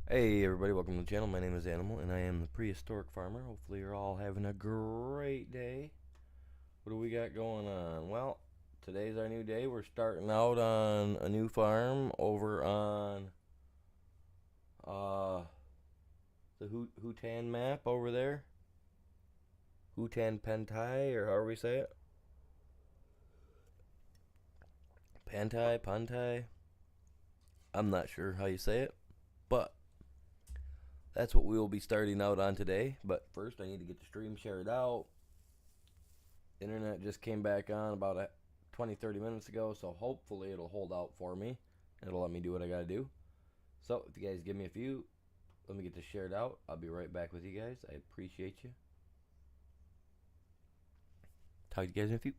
Hey everybody, welcome to the channel. My name is Animal and I am the prehistoric farmer. Hopefully you're all having a great day. What do we got going on? Well, today's our new day. We're starting out on a new farm over on uh the Hutan map over there. Hutan Pantai, or however we say it. Pantai. I'm not sure how you say it, but that's what we will be starting out on today. But first I need to get the stream shared out. Internet just came back on about 20-30 minutes ago, so hopefully it'll hold out for me. It'll let me do what I gotta do. So if you guys give me a few, let me get this shared out. I'll be right back with you guys. I appreciate you. Talk to you guys in a few.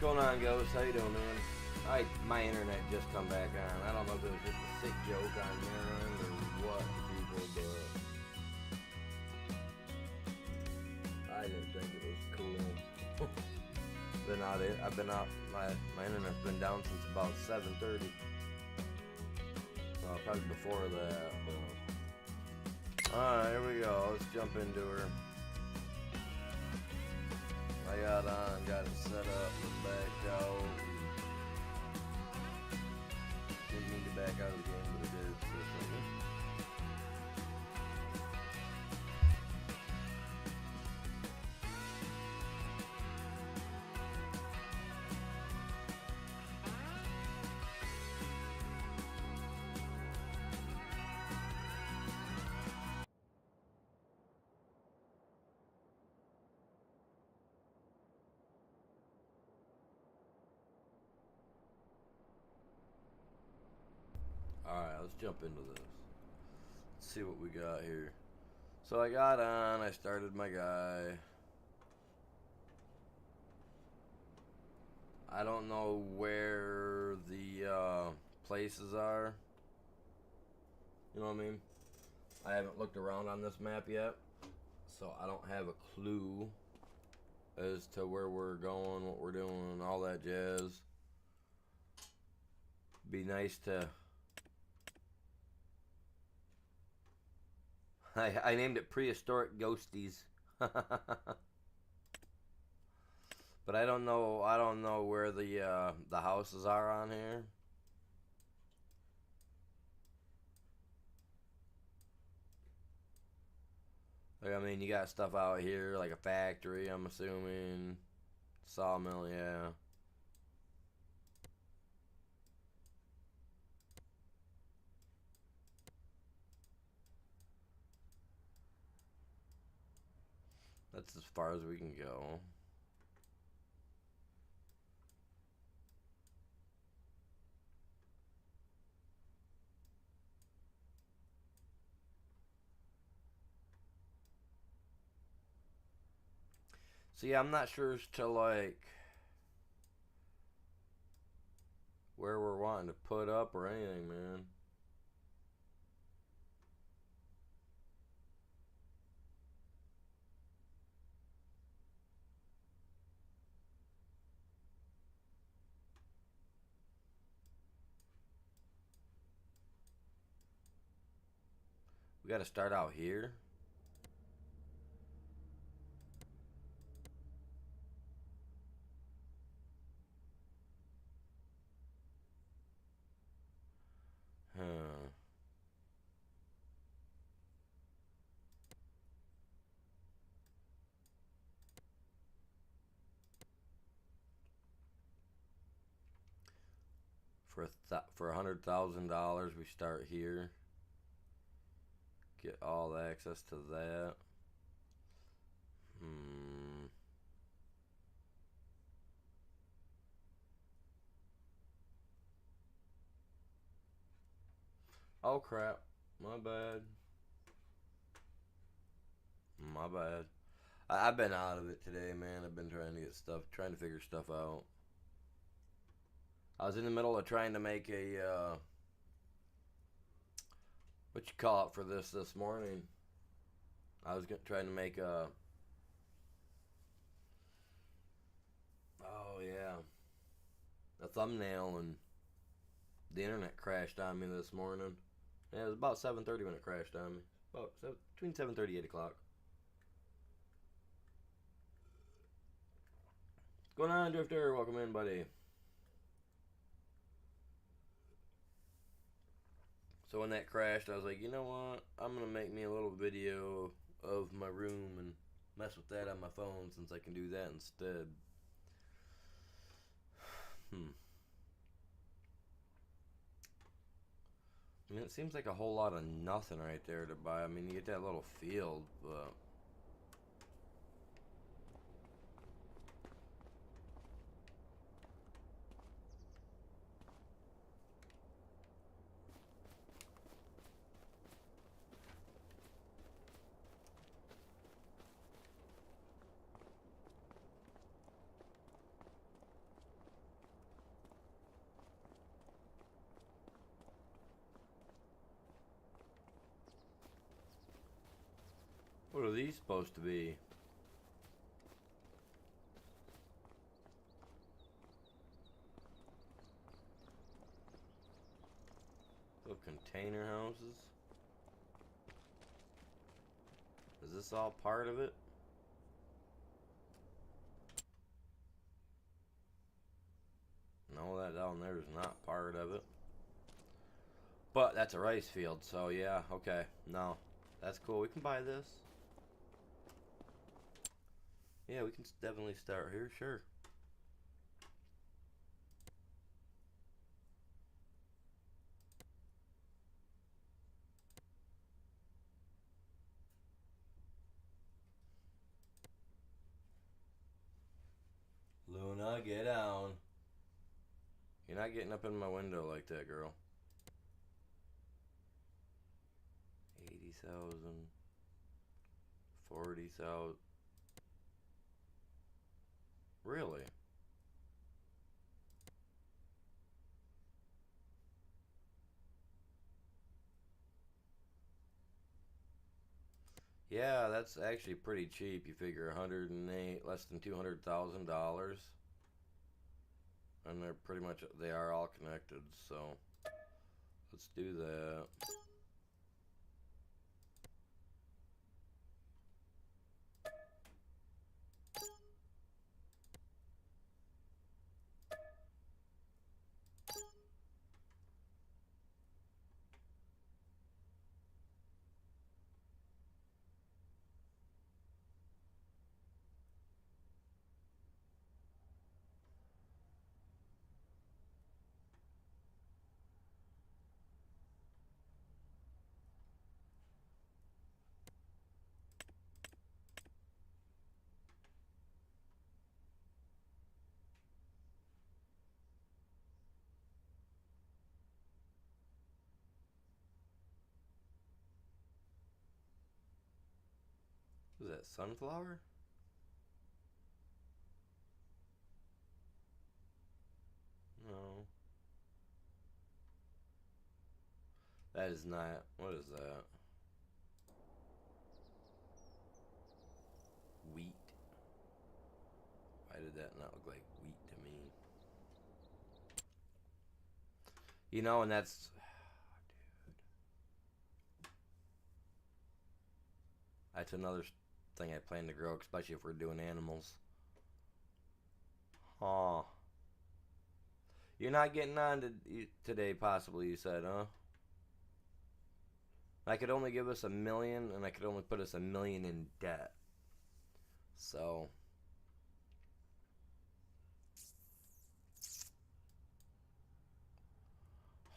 What's going on, Ghost? How you doing, man? My internet just come back on. I don't know if it was just a sick joke on their end or what, people, but I didn't think it was cool. I've been out. My internet's been down since about 7:30. Probably before that. Alright, here we go. Let's jump into her. I got it set up, and backed out. Didn't need to back out of the game, but it did. Alright, let's jump into this. Let's see what we got here. So I got on, I started my guy. I don't know where the places are. You know what I mean? I haven't looked around on this map yet, so I don't have a clue as to where we're going, what we're doing, all that jazz. Be nice to... I named it Prehistoric Ghosties. But I don't know where the houses are on here. Like, I mean, you got stuff out here like a factory, I'm assuming. Sawmill, yeah. That's as far as we can go. See, I'm not sure as to like where we're wanting to put up or anything, man. We got to start out here. Huh. For $100,000, we start here. Get all access to that. Hmm. Oh crap. My bad. My bad. I've been out of it today, man. I've been trying to get stuff, trying to figure stuff out. I was in the middle of trying to make a, what you call it for this morning. I was trying to make oh yeah, a thumbnail, and the internet crashed on me this morning. Yeah, it was about 7:30 when it crashed on me. About between 7:30 and 8 o'clock. What's going on, Drifter? Welcome in, buddy. So when that crashed, I was like, you know what? I'm gonna make me a little video of my room and mess with that on my phone, since I can do that instead. I mean, it seems like a whole lot of nothing right there to buy. I mean, you get that little field, but... what are these supposed to be? Little container houses? Is this all part of it? No, that down there is not part of it. But that's a rice field, so yeah, okay. No, that's cool. We can buy this. Yeah, we can definitely start here, sure. Luna, get down. You're not getting up in my window like that, girl. 80,000. 40,000. Really? Yeah, that's actually pretty cheap. You figure 108, less than $200,000, and they're pretty much they are all connected. So let's do that. Is that sunflower? No, that is not. What is that? Wheat. Why did that not look like wheat to me? You know, and that's another thing I plan to grow, especially if we're doing animals. Huh. You're not getting on today, possibly, you said, huh? I could only give us 1 million, and I could only put us 1 million in debt. So,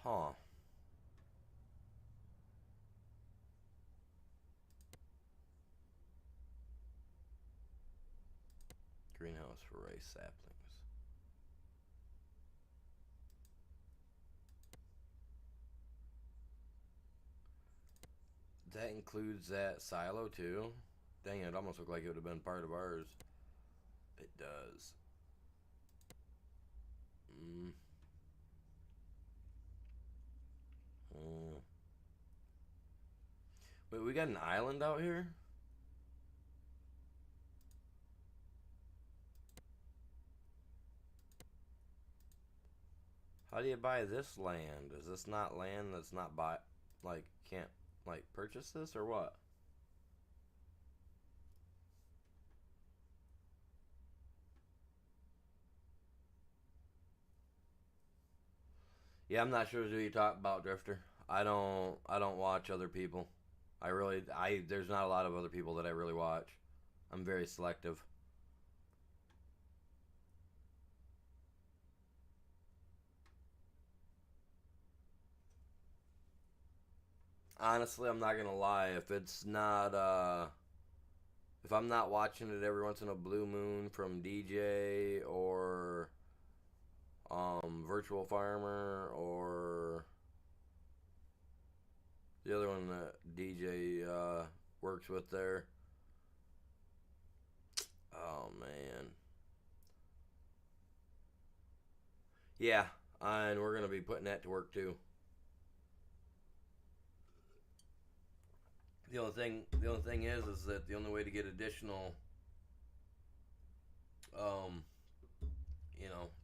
huh. Greenhouse for rice saplings. That includes that silo, too? Dang, it almost looked like it would have been part of ours. It does. Mm. Mm. Wait, we got an island out here? How do you buy this land? Is this not land that's not buy, like, can't, like, purchase this, or what? Yeah, I'm not sure who you talk about, Drifter. I don't watch other people. There's not a lot of other people that I really watch. I'm very selective. Honestly, I'm not gonna lie. If I'm not watching it every once in a blue moon from DJ or Virtual Farmer or the other one that DJ works with there. Oh man, yeah, and we're gonna be putting that to work too. The only thing is that the only way to get additional, um,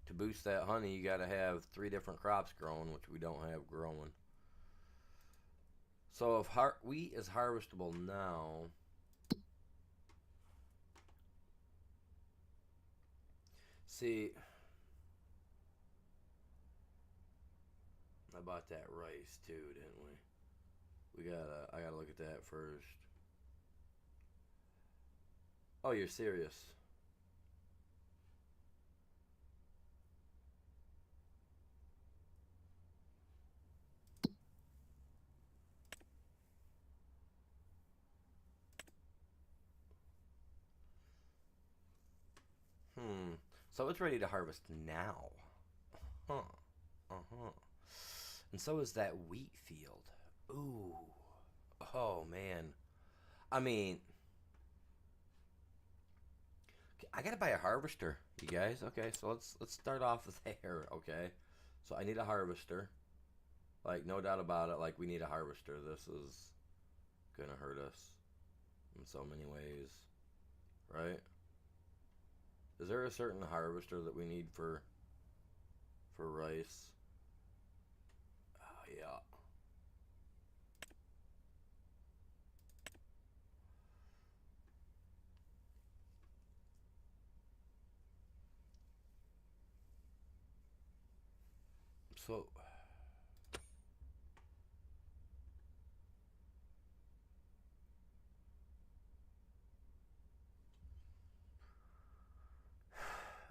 to boost that honey, you got to have 3 different crops growing, which we don't have growing. So if wheat is harvestable now, see, I bought that rice too, didn't we? I gotta look at that first. Oh, you're serious? Hmm. So it's ready to harvest now. Huh. Uh huh. And so is that wheat field. Ooh. Oh man. I mean, I gotta buy a harvester, you guys. Okay, so let's start off there. Okay, so I need a harvester. Like no doubt about it. Like we need a harvester. This is gonna hurt us. in so many ways, right? Is there a certain harvester that we need for rice? Oh, yeah. So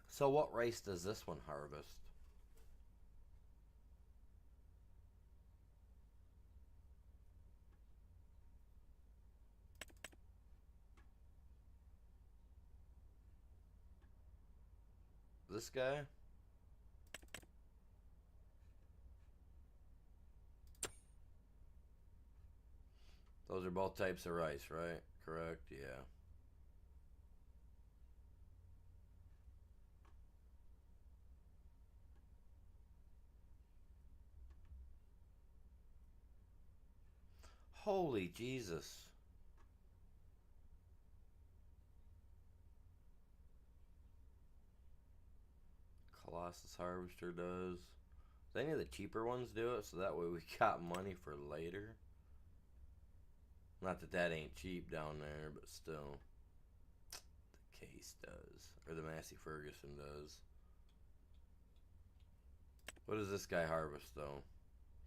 so what rice does this one harvest? This guy? Those are both types of rice, right? Correct, yeah. Holy Jesus. Colossus Harvester does. Do any of the cheaper ones do it so that way we got money for later? Not that that ain't cheap down there, but still. The Case does. Or the Massey Ferguson does. What does this guy harvest, though?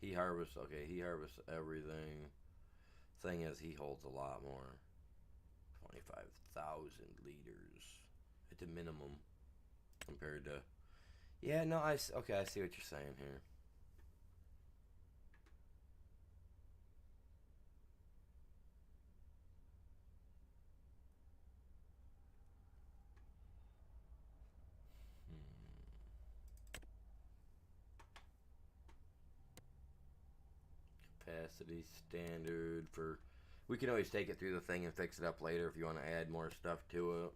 He harvests, okay, he harvests everything. Thing is, he holds a lot more. 25,000 liters at the minimum compared to. Yeah, no, okay, I see what you're saying here. Capacity standard for. We can always take it through the thing and fix it up later if you want to add more stuff to it.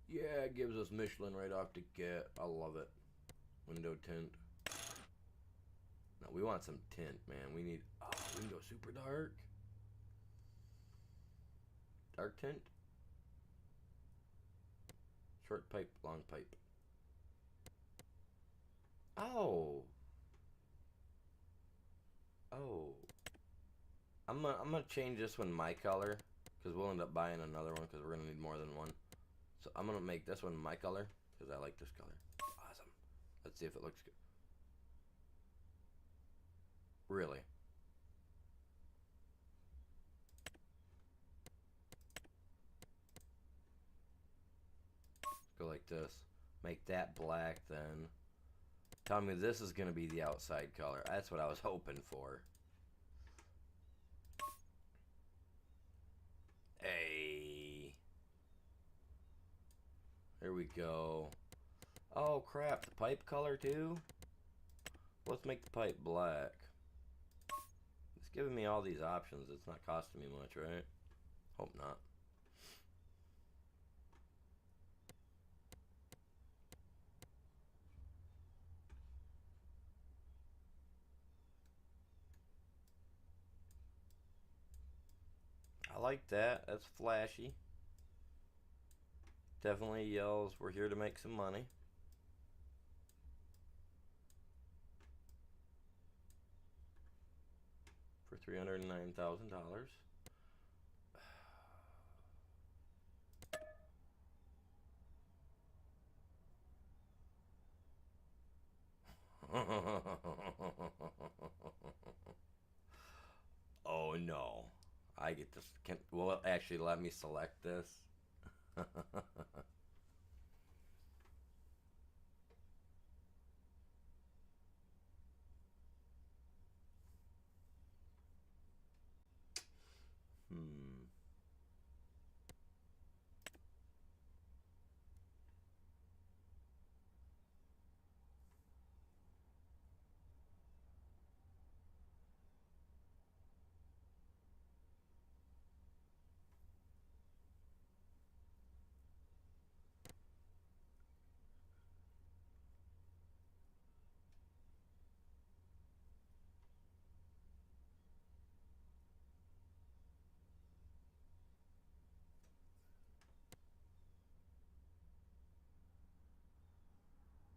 Yeah, it gives us Michelin right off the get. I love it. Window tint. No, we want some tint, man. We need. Oh, we can go super dark. Dark tint. Short pipe, long pipe. Oh. Oh. I'm gonna change this one my color because we'll end up buying another one because we're gonna need more than one. So I'm gonna make this one my color because I like this color. Awesome. Let's see if it looks good. Really? Go like this. Make that black then. Tell me this is gonna be the outside color. That's what I was hoping for. Hey. There we go. Oh crap, the pipe color too? Let's make the pipe black. It's giving me all these options. It's not costing me much, right? Hope not. I like that. That's flashy. Definitely yells, we're here to make some money. For $309,000. Oh no. I get this. Will it actually let me select this? Hmm.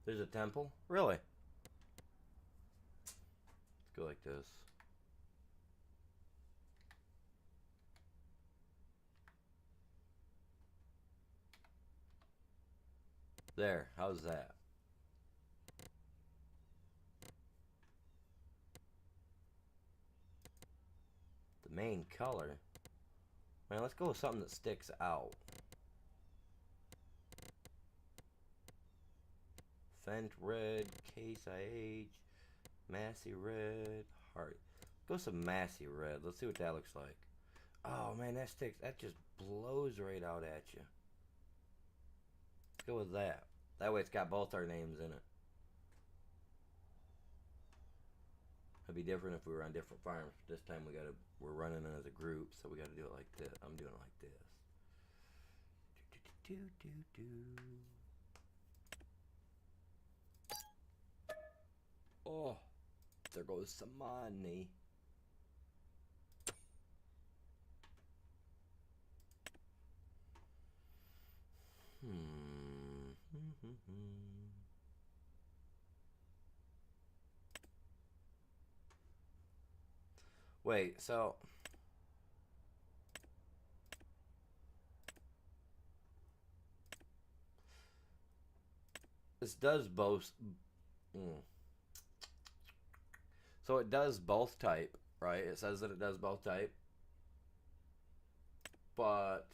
There's a temple? Really? Let's go like this. There, how's that? The main color? Man, let's go with something that sticks out. Fent red, Case IH, Massey red, heart. Go some Massey red. Let's see what that looks like. Oh man, that sticks. That just blows right out at you. Let's go with that. That way it's got both our names in it. It'd be different if we were on different farms. But this time we're running it as a group, so we gotta do it like this. I'm doing it like this. Do, do, do, do. Oh, there goes some money. Wait, so this does both. So it does both type, right? It says that it does both type, but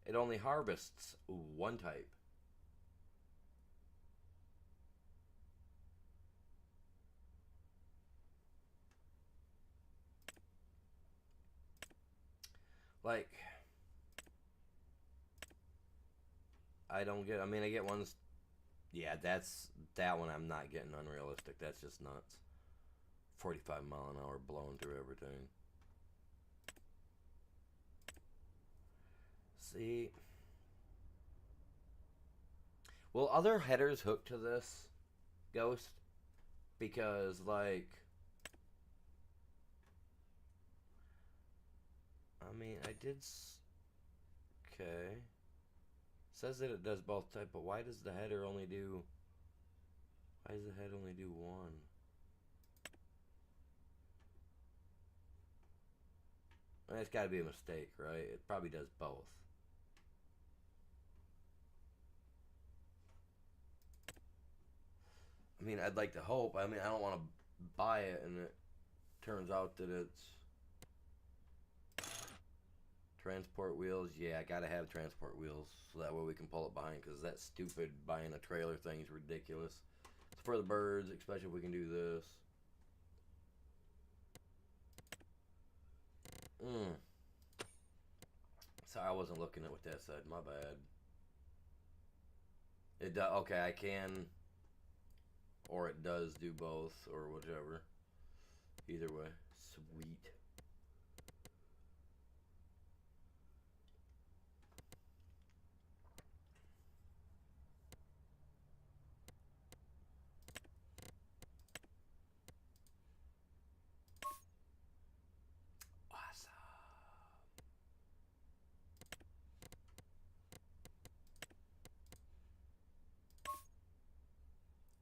it only harvests one type. Like, I don't get. I mean, I get ones. Yeah, that one. I'm not getting unrealistic. That's just nuts. 45-mile-an-hour blowing through everything. See, will other headers hook to this Ghost? Because like, I mean, I did. Okay. Says that it does both type, but why does the header only do? Why does the head only do one? I mean, it's got to be a mistake, right? It probably does both. I mean, I'd like to hope. I mean, I don't want to buy it and it turns out that it's transport wheels. Yeah, I gotta have transport wheels so that way we can pull it behind, because that stupid buying a trailer thing is ridiculous. It's for the birds, especially if we can do this. Sorry, I wasn't looking at what that said. My bad. It does. Okay, I can, or it does do both, or whichever. Either way, sweet.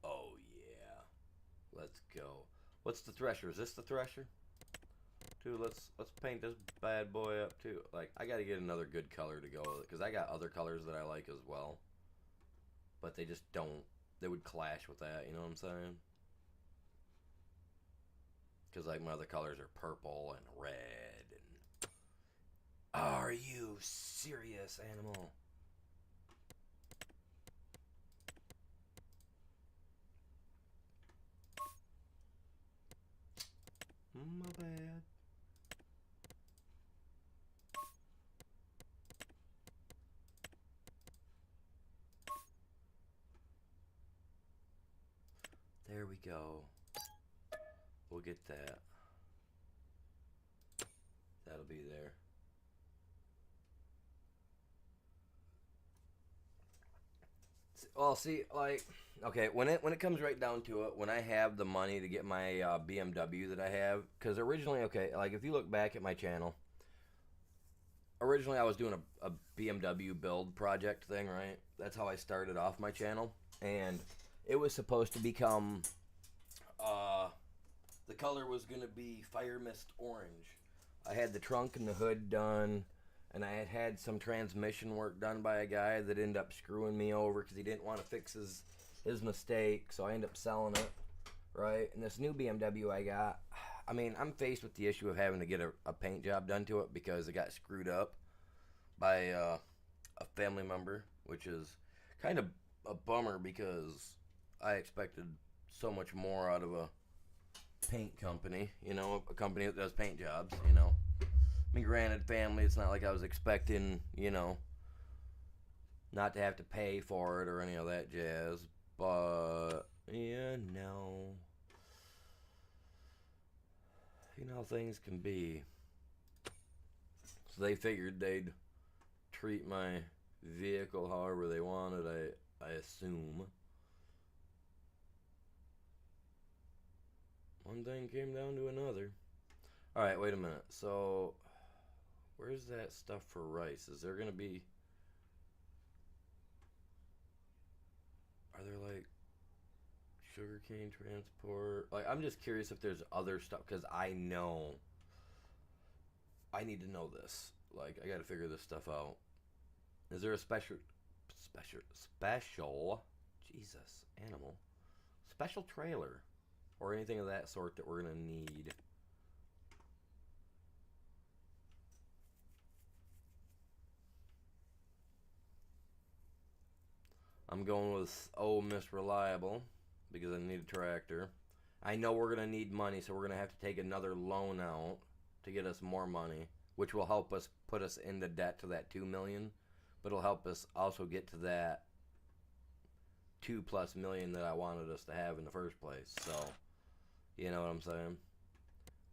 Oh yeah. Let's go. What's the thresher? Is this the thresher? Dude, let's paint this bad boy up too. Like, I gotta get another good color to go with it, because I got other colors that I like as well. But they just don't, they would clash with that, you know what I'm saying? Because like my other colors are purple and red and... Are you serious, animal? My bad. There we go. We'll get that. That'll be there. Well, see, like, okay, when it comes right down to it, when I have the money to get my BMW that I have, because originally, okay, like if you look back at my channel, originally I was doing a BMW build project thing, right? That's how I started off my channel, and it was supposed to become uh, the color was gonna be fire mist orange. I had the trunk and the hood done, and I had some transmission work done by a guy that ended up screwing me over because he didn't want to fix his mistake, so I ended up selling it, right? And this new BMW I got, I mean, I'm faced with the issue of having to get a paint job done to it because it got screwed up by a family member, which is kind of a bummer because I expected so much more out of a paint company, you know, a company that does paint jobs, you know. I mean, granted, family, it's not like I was expecting, you know, not to have to pay for it or any of that jazz, but, yeah, no. You know how things can be. So they figured they'd treat my vehicle however they wanted, I assume. One thing came down to another. Alright, wait a minute. So, where's that stuff for rice? Is there going to be... Are there, like, sugarcane transport? Like, I'm just curious if there's other stuff, because I know... I need to know this. Like, I got to figure this stuff out. Is there a special... Jesus, animal. Special trailer. Or anything of that sort that we're going to need. I'm going with Miss Reliable because I need a tractor. I know we're going to need money, so we're going to have to take another loan out to get us more money, which will help us put us into debt to that $2 million, but it'll help us also get to that $2+ million that I wanted us to have in the first place. So, you know what I'm saying?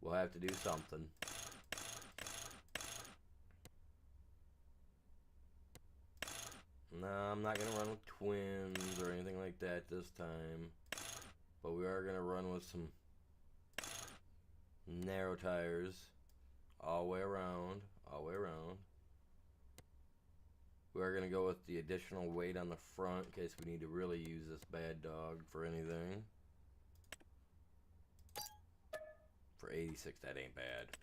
We'll have to do something. No, I'm not going to run with twins or anything like that this time. But we are going to run with some narrow tires all the way around. All the way around. We are going to go with the additional weight on the front in case we need to really use this bad dog for anything. For 86, that ain't bad.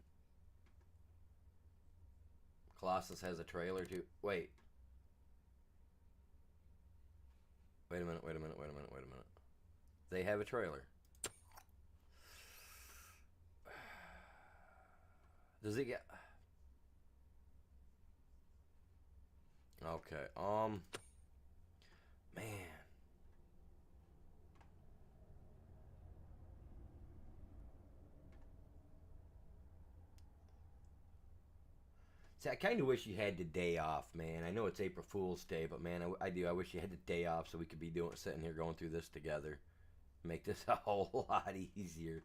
Colossus has a trailer too. Wait. Wait a minute. They have a trailer. Does it get... Okay, man. See, I kind of wish you had the day off, man. I know it's April Fool's Day, but man, I do. I wish you had the day off so we could be sitting here going through this together. Make this a whole lot easier.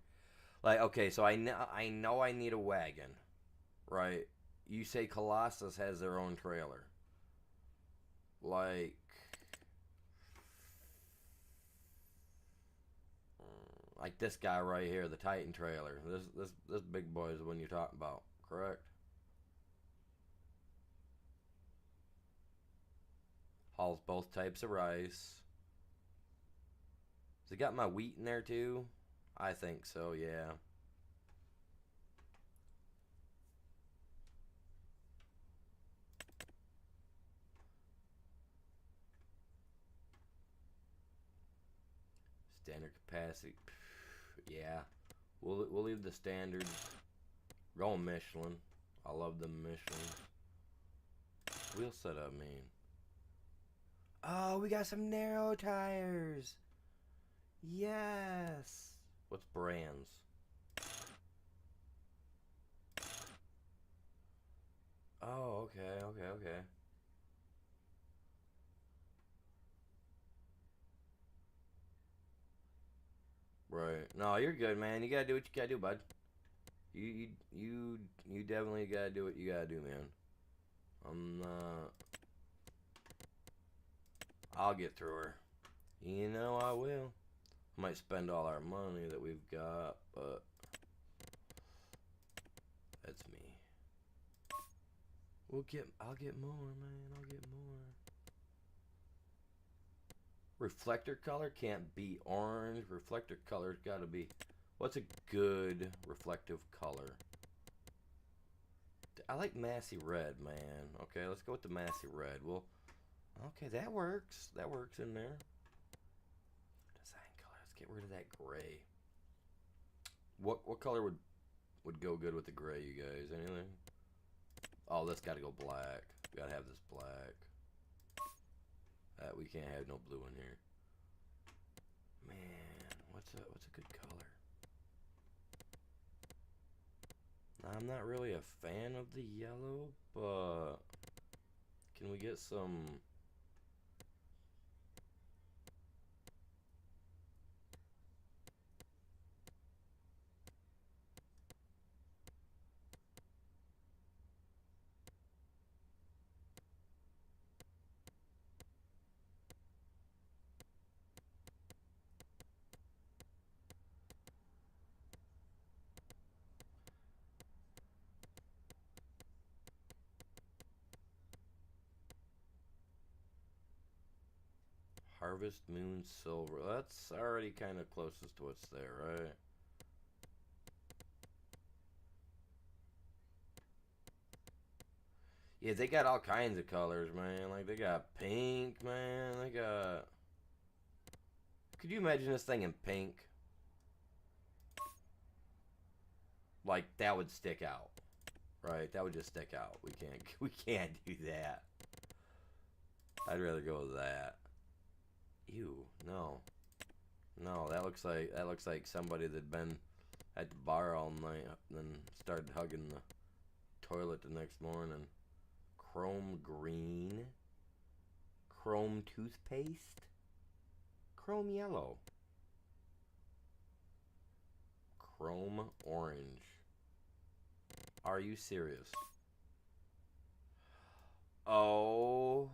Like, okay, so I know I need a wagon, right? You say Colossus has their own trailer. Like this guy right here, the Titan trailer. This big boy is the one you're talking about, correct? Hauls both types of rice. Has it got my wheat in there too? I think so, yeah. Standard capacity. Yeah. We'll leave the standards. Going Michelin. I love the Michelin. Wheel setup, man. Oh, we got some narrow tires. Yes. What's brands? Oh, okay. Right. No, you're good, man. You gotta do what you gotta do, bud. You definitely gotta do what you gotta do, man. I'm not... I'll get through her. You know I will. Might spend all our money that we've got, but... That's me. I'll get more, man. I'll get more. Reflector color can't be orange. Reflector color's got to be. What's a good reflective color? I like Massey Red, man. Okay, let's go with the Massey Red. Well, okay, that works. That works in there. Design color. Let's get rid of that gray. What color would go good with the gray, you guys? Anything? Oh, this got to go black. We got to have this black. We can't have no blue in here. Man, what's a good color? I'm not really a fan of the yellow, but can we get some? Harvest Moon Silver. That's already kind of closest to what's there, right? Yeah, they got all kinds of colors, man. Like, they got pink, man. They got... Could you imagine this thing in pink? Like, that would stick out. Right? That would just stick out. We can't do that. I'd rather go with that. Ew, no. No, that looks like somebody that'd been at the bar all night and then started hugging the toilet the next morning. Chrome green. Chrome toothpaste. Chrome yellow. Chrome orange. Are you serious? Oh.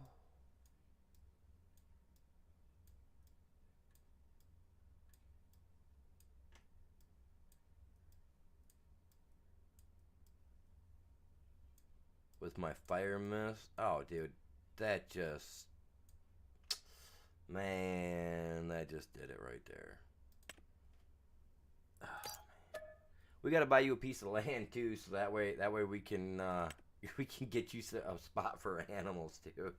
With my fire mist. Oh, dude. That just... Man, that just did it right there. We gotta buy you a piece of land too, so that way we can get you a spot for animals, dude.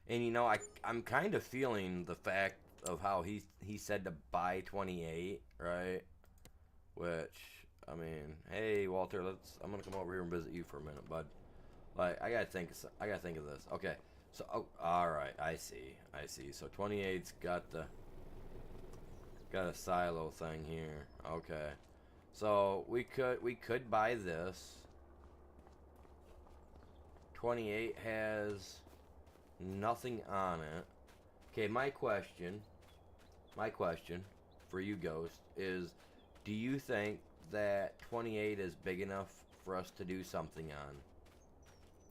And you know, I'm kind of feeling the fact of how he said to buy 28, right? Which, I mean, hey Walter, I'm gonna come over here and visit you for a minute, bud. Like, I gotta think of this. Okay, so all right, I see. So 28's got a silo thing here. Okay, so we could buy this. 28 has nothing on it. Okay, my question for you, Ghost, is do you think that 28 is big enough for us to do something on?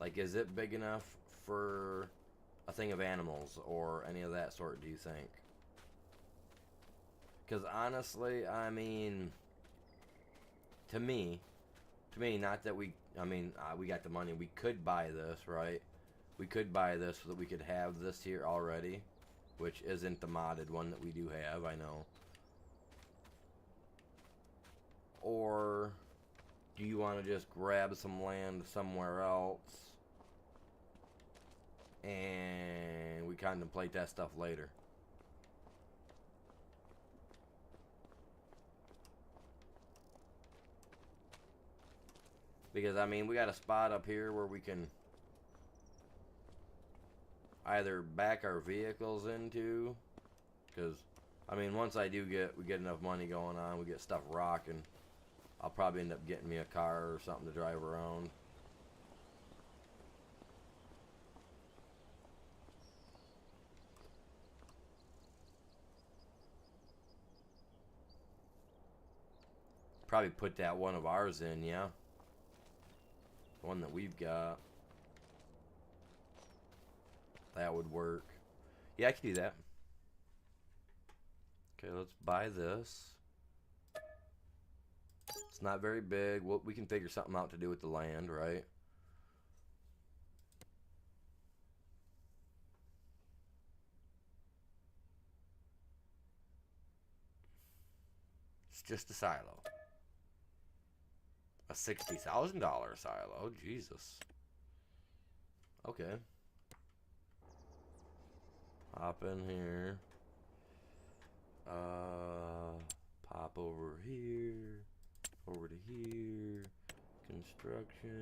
Like, is it big enough for a thing of animals or any of that sort, do you think? Because honestly, I mean, to me, not that we got the money. We could buy this, right? We could buy this so that we could have this here already, which isn't the modded one that we do have, I know. Or do you want to just grab some land somewhere else and we contemplate that stuff later? Because, I mean, we got a spot up here where we can either back our vehicles into, because, I mean, once we get enough money going on, we get stuff rocking, I'll probably end up getting me a car or something to drive around. Probably put that one of ours in, yeah. The one that we've got. That would work. Yeah, I could do that. Okay, let's buy this. It's not very big. We can figure something out to do with the land, right? It's just a silo. A $60,000 silo. Jesus. Okay. Hop in here. Pop over here. Over to here. Constructions.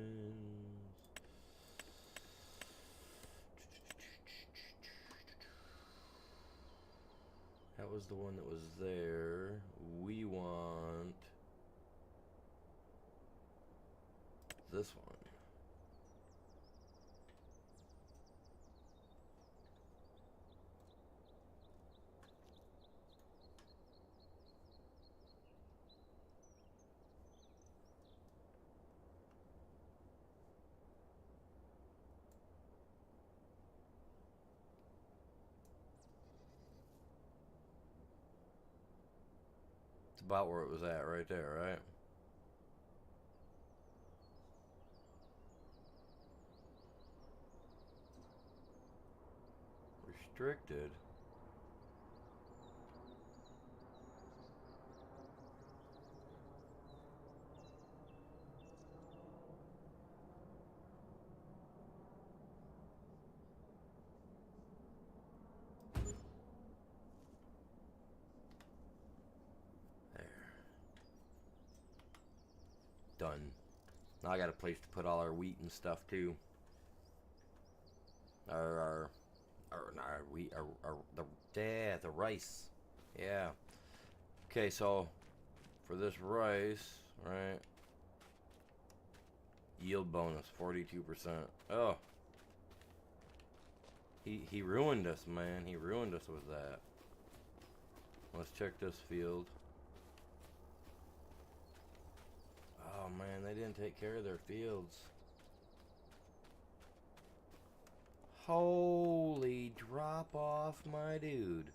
That was the one that was there. We want this one. It's about where it was at right there, right? Restricted. There. Done. Now I got a place to put all our wheat and stuff too. Our wheat, the rice. Yeah. Okay, so for this rice, right? Yield bonus 42%. Oh. He ruined us, man. He ruined us with that. Let's check this field. Oh man, they didn't take care of their fields. Holy drop off, my dude.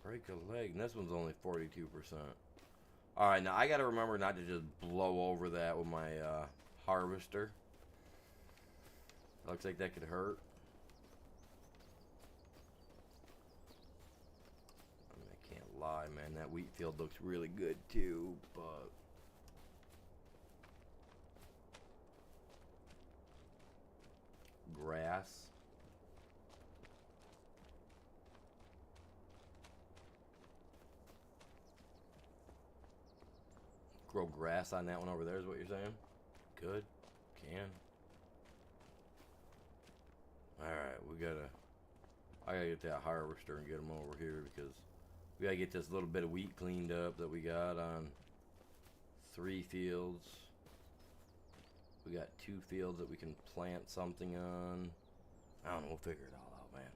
Break a leg. And this one's only 42%. Alright, now I gotta remember not to just blow over that with my harvester. Looks like that could hurt. I mean, I can't lie, man. That wheat field looks really good too, but grass. Grow grass on that one over there is what you're saying? Good. Can. Alright, I gotta get that harvester and get them over here because we gotta get this little bit of wheat cleaned up that we got on 3 fields. We got 2 fields that we can plant something on. I don't know, we'll figure it all out, man.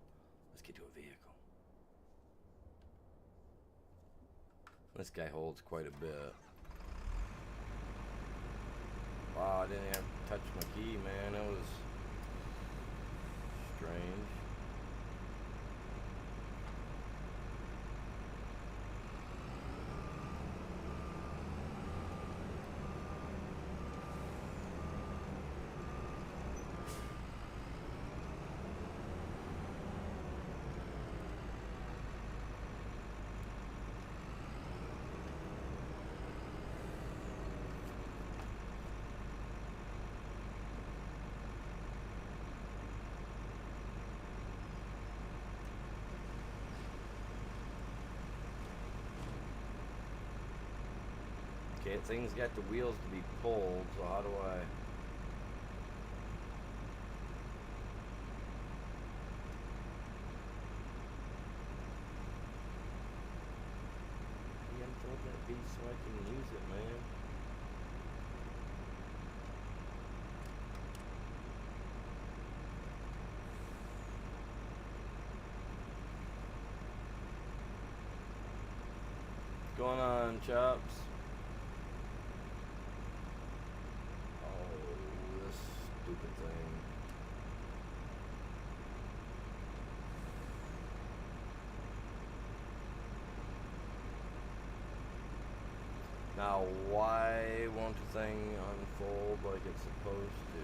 Let's get to a vehicle. This guy holds quite a bit. Wow, I didn't have to touch my key, man. That was strange. Okay, thing's got the wheels to be pulled, so how do I... Unfold that beast so I can use it, man. What's going on, Chops? Stupid thing. Now, why won't the thing unfold like it's supposed to?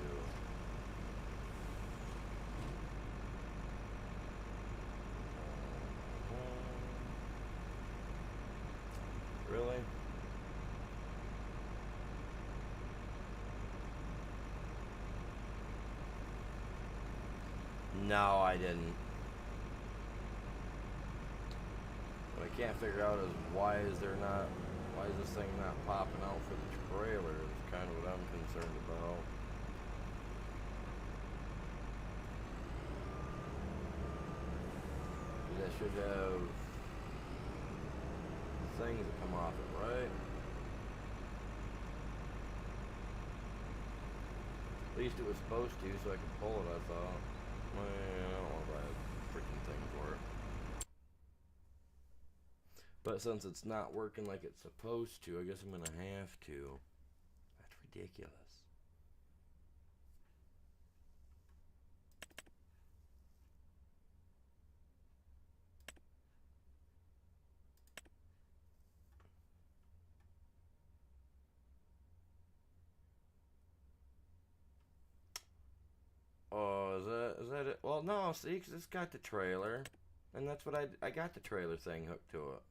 Really? No, I didn't. What I can't figure out is why is this thing not popping out for the trailer? Is kind of what I'm concerned about. That should have things that come off it, right? At least it was supposed to, so I could pull it, I thought. Well, I don't want to buy a freaking thing for it. But since it's not working like it's supposed to, I guess I'm going to have to. That's ridiculous. Oh, is that it? Well, no, see, 'cause it's got the trailer. And that's what I got the trailer thing hooked to it.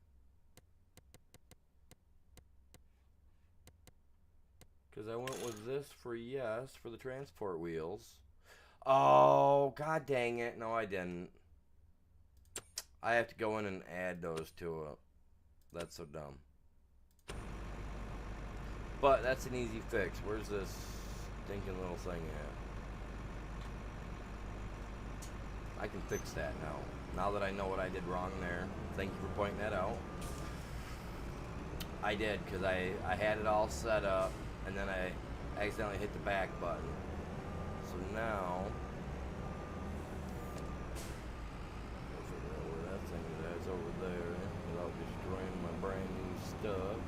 Because I went with this for yes, for the transport wheels. Oh, god dang it. No, I didn't. I have to go in and add those to it. That's so dumb. But that's an easy fix. Where's this stinking little thing at? I can fix that now. Now that I know what I did wrong there. Thank you for pointing that out. I did, because I had it all set up, and then I accidentally hit the back button. So now, I'll figure out where that thing is at. It's over there, without destroying my brand new stuff.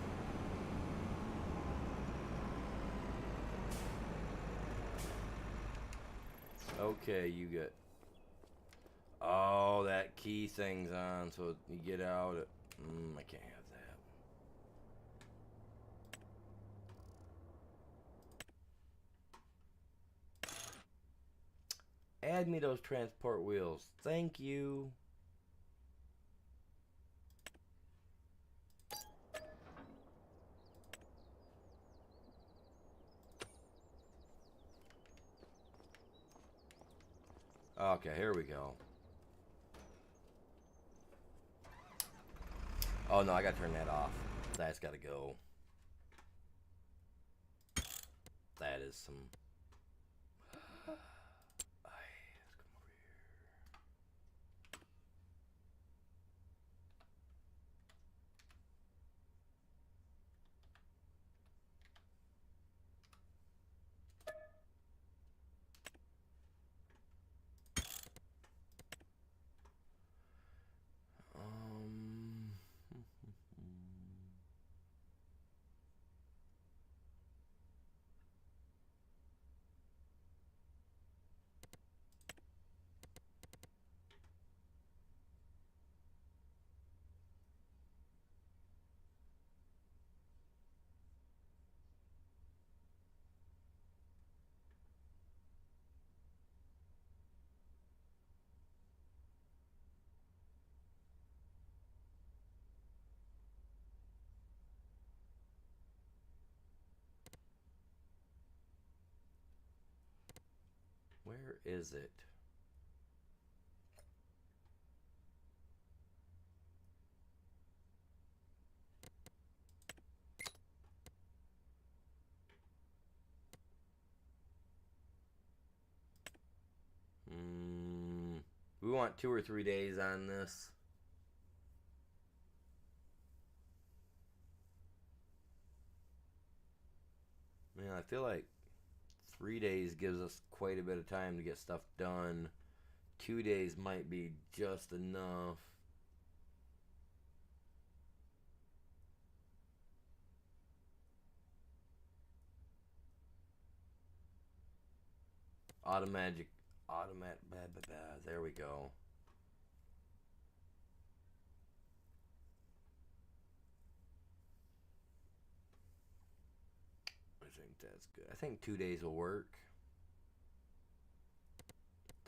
Okay, you get. Oh, that key thing's on, so you get out. I can't have that. Add me those transport wheels. Thank you. Okay, here we go. Oh no, I gotta turn that off. That's gotta go. That is some. Where is it? We want 2 or 3 days on this. Man, I feel like 3 days gives us quite a bit of time to get stuff done. 2 days might be just enough. Automatic, there we go. think that's good. I think 2 days will work.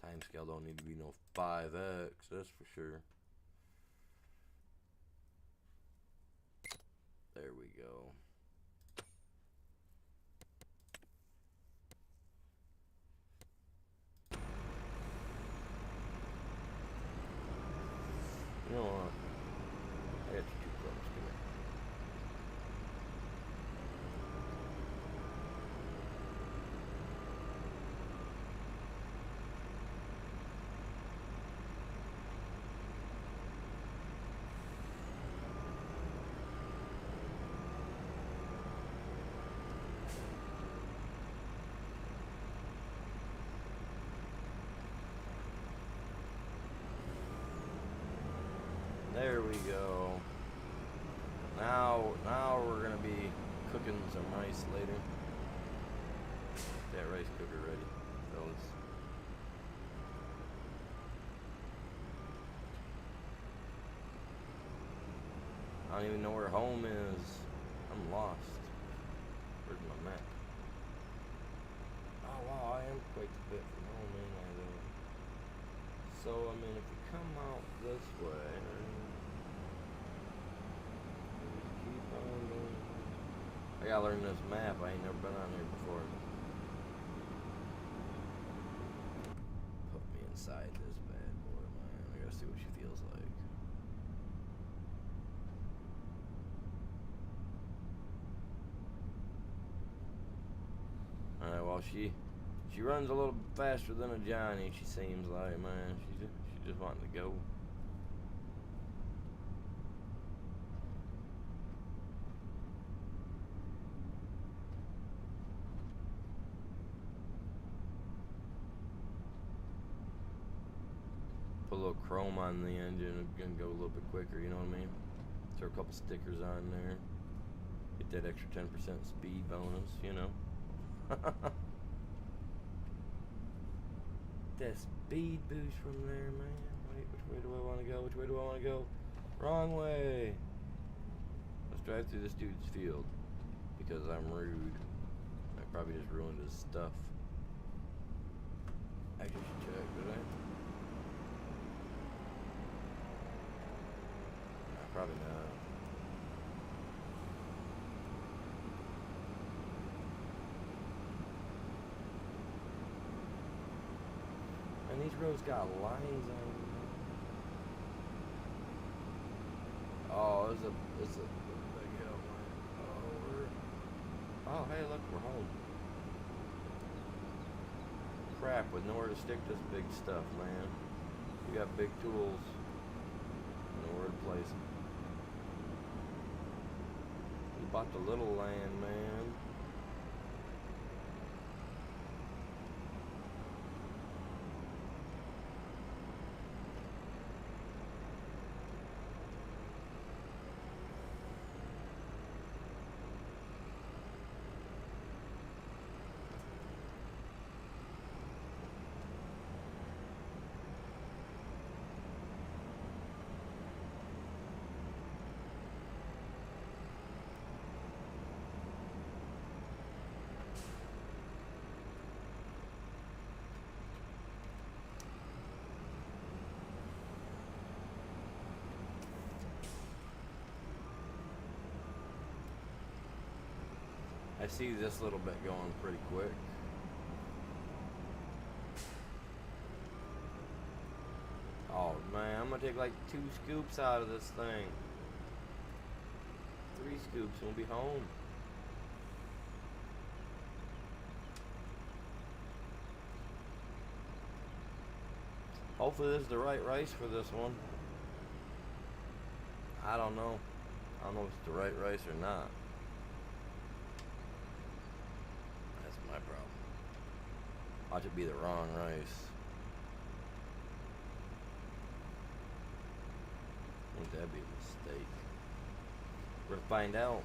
Time scale don't need to be no 5x, that's for sure. There we go. You know what? I got you too close. Come here. There we go. Now we're gonna be cooking some rice later. Get that rice cooker ready, fellas. I don't even know where home is. I'm lost. Where's my map? Oh wow, I am quite a bit from home, ain't I though? So I mean, if you come out this way. I gotta learn this map. I ain't never been on here before. Put me inside this bad boy, man. I gotta see what she feels like. Alright, well she runs a little faster than a Johnny, she seems like, man. She just wanting to go. Put a little chrome on the engine, it's gonna go a little bit quicker, you know what I mean? Throw a couple stickers on there. Get that extra 10% speed bonus, you know? That speed boost from there, man. Wait, which way do I want to go? Which way do I want to go? Wrong way. Let's drive through this dude's field because I'm rude. I probably just ruined his stuff. I should check, did I? Probably not. And these roads got lines on them. Oh, it's a big hill, man. Oh, hey, look, we're home. Crap, with nowhere to stick this big stuff, man. We got big tools. Nowhere to place them. We bought the little land, man. I see this little bit going pretty quick. Oh man, I'm gonna take like 2 scoops out of this thing. 3 scoops and we'll be home. Hopefully this is the right rice for this one. I don't know. I don't know if it's the right rice or not. That's my problem. Watch it be the wrong rice. Wouldn't that be a mistake? We're gonna find out.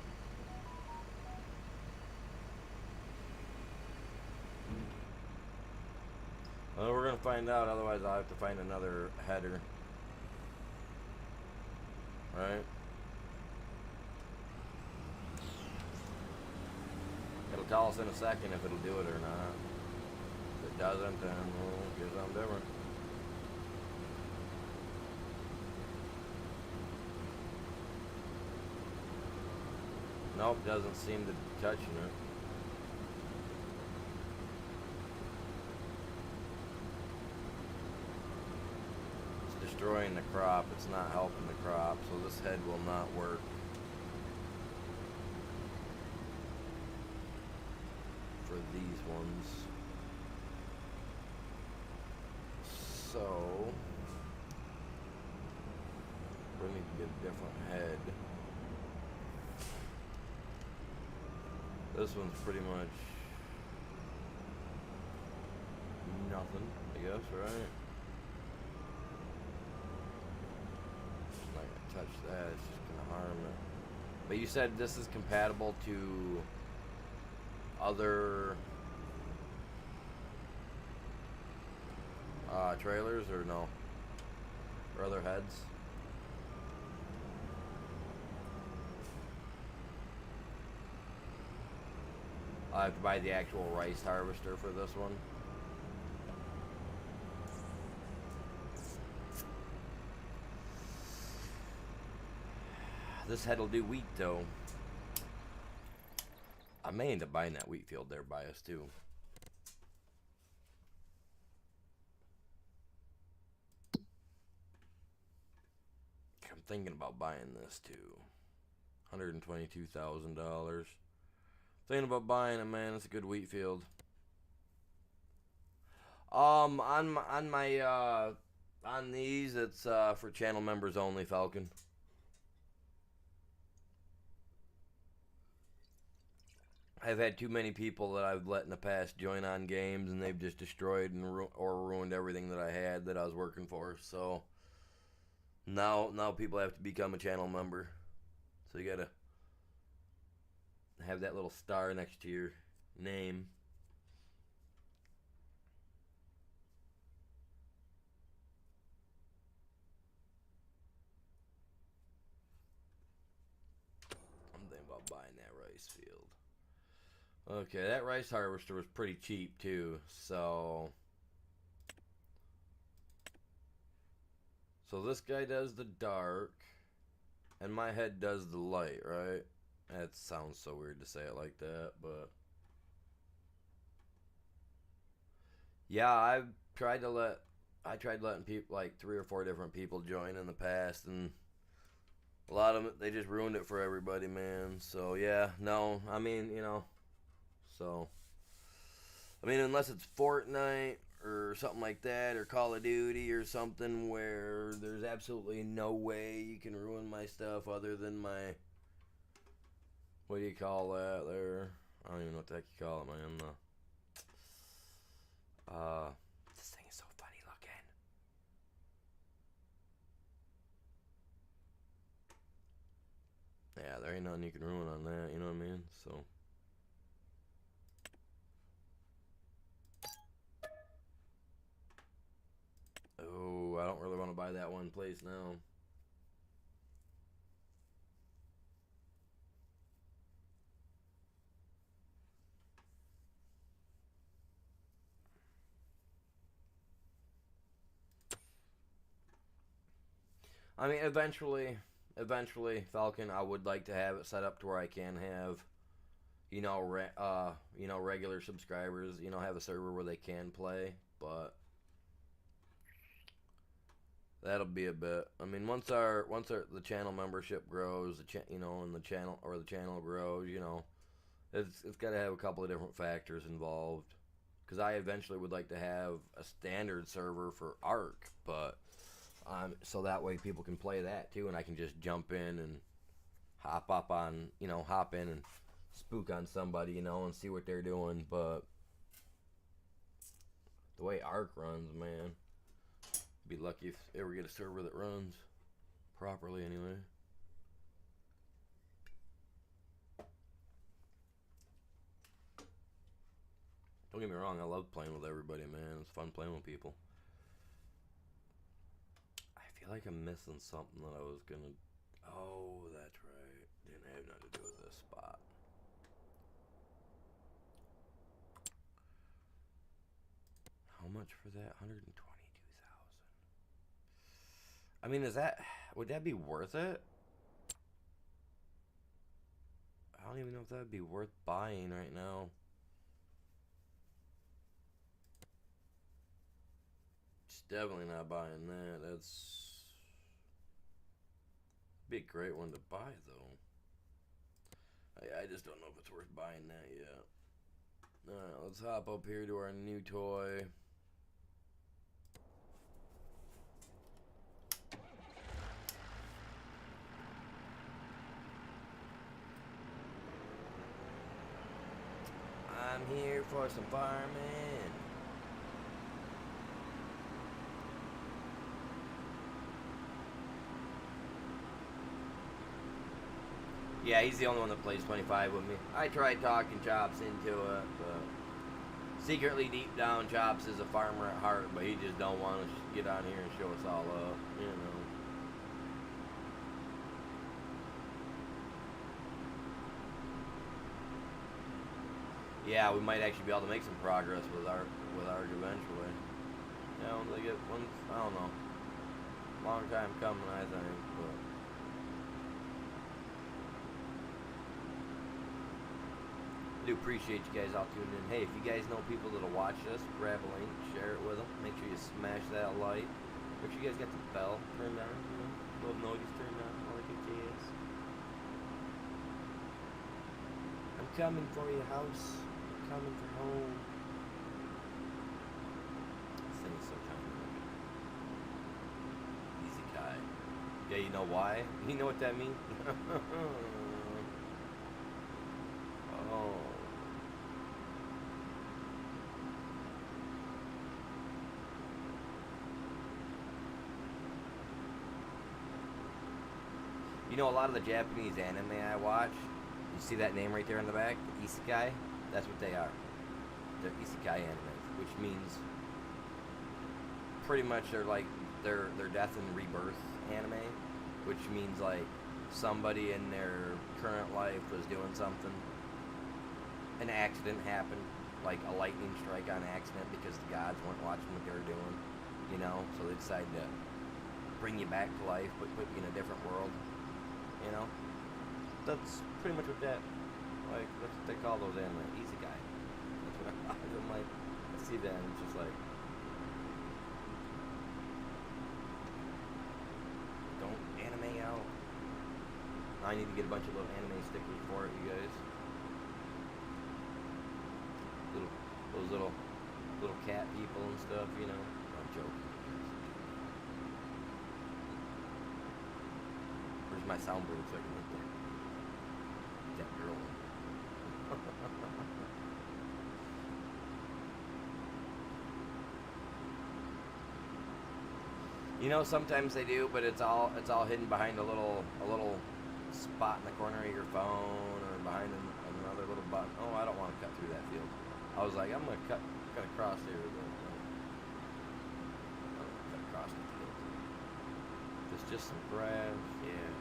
Well, we're gonna find out, otherwise I'll have to find another header. Right? It'll tell us in a second if it'll do it or not. If it doesn't, then we'll get something different. Nope, doesn't seem to be touching it. It's destroying the crop. It's not helping the crop, so this head will not work. For these ones. So we need to get a different head. This one's pretty much nothing, I guess, right? Just not gonna touch that, it's just gonna harm it. But you said this is compatible to other trailers, or no? Or other heads? I have to buy the actual rice harvester for this one. This head will do wheat though. I may end up buying that wheat field there by us too. I'm thinking about buying this too. $122,000. Thinking about buying it, man. It's a good wheat field. On these, it's for channel members only, Falcon. I've had too many people that I've let in the past join on games, and they've just destroyed and or ruined everything that I had that I was working for. So now people have to become a channel member. So you gotta have that little star next to your name. I'm thinking about buying that rice field. Okay, that rice harvester was pretty cheap too, so this guy does the dark, and my head does the light, right? That sounds so weird to say it like that, but yeah, I tried letting people, like 3 or 4 different people join in the past, and a lot of them, they just ruined it for everybody, man. So yeah, no, I mean, so I mean, unless it's Fortnite or something like that, or Call of Duty or something where there's absolutely no way you can ruin my stuff other than my, what do you call that there? I don't even know what the heck you call it, man. This thing is so funny looking. Yeah, there ain't nothing you can ruin on that, you know what I mean? So oh, I don't really want to buy that one place now. I mean, eventually, Falcon, I would like to have it set up to where I can have, regular subscribers, have a server where they can play, but that'll be a bit. I mean, once the channel membership grows, and the channel grows, it's got to have a couple of different factors involved. Because I eventually would like to have a standard server for Ark, but so that way people can play that too, and I can just jump in and hop in and spook on somebody, and see what they're doing. But the way Ark runs, man, be lucky if ever get a server that runs properly anyway. Don't get me wrong, I love playing with everybody, man. It's fun playing with people. I feel like I'm missing something that I was gonna... Oh, that's right. Didn't have nothing to do with this spot. much for that? 122,000. I mean, would that be worth it? I don't even know if that would be worth buying right now. It's definitely not buying that. That's be a great one to buy, though. I just don't know if it's worth buying that yet. Alright, let's hop up here to our new toy. I'm here for some farming. Yeah, he's the only one that plays 25 with me. I tried talking Chops into it, but secretly deep down Chops is a farmer at heart, but he just don't want to get on here and show us all up, you know. Yeah, we might actually be able to make some progress with Ark eventually. You know, they get one, I don't know. Long time coming, I think, but I do appreciate you guys all tuning in. Hey, if you guys know people that'll watch this, grab a link, share it with them. Make sure you smash that like. Make sure you guys got the bell turned on, you know, little noise turned on, all that good jazz. I'm coming for your house. I'm coming for home. This thing is so tiny. Easy guy. Yeah, you know why? You know what that means? Oh. You know, a lot of the Japanese anime I watch, you see that name right there in the back, the Isekai? That's what they are. They're Isekai anime, which means pretty much they're death and rebirth anime, which means like somebody in their current life was doing something, an accident happened, like a lightning strike on accident because the gods weren't watching what they were doing, you know, so they decided to bring you back to life, but put you in a different world. You know, that's pretty much what that's what they call those anime, easy guy. That's what I'm like, I see that and it's just like, don't anime out. I need to get a bunch of little anime stickers for it, you guys. Those little cat people and stuff, you know. I'm joking. Where's my soundboard so I can look there? That girl. You know, sometimes they do, but it's all hidden behind a little spot in the corner of your phone or behind another little button. Oh, I don't want to cut through that field. I was like, I'm gonna cut across here. I'm gonna cut across the field. It's just some grass, yeah.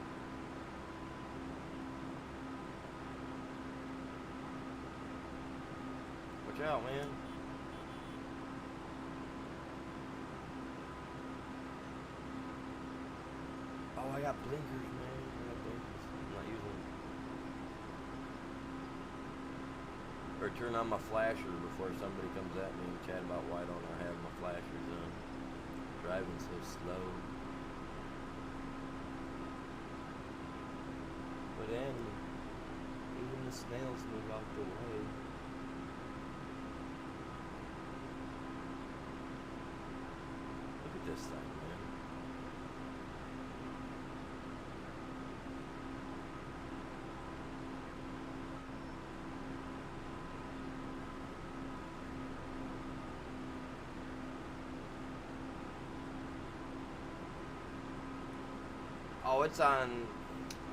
Watch out, man. Oh, I got blinkers, man. I got blinkers. I'm not using them. Or turn on my flasher before somebody comes at me and chat about why don't I have my flashers on. Driving so slow. But then, even the snails move out the way. Look at this thing, man. Oh, it's on.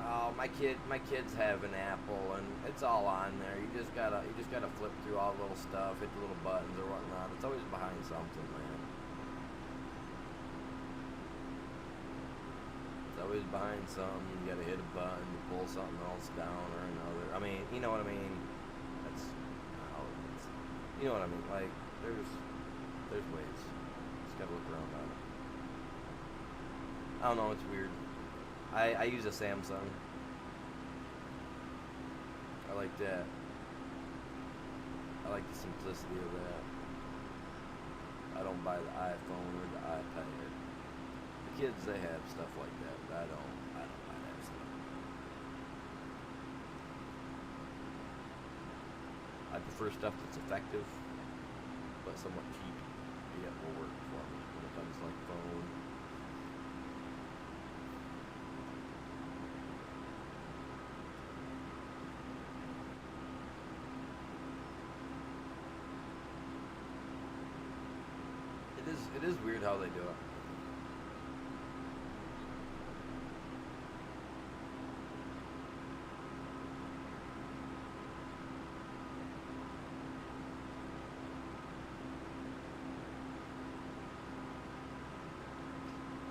Oh, my kids have an Apple, and it's all on there. You just gotta flip through all the little stuff, hit the little buttons or whatnot. It's always behind something, man. It's always behind something. You gotta hit a button to pull something else down or another. I mean, you know what I mean? You know what I mean? Like, there's There's ways. Just gotta look around on it. I don't know, it's weird. I use a Samsung. I like that. I like the simplicity of that. I don't buy the iPhone or the iPad. The kids, they have stuff like that, but I don't buy that stuff. I prefer stuff that's effective, but somewhat cheap. Yet will work for me when it comes to like phone. It is weird how they do it.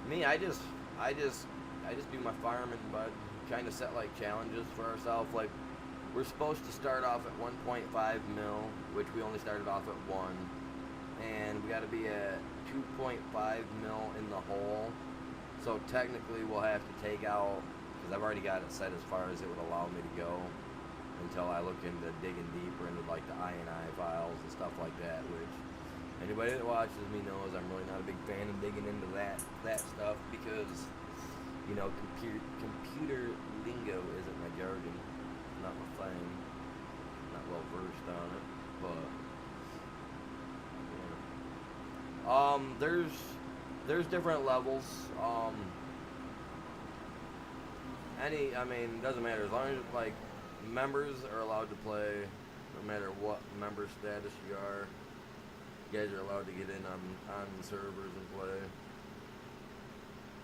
Me, I just do my fireman, but kind of set like challenges for ourselves. Like we're supposed to start off at 1.5 mil, which we only started off at 1, and we got to be at 2.5 mil in the hole. So technically, we'll have to take out, because I've already got it set as far as it would allow me to go, until I look into digging deeper into like the INI files and stuff like that, which anybody that watches me knows I'm really not a big fan of digging into that stuff, because you know computer lingo isn't my jargon, not my thing, not well versed on it, but yeah. There's different levels. I mean, doesn't matter as long as like members are allowed to play, no matter what member status you are. You guys are allowed to get in on the servers and play.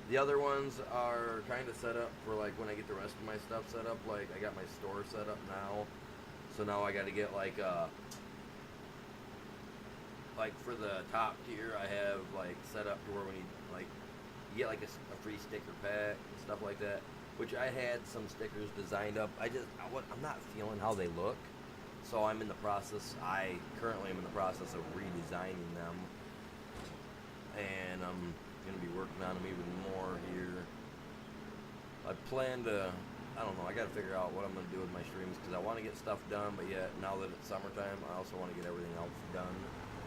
The other ones are kind of set up for like when I get the rest of my stuff set up. Like I got my store set up now, so now I got to get like for the top tier, I have like set up to where when you get like a free sticker pack and stuff like that. Which I had some stickers designed up. I'm not feeling how they look. So I'm in the process, I currently am in the process of redesigning them, and I'm going to be working on them even more here. I plan to, I don't know, I got to figure out what I'm going to do with my streams, because I want to get stuff done, but yet now that it's summertime, I also want to get everything else done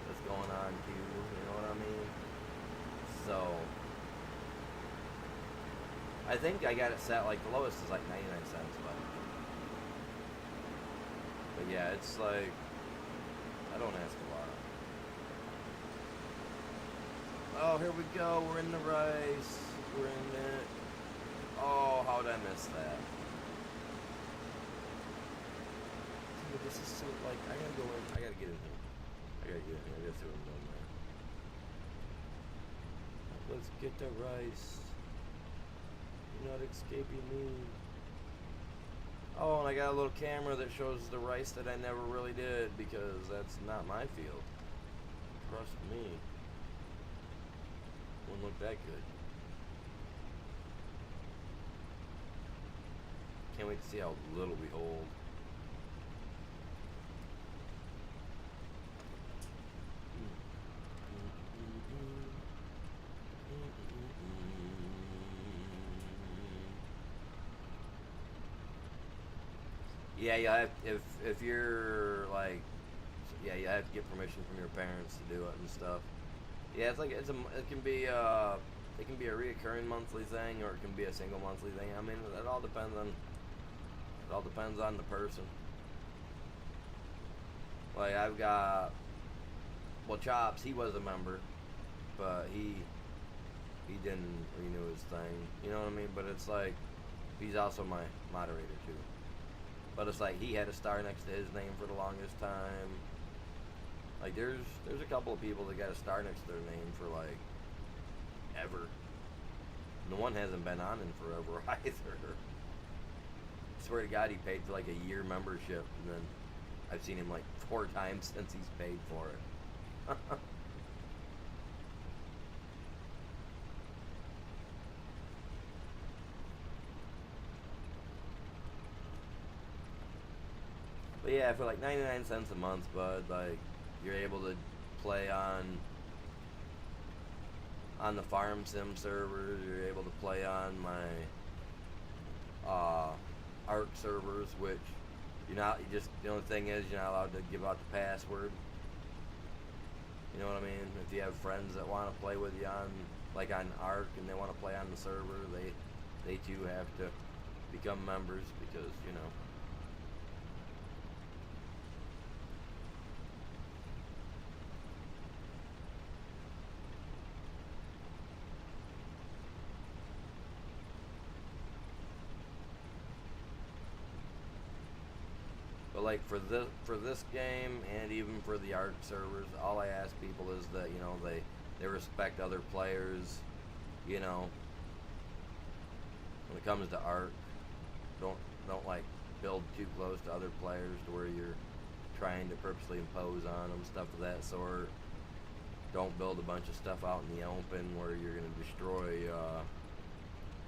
that's going on too, you know what I mean? So, I think I got it set, like the lowest is like 99 cents, but yeah, it's like, I don't ask a lot. Oh, here we go, we're in the rice. We're in it. Oh, how did I miss that? Dude, this is so, like, I gotta go in, I gotta get in here. I gotta see what I'm doing there. Let's get the rice. You're not escaping me. Oh, and I got a little camera that shows the rice that I never really did, because that's not my field. Trust me. Wouldn't look that good. Can't wait to see how little we hold. Yeah, you have, if you're like, yeah, you have to get permission from your parents to do it and stuff. Yeah, it's like it can be a reoccurring monthly thing, or it can be a single monthly thing. I mean, it all depends on the person. Like I've got, well, Chops, he was a member, but he didn't renew his thing. You know what I mean? But it's like he's also my moderator too. But it's like he had a star next to his name for the longest time. Like there's a couple of people that got a star next to their name for like ever. And the one hasn't been on in forever either. I swear to God, he paid for like a year membership, and then I've seen him like 4 times since he's paid for it. But yeah, for like 99 cents a month, bud, like you're able to play on on the farm sim servers. You're able to play on my ARC servers, which you're not. You just the only thing is you're not allowed to give out the password. You know what I mean? If you have friends that want to play with you on, like on ARC, and they want to play on the server, they too have to become members because, you know. But like for this game and even for the ARC servers, all I ask people is that, you know, they respect other players, you know. When it comes to ARC, don't like build too close to other players to where you're trying to purposely impose on them, stuff of that sort. Don't build a bunch of stuff out in the open where you're going to destroy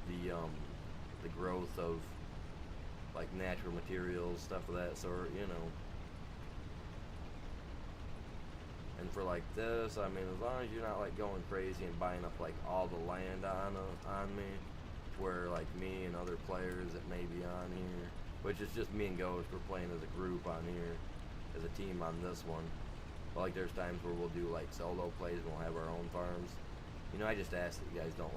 the growth of like natural materials, stuff of that sort, you know. And for like this, I mean, as long as you're not like going crazy and buying up like all the land on me, to where like me and other players that may be on here, which is just me and Ghost, we're playing as a group on here, as a team on this one. But like there's times where we'll do like solo plays and we'll have our own farms. You know, I just ask that you guys don't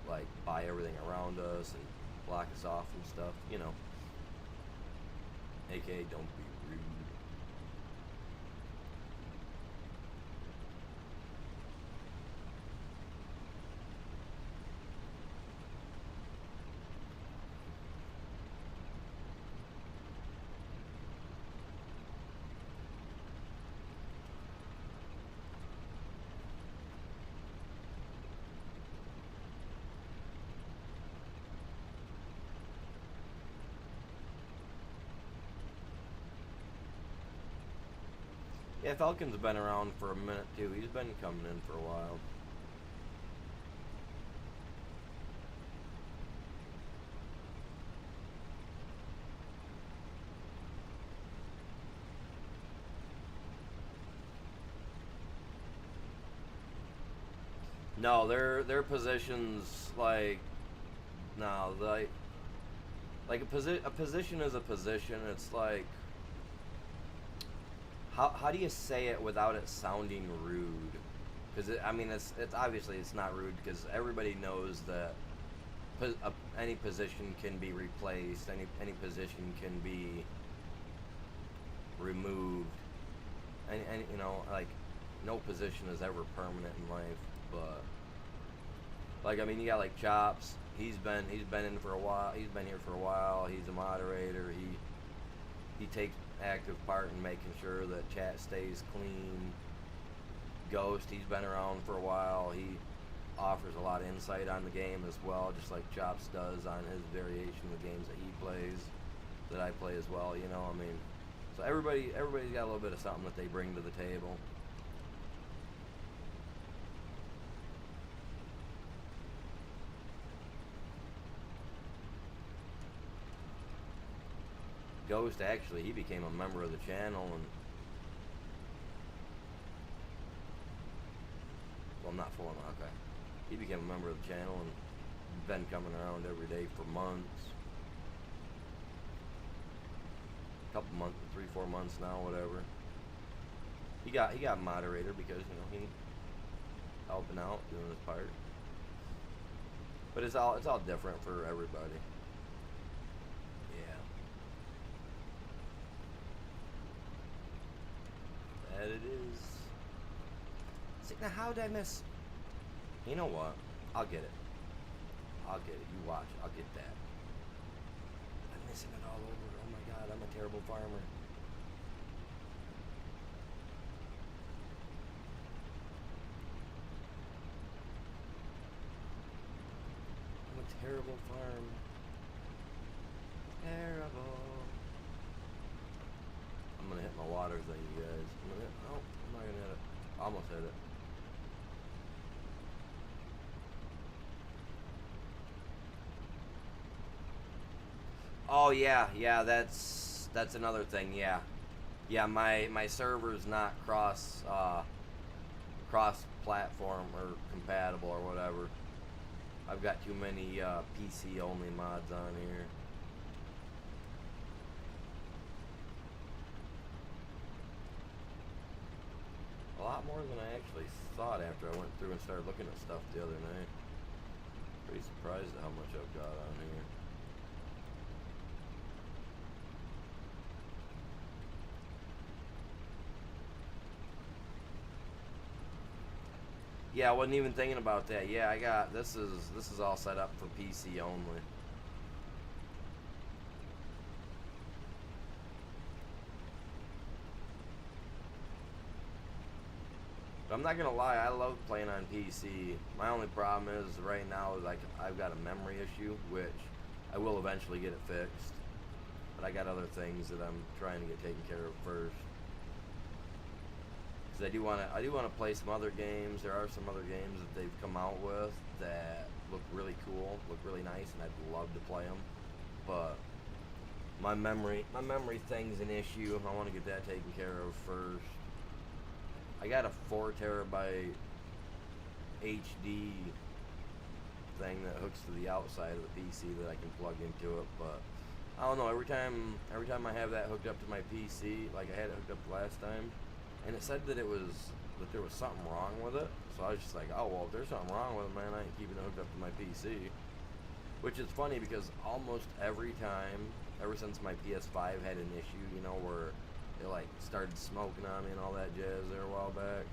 like buy everything around us and block us off and stuff, you know. AKA don't be rude. Yeah, Falcon's been around for a minute too. He's been coming in for a while. No, their positions like no, like a position is a position. It's like how do you say it without it sounding rude? Because I mean it's obviously it's not rude because everybody knows that any position can be replaced, any position can be removed, and you know, like no position is ever permanent in life. But like I mean, you got like Chops. He's been in for a while. He's been here for a while. He's a moderator. He takes active part in making sure that chat stays clean. Ghost, he's been around for a while. He offers a lot of insight on the game as well, just like Chops does on his variation of the games that he plays, that I play as well, you know, I mean, so everybody's got a little bit of something that they bring to the table. Ghost, actually, he became a member of the channel, and well, not full on, okay. He became a member of the channel and been coming around every day for months. Couple months, 3-4 months now, whatever. He got moderator because, you know, he helping out, doing his part. But it's all different for everybody. Yeah. That it is. See, now how did I miss? You know what? I'll get it. I'll get it. You watch. I'll get that. I'm missing it all over. Oh my god, I'm a terrible farmer. I'm a terrible farm. Terrible. I'm gonna hit my water thing, you guys. Oh, I'm not gonna hit it. Almost hit it. Oh yeah, that's another thing, yeah. Yeah, my server's not cross-platform or compatible or whatever. I've got too many PC-only mods on here. A lot more than I actually thought after I went through and started looking at stuff the other night. Pretty surprised at how much I've got on here. Yeah, I wasn't even thinking about that. Yeah, I got this is all set up for PC only. But I'm not gonna lie, I love playing on PC. My only problem is right now is I've got a memory issue, which I will eventually get it fixed. But I got other things that I'm trying to get taken care of first. Because I do wanna play some other games. There are some other games that they've come out with that look really cool, look really nice, and I'd love to play them. But my memory thing's an issue. I want to get that taken care of first. I got a 4 terabyte HD thing that hooks to the outside of the PC that I can plug into it, but I don't know, every time I have that hooked up to my PC, like I had it hooked up last time, and it said that there was something wrong with it. So I was just like, oh well, if there's something wrong with it, man, I ain't keeping it hooked up to my PC. Which is funny because almost every time, ever since my PS5 had an issue, you know, where it like started smoking on me and all that jazz there a while back,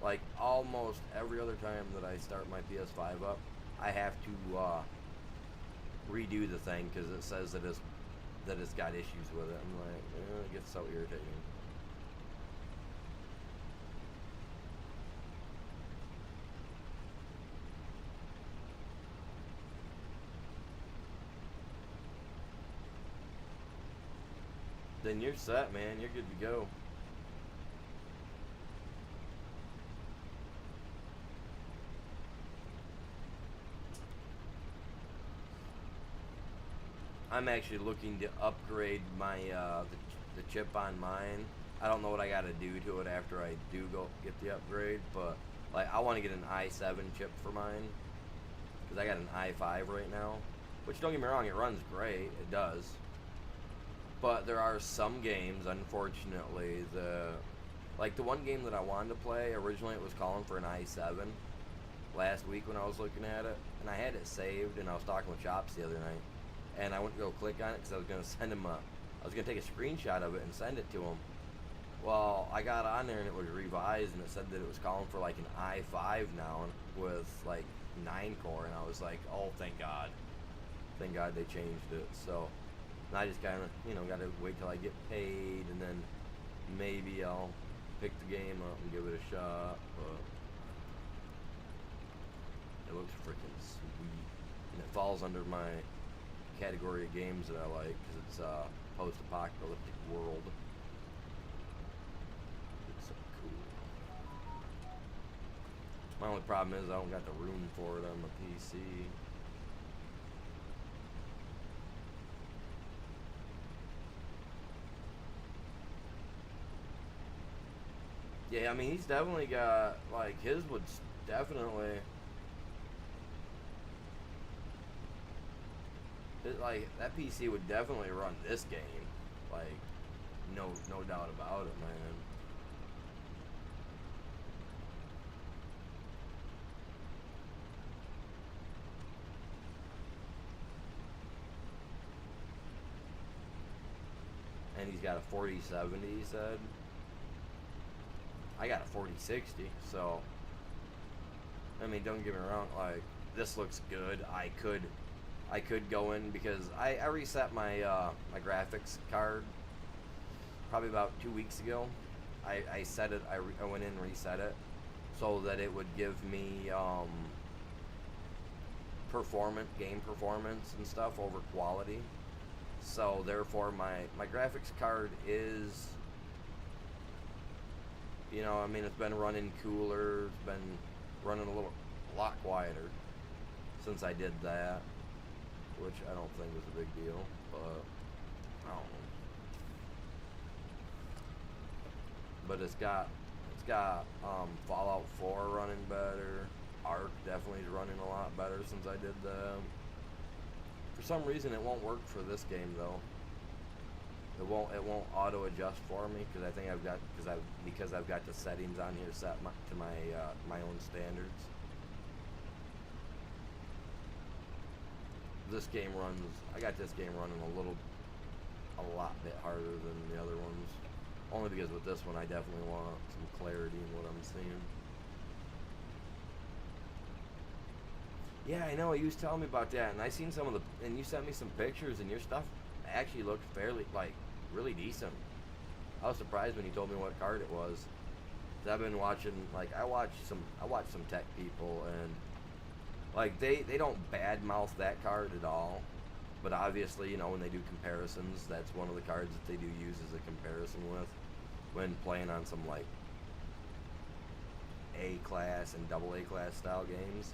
like almost every other time that I start my PS5 up, I have to redo the thing because it says that it's got issues with it. I'm like, it gets so irritating. Then you're set, man. You're good to go. I'm actually looking to upgrade my the chip on mine. I don't know what I got to do to it after I do go get the upgrade, but like I want to get an i7 chip for mine because I got an i5 right now. Which, don't get me wrong, it runs great. It does. But there are some games, unfortunately, like the one game that I wanted to play, originally it was calling for an i7 last week when I was looking at it, and I had it saved, and I was talking with Chops the other night, and I went to go click on it because I was going to send him I was going to take a screenshot of it and send it to him. Well, I got on there and it was revised, and it said that it was calling for like an i5 now with like 9 core, and I was like, oh, thank God. Thank God they changed it. So and I just kind of, you know, got to wait till I get paid, and then maybe I'll pick the game up and give it a shot. But it looks freaking sweet, and it falls under my category of games that I like because it's a post-apocalyptic world. It's so cool. My only problem is I don't got the room for it on my PC. Yeah, I mean, he's definitely got, like, his would definitely, like, that PC would definitely run this game. Like, no doubt about it, man. And he's got a 4070, he said. I got a 4060, so I mean, don't get me wrong, like this looks good. I could go in because I reset my my graphics card probably about 2 weeks ago. I set it. I went in and reset it so that it would give me game performance and stuff over quality. So therefore, my graphics card is, you know, I mean, it's been running cooler. It's been running a lot quieter since I did that, which I don't think was a big deal, but I don't know. But it's got It's got Fallout 4 running better. Ark definitely is running a lot better since I did that. For some reason, it won't work for this game though. It won't auto adjust for me because I think because I've got the settings on here set to my own standards. This game runs. I got this game running a lot bit harder than the other ones. Only because with this one, I definitely want some clarity in what I'm seeing. Yeah, I know. You was telling me about that, and I seen some of and you sent me some pictures, and your stuff actually looked fairly, like, really decent. I was surprised when you told me what card it was. 'Cause I've been watching, like, I watch some tech people, and like they don't badmouth that card at all. But obviously, when they do comparisons, that's one of the cards that they do use as a comparison with when playing on some like A class and double A class style games.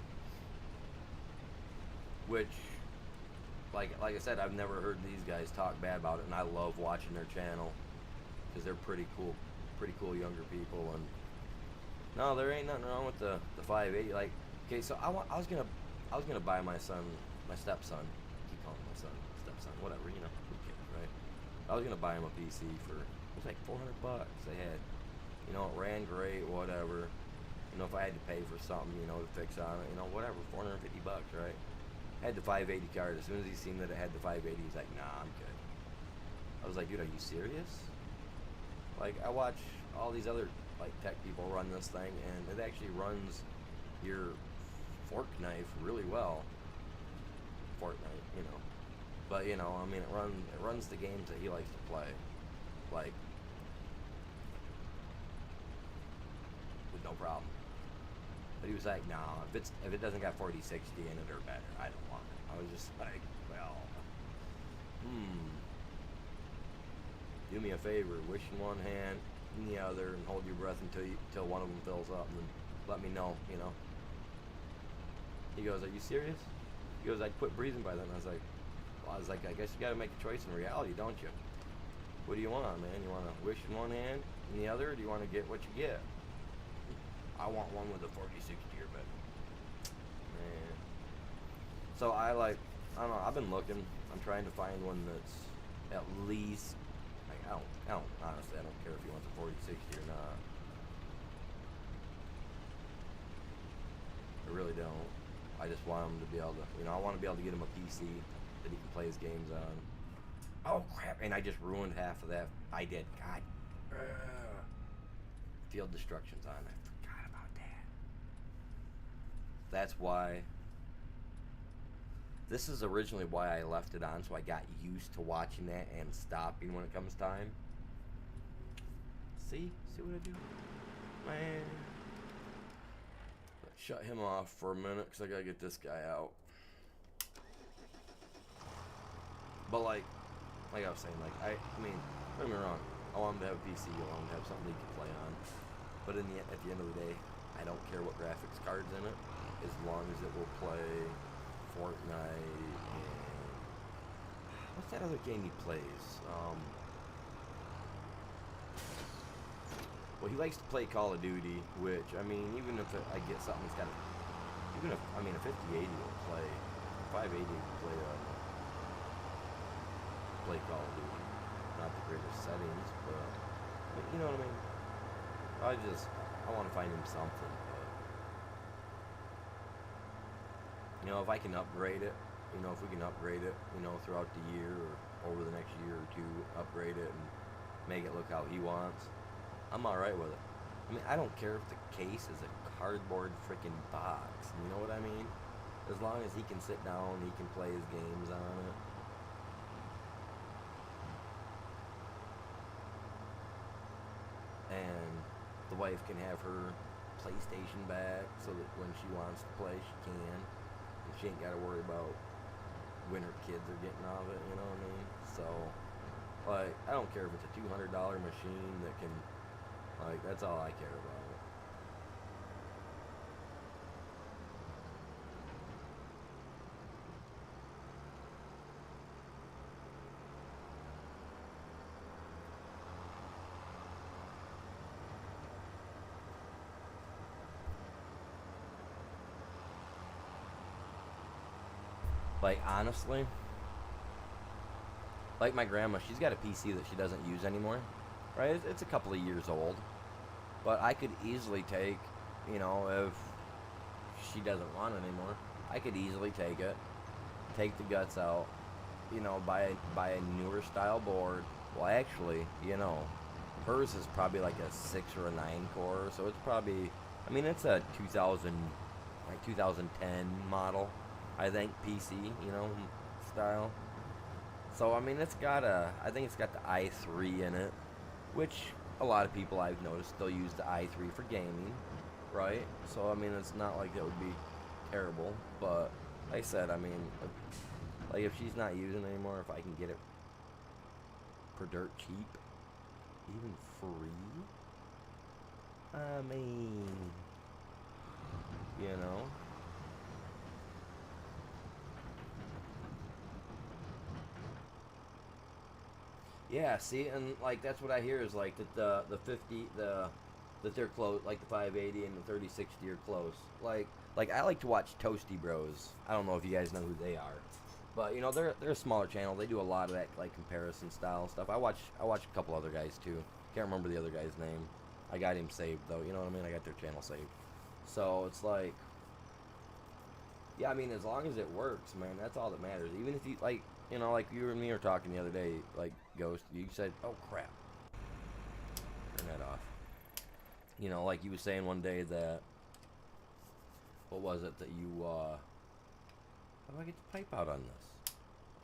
Which, like I said, I've never heard these guys talk bad about it, and I love watching their channel because they're pretty cool younger people. And no, there ain't nothing wrong with the 580. Like, okay, so I was gonna buy my stepson. I keep calling my son stepson, whatever, who cares, right? I was gonna buy him a PC for, it was like $400. They had, it ran great, whatever. If I had to pay for something, to fix on it, whatever, $450, right? I had the 580 card. As soon as he seen that it had the 580, he's like, nah, I'm good. I was like, dude, are you serious? Like, I watch all these other, like, tech people run this thing, and it actually runs your fork knife really well. Fortnite, But, I mean, it runs the games that he likes to play. Like, with no problem. But he was like, no, if it doesn't got 4060 in it or better, I don't want it. I was just like, well, do me a favor, wish in one hand, in the other, and hold your breath until one of them fills up, and then let me know, He goes, are you serious? He goes, I'd quit breathing by then. I was like, I guess you gotta make a choice in reality, don't you? What do you want, man? You want to wish in one hand, in the other, or do you want to get what you get? I want one with a 4060 or better. Man. So I don't know, I've been looking. I'm trying to find one that's at least, like, honestly, I don't care if he wants a 4060 or not. I really don't. I just want him to be able to, I want to be able to get him a PC that he can play his games on. Oh crap, and I just ruined half of that. I did. God. Field destruction's on. I forgot about that. That's why. This is originally why I left it on, so I got used to watching that and stopping when it comes time. See what I do? Man. Let's shut him off for a minute, because I gotta get this guy out. But like I was saying, I mean, don't get me wrong. I want him to have a PC. I want him to have something he can play on. But at the end of the day, I don't care what graphics card's in it, as long as it will play Fortnite and what's that other game he plays? Well, he likes to play Call of Duty, which, I mean, even if I get something that's got a, even if, I mean, a 5080 will play, 580 will play Call of Duty. Not the greatest settings, but you know what I mean? I want to find him something, but, if I can upgrade it, if we can upgrade it, throughout the year or over the next year or two, upgrade it and make it look how he wants, I'm alright with it. I mean, I don't care if the case is a cardboard freaking box, you know what I mean? As long as he can sit down, he can play his games on it. And the wife can have her PlayStation back so that when she wants to play, she can. And she ain't got to worry about when her kids are getting out of it, you know what I mean? So, like, I don't care if it's a $200 machine that can, like, that's all I care about. Like honestly, like my grandma, she's got a PC that she doesn't use anymore. Right? It's a couple of years old, but I could easily take, if she doesn't want it anymore, I could easily take it, take the guts out, buy a newer style board. Well, actually, hers is probably like a 6 or a 9 core, so it's probably, I mean, it's a 2010 model, I think, PC, style. So I mean, I think it's got the i3 in it, which a lot of people I've noticed still use the i3 for gaming, right? So I mean, it's not like it would be terrible, but like I said, I mean, like if she's not using it anymore, if I can get it for dirt cheap, even free, I mean, you know. Yeah, see, and like that's what I hear is like that the 50 that they're close, like the 580 and the 3060 are close. Like I like to watch Toasty Bros. I don't know if you guys know who they are, but they're a smaller channel. They do a lot of that like comparison style stuff. I watch a couple other guys too. Can't remember the other guy's name. I got him saved though. You know what I mean? I got their channel saved. So it's like, yeah, I mean, as long as it works, man, that's all that matters. Even if you like you and me were talking the other day, like Ghost, you said, "Oh crap, turn that off." Like you was saying one day that, what was it that you? How do I get the pipe out on this?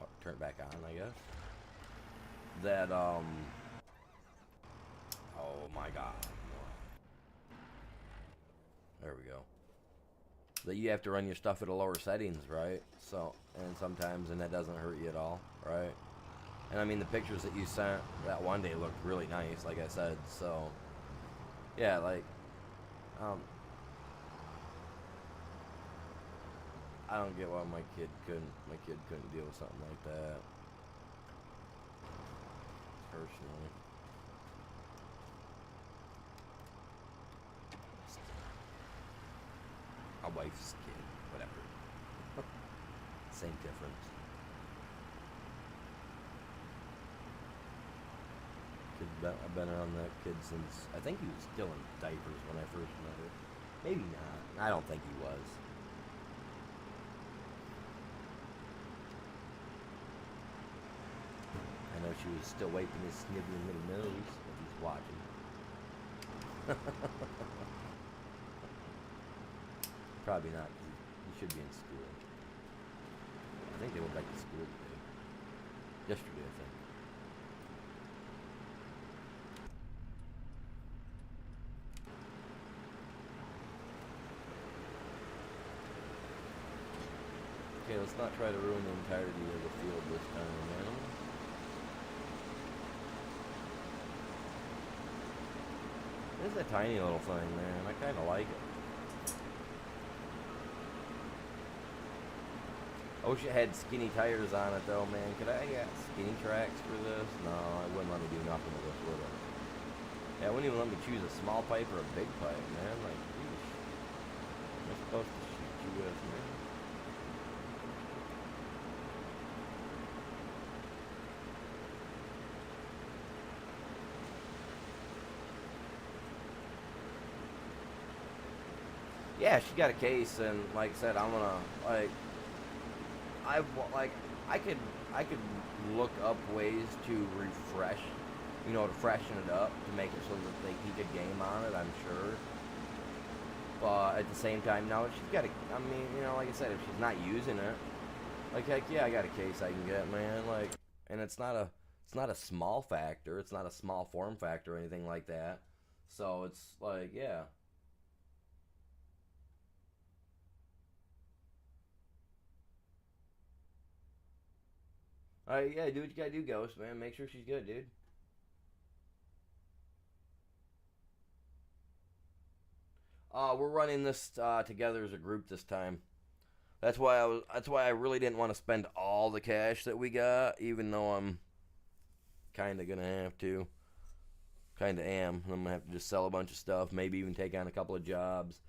Oh, turn it back on, I guess. That oh my God, there we go. That you have to run your stuff at a lower settings, right? So, and sometimes, and that doesn't hurt you at all, right? And I mean, the pictures that you sent that one day looked really nice, like I said. So, yeah, like, um, I don't get why my kid couldn't deal with something like that. Personally, my wife's kid, whatever, same difference. I've been around that kid since I think he was still in diapers when I first met her. Maybe not. I don't think he was. I know she was still wiping his sniveling little nose if he's watching. Probably not. He should be in school. I think they went back to school today. Yesterday, I think. Okay, let's not try to ruin the entirety of the field this time, man. It's a tiny little thing, man. I kind of like it. I wish it had skinny tires on it, though, man. Could I get skinny tracks for this? No, it wouldn't let me do nothing with this, would it? Yeah, it wouldn't even let me choose a small pipe or a big pipe, man. Like, geez. What am I supposed to shoot you with, man? Yeah, she got a case, and like I said, I'm gonna like I like I could I could look up ways to refresh, to freshen it up to make it so that they keep a game on it. I'm sure, but at the same time, no, she's got a. I mean, like I said, if she's not using it, like heck yeah, I got a case I can get, man. Like, and it's not a small factor. It's not a small form factor or anything like that. So it's like, yeah. All right, yeah, do what you gotta do, Ghost, man. Make sure she's good, dude. We're running this together as a group this time. That's why I really didn't want to spend all the cash that we got, even though I'm kind of gonna have to. Kind of am. I'm gonna have to just sell a bunch of stuff, maybe even take on a couple of jobs.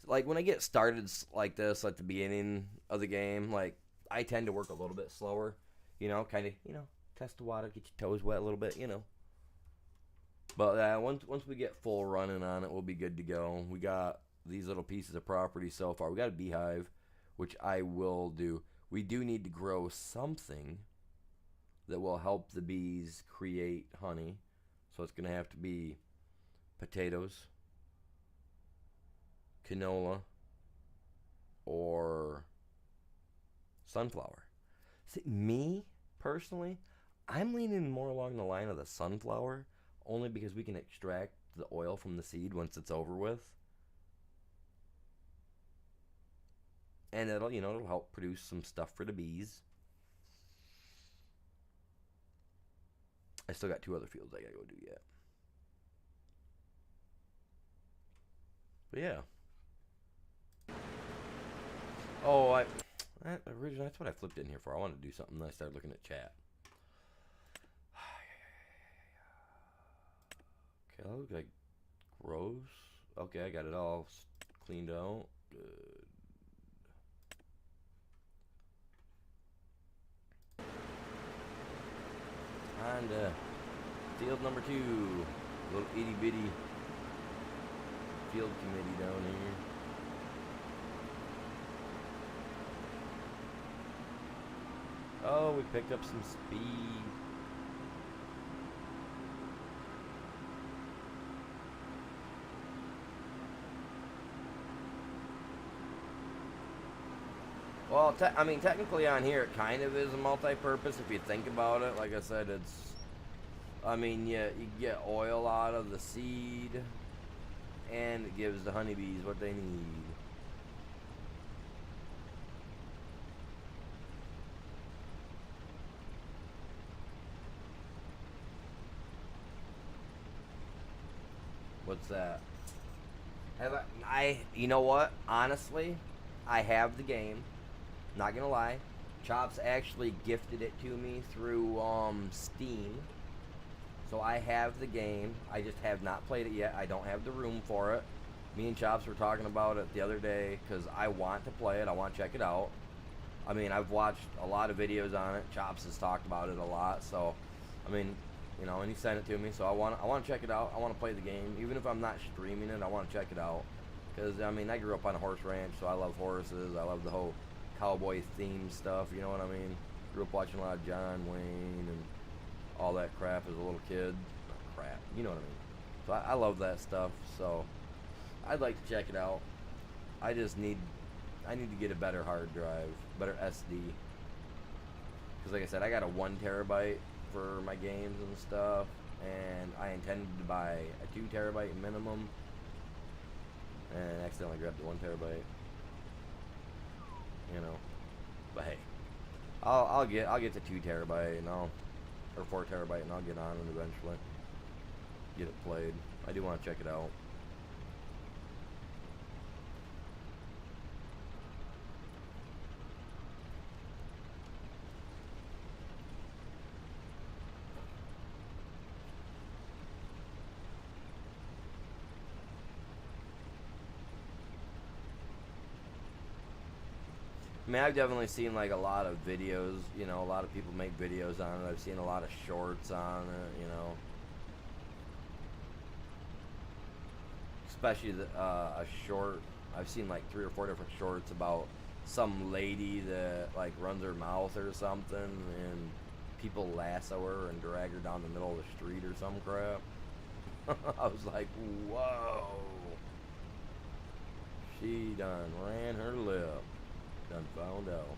Like when I get started like this at the beginning of the game, like I tend to work a little bit slower, kind of, test the water, get your toes wet a little bit, But once we get full running on it, we'll be good to go. We got these little pieces of property so far. We got a beehive, which I will do. We do need to grow something that will help the bees create honey. So it's going to have to be potatoes, canola, or sunflower. See, me, personally, I'm leaning more along the line of the sunflower, only because we can extract the oil from the seed once it's over with. And it'll help produce some stuff for the bees. I still got 2 other fields I gotta go do yet. But yeah. Oh, originally that's what I flipped in here for. I wanted to do something, then I started looking at chat. Okay, that looks like gross. Okay, I got it all cleaned out. Good. And field number 2, little itty bitty field committee down here. Oh, we picked up some speed. Well, technically on here it kind of is a multi-purpose if you think about it. Like I said, you get oil out of the seed, and it gives the honeybees what they need. What's that? You know what? Honestly, I have the game. Not gonna lie, Chops actually gifted it to me through Steam, so I have the game. I just have not played it yet. I don't have the room for it. Me and Chops were talking about it the other day because I want to play it. I want to check it out. I've watched a lot of videos on it. Chops has talked about it a lot, so and he sent it to me. So I want to check it out. I want to play the game, even if I'm not streaming it. I want to check it out because I grew up on a horse ranch, so I love horses. I love the whole cowboy theme stuff, you know what I mean? Grew up watching a lot of John Wayne and all that crap as a little kid. Not crap, you know what I mean? So I love that stuff, so I'd like to check it out. I need to get a better hard drive, better SD. Because like I said, I got a 1 terabyte for my games and stuff, and I intended to buy a 2 terabyte minimum, and accidentally grabbed the 1 terabyte. But hey, I'll get to 2 terabyte and or 4 terabyte, and I'll get on it eventually. Get it played. I do want to check it out. I've definitely seen like a lot of videos, a lot of people make videos on it. I've seen a lot of shorts on it, Especially a short, I've seen like 3 or 4 different shorts about some lady that like runs her mouth or something, and people lasso her and drag her down the middle of the street or some crap. I was like, whoa. She done ran her lip. Done found out.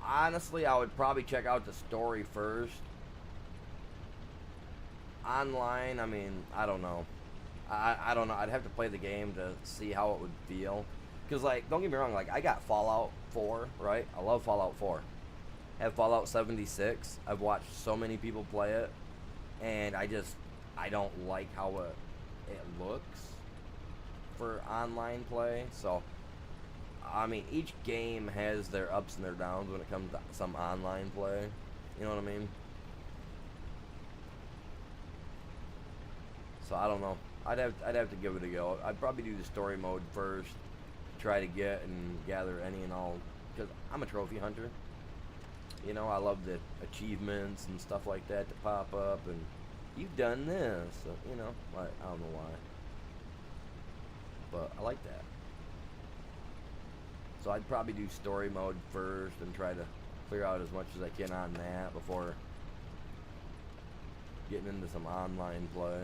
Honestly, I would probably check out the story first. Online, I don't know. I don't know. I'd have to play the game to see how it would feel. Because, like, don't get me wrong, like, I got Fallout 4, right? I love Fallout 4. I have Fallout 76. I've watched so many people play it. And I don't like how it looks for online play. So each game has their ups and their downs when it comes to some online play, you know what I mean? So I don't know. I'd have to give it a go. I'd probably do the story mode first, try to get and gather any and all, because I'm a trophy hunter. You know, I love the achievements and stuff like that to pop up, and you've done this, so, you know, like, I don't know why, but I like that. So I'd probably do story mode first and try to clear out as much as I can on that before getting into some online play.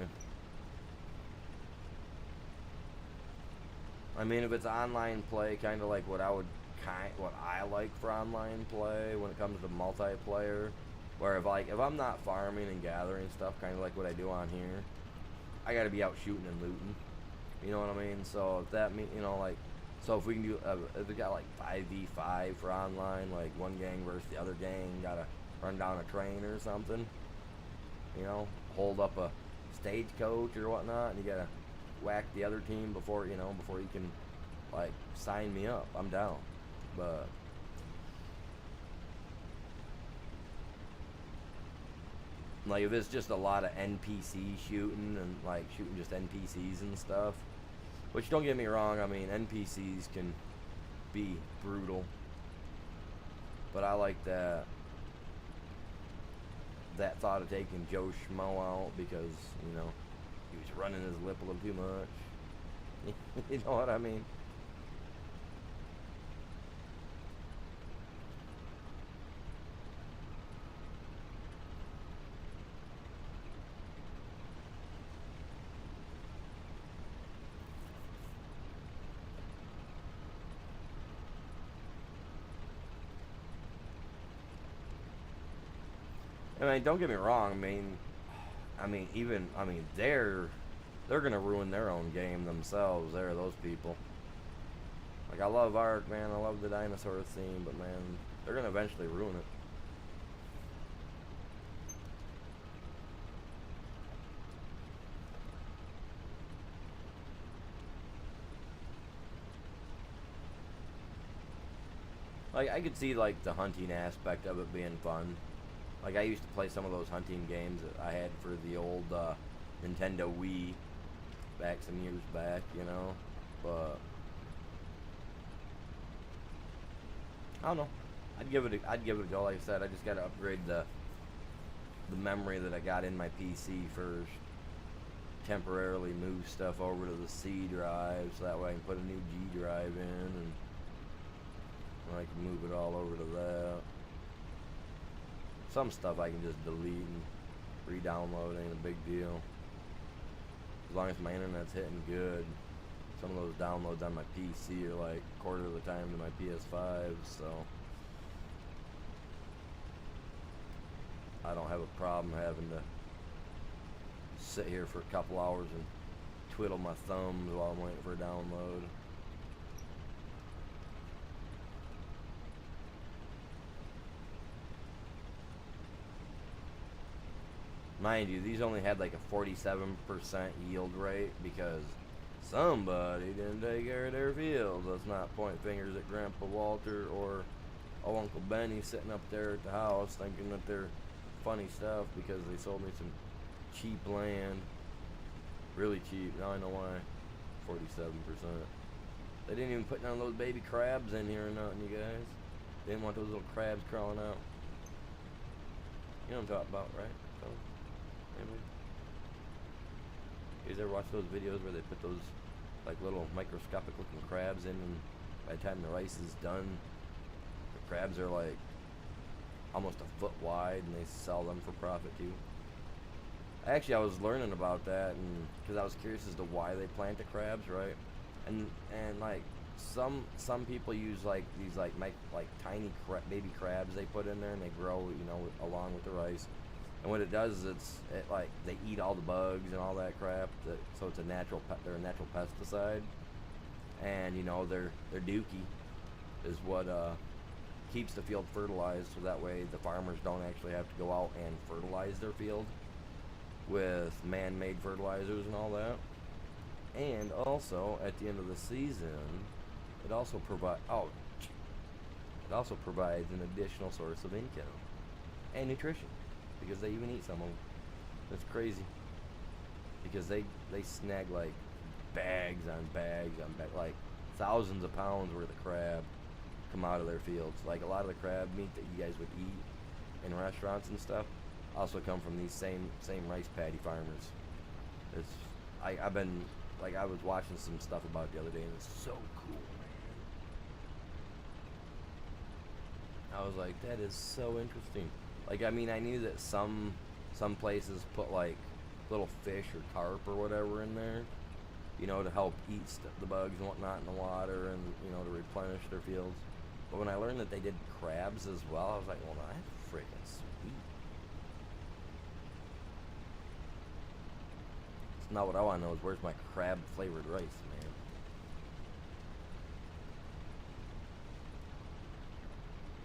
I mean, if it's online play, kind of like what I like for online play when it comes to multiplayer, where if I'm not farming and gathering stuff, kind of like what I do on here, I got to be out shooting and looting. You know what I mean? So if that mean, you know, like, so if we can do, if we got like 5v5 for online, like one gang versus the other gang, gotta run down a train or something, you know, hold up a stagecoach or whatnot, and you gotta whack the other team before you can like sign me up. I'm down. But like if it's just a lot of NPC shooting and like shooting just NPCs and stuff, which don't get me wrong, I mean NPCs can be brutal, but I like that thought of taking Joe Schmo out because, you know, he was running his lip a little too much. You know what I mean? I mean, don't get me wrong. They're gonna ruin their own game themselves. Those people. Like I love Ark, man. I love the dinosaur theme, but man, they're gonna eventually ruin it. Like I could see like the hunting aspect of it being fun. Like I used to play some of those hunting games that I had for the old Nintendo Wii back some years back, you know. But I don't know. I'd give it a go. Like I said, I just got to upgrade the memory that I got in my PC first. Temporarily move stuff over to the C drive so that way I can put a new G drive in and I can move it all over to that. Some stuff I can just delete and re-download, ain't a big deal. As long as my internet's hitting good. Some of those downloads on my PC are like a quarter of the time to my PS5, so I don't have a problem having to sit here for a couple hours and twiddle my thumbs while I'm waiting for a download. Mind you, these only had like a 47% yield rate because somebody didn't take care of their fields. Let's not point fingers at Grandpa Walter or Uncle Benny sitting up there at the house thinking that they're funny stuff because they sold me some cheap land. Really cheap. Now I know why. 47%. They didn't even put none of those baby crabs in here or nothing, you guys. They didn't want those little crabs crawling out. You know what I'm talking about, right? So, anyway. You guys ever watch those videos where they put those like little microscopic looking crabs in, and by the time the rice is done, the crabs are like almost a foot wide and they sell them for profit too? Actually, I was learning about that, and because I was curious as to why they plant the crabs, right? And like some people use like these like tiny baby crabs they put in there, and they grow, you know, along with the rice. And what it does is it like they eat all the bugs and all that crap. So it's they're a natural pesticide, and you know their dookie is what keeps the field fertilized. So that way the farmers don't actually have to go out and fertilize their field with man-made fertilizers and all that. And also at the end of the season, it also provides an additional source of income and nutrition because they even eat some of them. That's crazy. because they snag like bags on bags on bags, like thousands of pounds worth of crab come out of their fields. Like a lot of the crab meat that you guys would eat in restaurants and stuff also come from these same rice paddy farmers. It's I've been like I was watching some stuff about it the other day and it's so cool, man. I was like, that is so interesting. Like I mean I knew that some places put like little fish or carp or whatever in there, you know, to help eat the bugs and whatnot in the water and, you know, to replenish their fields. But when I learned that they did crabs as well, I was like, well, that's freaking sweet. So now what I want to know is where's my crab flavored rice, man?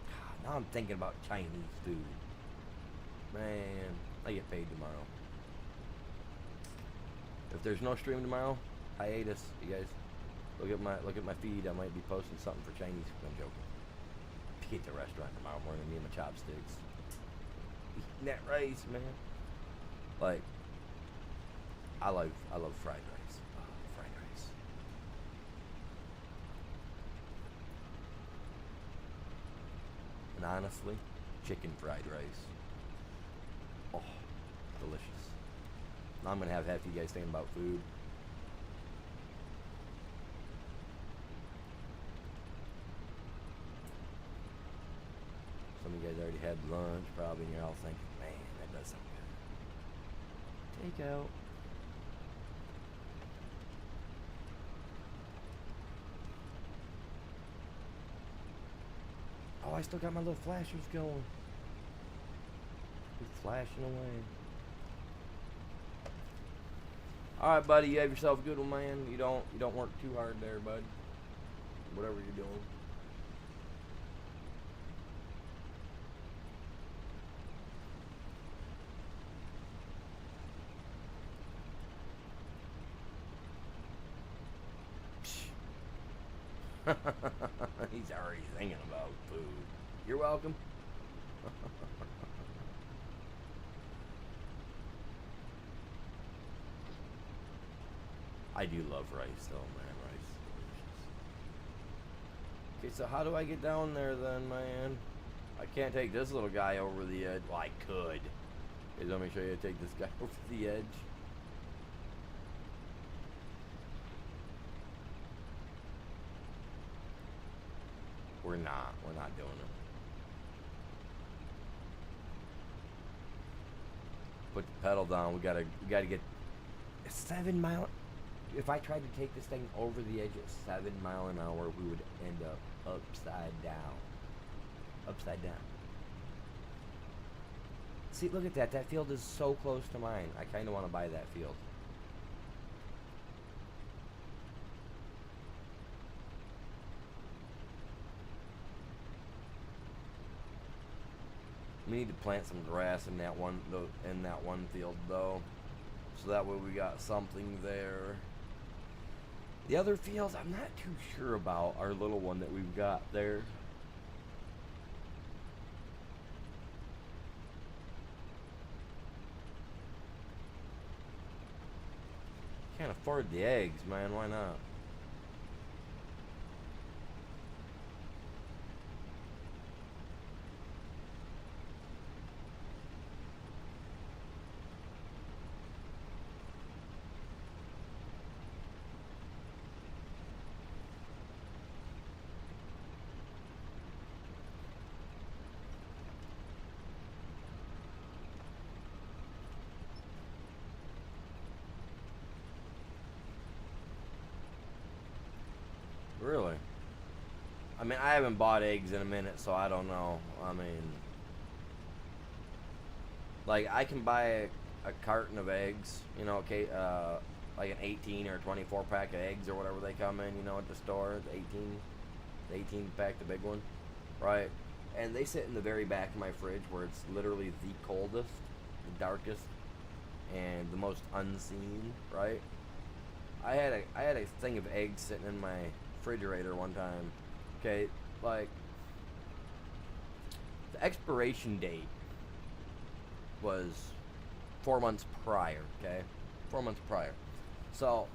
God, now I'm thinking about Chinese food. Man, I get paid tomorrow. If there's no stream tomorrow, hiatus. You guys look at my feed. I might be posting something for Chinese. I'm joking. Be at the restaurant tomorrow morning. Me and my chopsticks. Eating that rice, man. Like, I love fried rice. Oh, fried rice. And honestly, chicken fried rice. Oh, delicious. Now I'm gonna have half you guys thinking about food. Some of you guys already had lunch, probably, and you're all thinking, man, that does sound good. Take out. Oh, I still got my little flashers going. They're flashing away. Alright, buddy, you have yourself a good one, man. You don't work too hard there, bud. Whatever you're doing. He's already thinking about food. You're welcome. I do love rice though, man. Rice is delicious. Okay, so how do I get down there then, man? I can't take this little guy over the edge. Well, I could. Okay, let me show you how to take this guy over the edge. We're not doing it. Put the pedal down. We gotta get 7 mile. If I tried to take this thing over the edge at 7 miles an hour, we would end up upside down. Upside down. See, look at that. That field is so close to mine. I kind of want to buy that field. We need to plant some grass in that one field though, so that way we got something there. The other fields I'm not too sure about. Our little one that we've got there. Can't afford the eggs, man. Why not? Really? I mean, I haven't bought eggs in a minute, so I don't know. I mean, like I can buy a carton of eggs, you know, okay, like an 18 or 24 pack of eggs or whatever they come in, you know, at the store, the 18 pack, the big one, right? And they sit in the very back of my fridge where it's literally the coldest, the darkest, and the most unseen, right? I had a thing of eggs sitting in my refrigerator one time. Okay, like the expiration date was 4 months prior. Okay, 4 months prior. So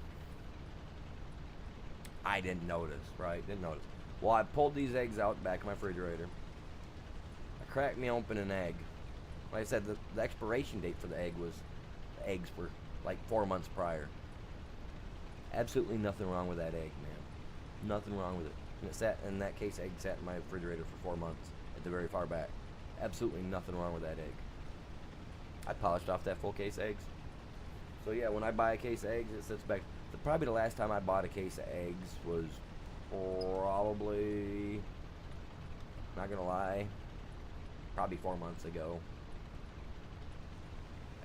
I didn't notice, right? Didn't notice. Well, I pulled these eggs out back of my refrigerator. I cracked me open an egg. Like I said, the expiration date for the eggs were like 4 months prior. Absolutely nothing wrong with that egg, man. Nothing wrong with it. And it sat, in that case, egg sat in my refrigerator for 4 months at the very far back. Absolutely nothing wrong with that egg. I polished off that full case of eggs. So yeah, when I buy a case of eggs, it sits back. Probably the last time I bought a case of eggs was probably, not gonna lie, probably 4 months ago.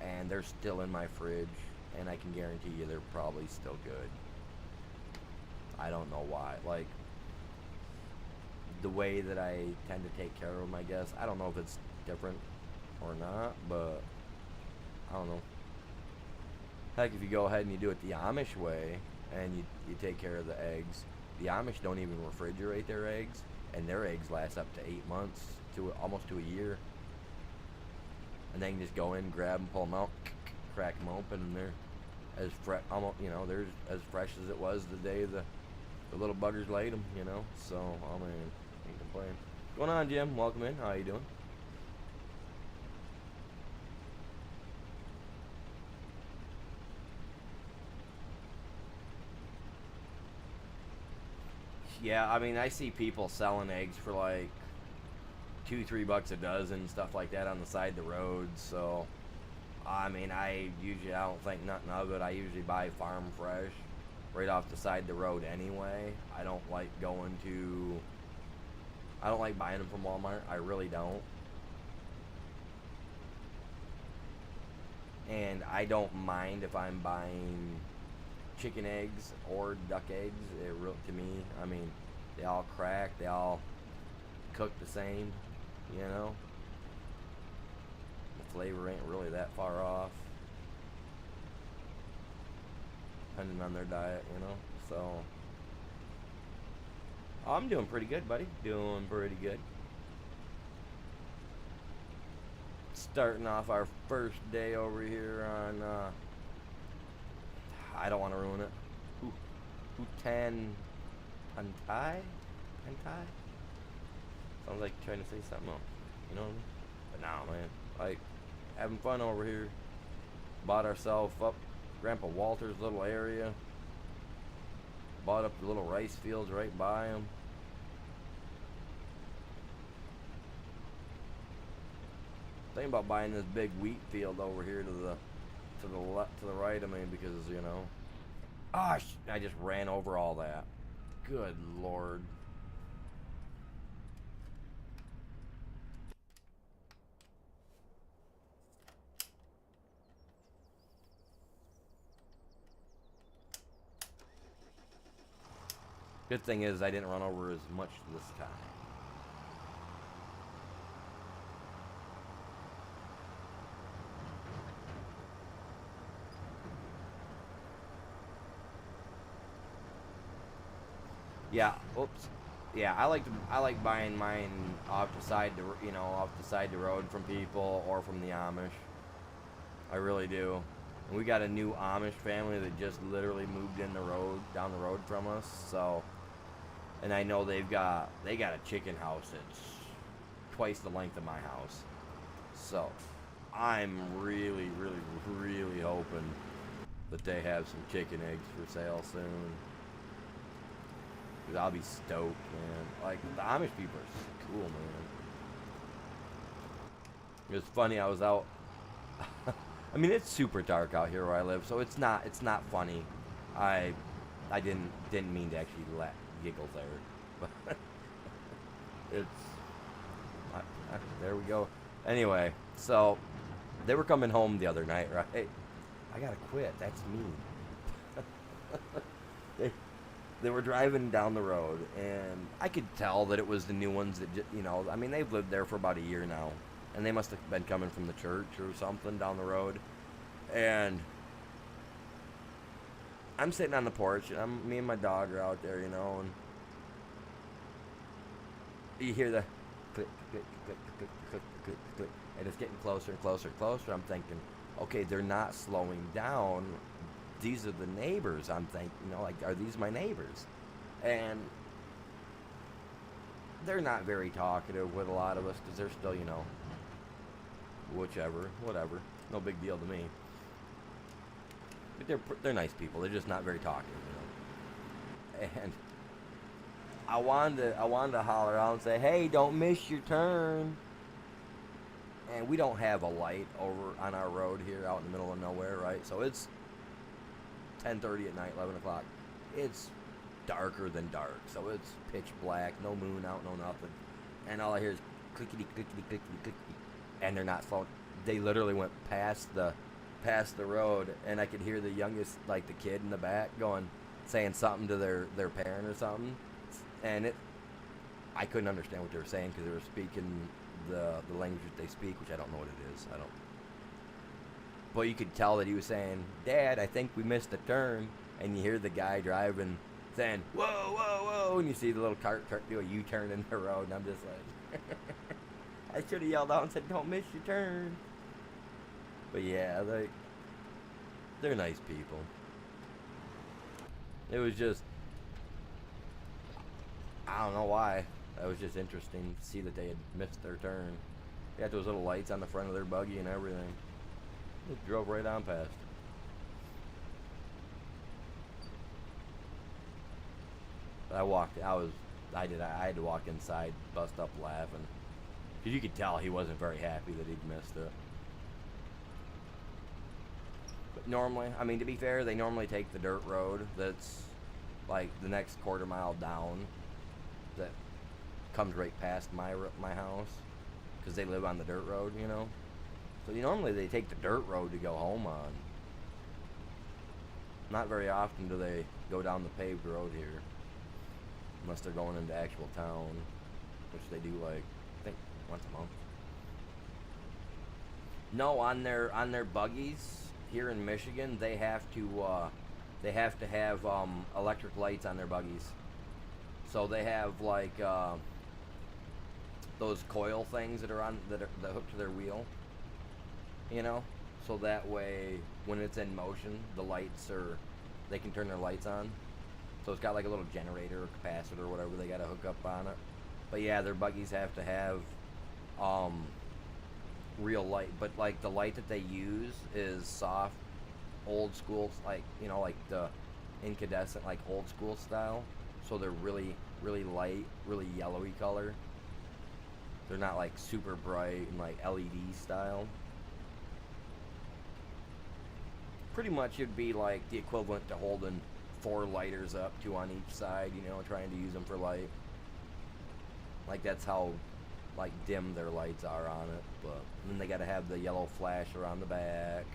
And they're still in my fridge, and I can guarantee you they're probably still good. I don't know why. Like, the way that I tend to take care of them, I guess. I don't know if it's different or not, but I don't know. Heck, if you go ahead and you do it the Amish way, and you take care of the eggs, the Amish don't even refrigerate their eggs, and their eggs last up to 8 months, to almost to a year. And then you just go in, grab them, pull them out, crack them open, and they're as fresh, almost, they're as fresh as it was the day the little buggers laid them, So, oh man, can't complain. What's going on, Jim? Welcome in. How you doing? Yeah, I mean, I see people selling eggs for like $2-3 a dozen and stuff like that on the side of the road. So, I mean, I don't think nothing of it. I usually buy farm fresh right off the side of the road anyway. I don't like buying them from Walmart. I really don't. And I don't mind if I'm buying chicken eggs or duck eggs. To me, I mean, they all crack, they all cook the same, The flavor ain't really that far off, depending on their diet, So, I'm doing pretty good, buddy. Doing pretty good. Starting off our first day over here on, I don't want to ruin it. Hutan, Pantai? Pantai? Sounds like trying to say something else. You know what I mean? But nah, man. Like, having fun over here. Bought ourselves up Grandpa Walter's little area. Bought up the little rice fields right by him. Thinking about buying this big wheat field over here to the left, to the right of me, because I just ran over all that. Good Lord. Good thing is I didn't run over as much this time. Yeah, oops. Yeah, I like buying mine off the side of the road from people or from the Amish. I really do. And we got a new Amish family that just literally moved down the road from us. So, and I know they got a chicken house that's twice the length of my house. So, I'm really, really, really hoping that they have some chicken eggs for sale soon. Because I'll be stoked, man. Like, the Amish people are so cool, man. It was funny, I was out. I mean, it's super dark out here where I live, so it's not funny. I didn't mean to actually giggle there, but there we go. Anyway, so they were coming home the other night, right? I gotta quit. That's me. They were driving down the road, and I could tell that it was the new ones that, I mean, they've lived there for about a year now, and they must have been coming from the church or something down the road. And I'm sitting on the porch, and me and my dog are out there, and you hear the click, click, click, click, click, click, click, and it's getting closer and closer and closer. I'm thinking, okay, they're not slowing down. These are the neighbors. I'm thinking, like, are these my neighbors? And they're not very talkative with a lot of us because they're still, whichever, whatever. No big deal to me. But they're nice people. They're just not very talkative. And I wanted to holler out and say, hey, don't miss your turn. And we don't have a light over on our road here out in the middle of nowhere, right? So it's 10:30 at night, 11 o'clock. It's darker than dark, so it's pitch black, no moon out, no nothing. And all I hear is clickety, clickety, clickety, clickety. And they're not slowing. They literally went past the road, and I could hear the youngest, like the kid in the back, saying something to their parent or something. And I couldn't understand what they were saying because they were speaking the language that they speak, which I don't know what it is. I don't. But you could tell that he was saying, Dad, I think we missed a turn. And you hear the guy driving saying, whoa, whoa, whoa. And you see the little cart do a U-turn in the road. And I'm just like, I should have yelled out and said, don't miss your turn. But yeah, they're nice people. It was just, I don't know why. That was just interesting to see that they had missed their turn. They had those little lights on the front of their buggy and everything. They drove right on past. But I had to walk inside, bust up laughing. Because you could tell he wasn't very happy that he'd missed it. But normally, I mean, to be fair, they normally take the dirt road that's like the next quarter mile down that comes right past my house. Because they live on the dirt road, So normally they take the dirt road to go home on. Not very often do they go down the paved road here. Unless they're going into actual town. Which they do I think once a month. No, on their buggies here in Michigan, they have to have electric lights on their buggies. So they have those coil things that hook to their wheel. So that way when it's in motion, they can turn their lights on. So it's got like a little generator or capacitor or whatever they got to hook up on it. But yeah, their buggies have to have real light, but like the light that they use is soft, old school, like the incandescent, like old school style. So they're really, really light, really yellowy color. They're not like super bright and like LED style. Pretty much it'd be like the equivalent to holding 4 lighters up, 2 on each side, trying to use them for light. Like that's how like dim their lights are on it. But then they gotta have the yellow flash around the back.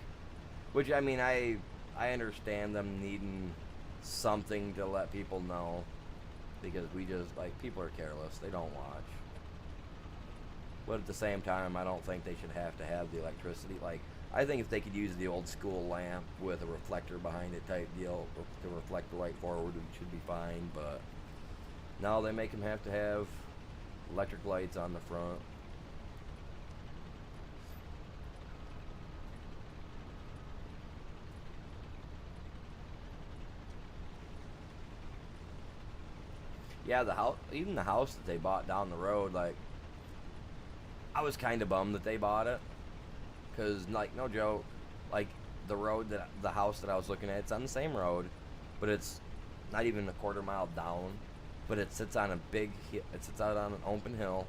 Which I mean I understand them needing something to let people know. Because people are careless, they don't watch. But at the same time, I don't think they should have to have the electricity. Like, I think if they could use the old school lamp with a reflector behind it type deal to reflect the light forward, it should be fine. But now they make them have to have electric lights on the front. Yeah, even the house that they bought down the road, like, I was kind of bummed that they bought it. Because, like, no joke, like, the house that I was looking at, it's on the same road, but it's not even a quarter mile down, but it sits on it sits out on an open hill,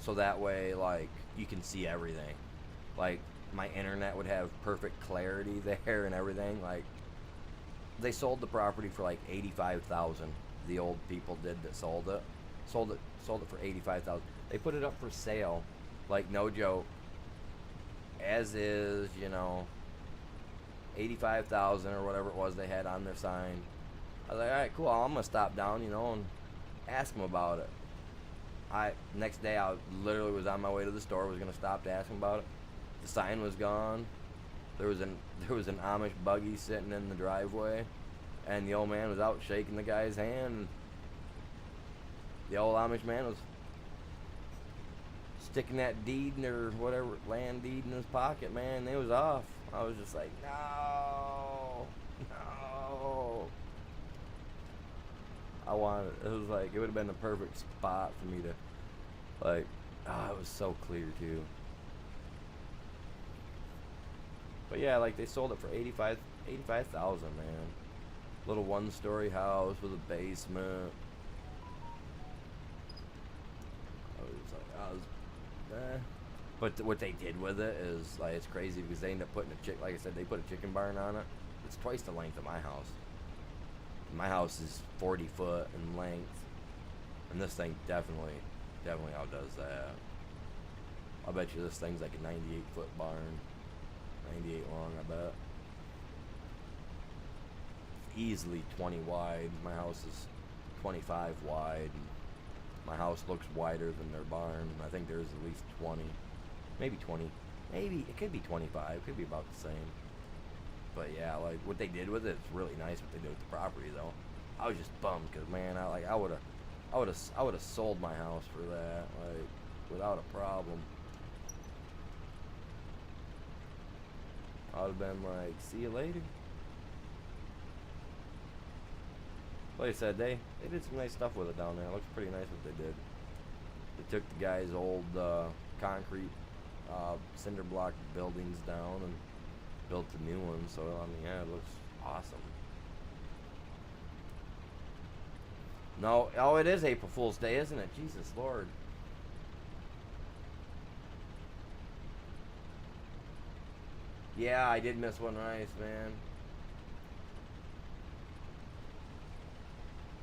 so that way, like, you can see everything. Like, my internet would have perfect clarity there and everything. Like, they sold the property for, like, $85,000. The old people did that sold it for $85,000. They put it up for sale, like, no joke, as is, $85,000 or whatever it was they had on their sign. I was like, all right, cool. I'm gonna stop down, and ask them about it. Next day I literally was on my way to the store. Was gonna stop to ask them about it. The sign was gone. There was an Amish buggy sitting in the driveway, and the old man was out shaking the guy's hand. The old Amish man was sticking that deed or whatever land deed in his pocket, man. They was off. I was just like, no, no. It was like, it would have been the perfect spot for me to, like, it was so clear too. But yeah, like they sold it for 85,000, man. Little one-story house with a basement. But what they did with it is, like, it's crazy because they end up putting like I said, they put a chicken barn on it. It's twice the length of my house. My house is 40 foot in length, and this thing definitely outdoes that. I'll bet you this thing's like a 98-foot barn, 98 long. I bet. Easily 20 wide. My house is 25 wide. And my house looks wider than their barn. I think there's at least 20. Maybe 20. Maybe it could be 25. It could be about the same. But yeah, like what they did with it's really nice. What they did with the property, though, I was just bummed because, man, I would have sold my house for that, like, without a problem. I would have been like, see you later. Like I said, they did some nice stuff with it down there. It looks pretty nice what they did. They took the guy's old concrete cinder block buildings down and built a new one. So I mean, yeah, it looks awesome. No, oh, it is April Fool's Day, isn't it? Jesus Lord. Yeah, I did miss one nice, man.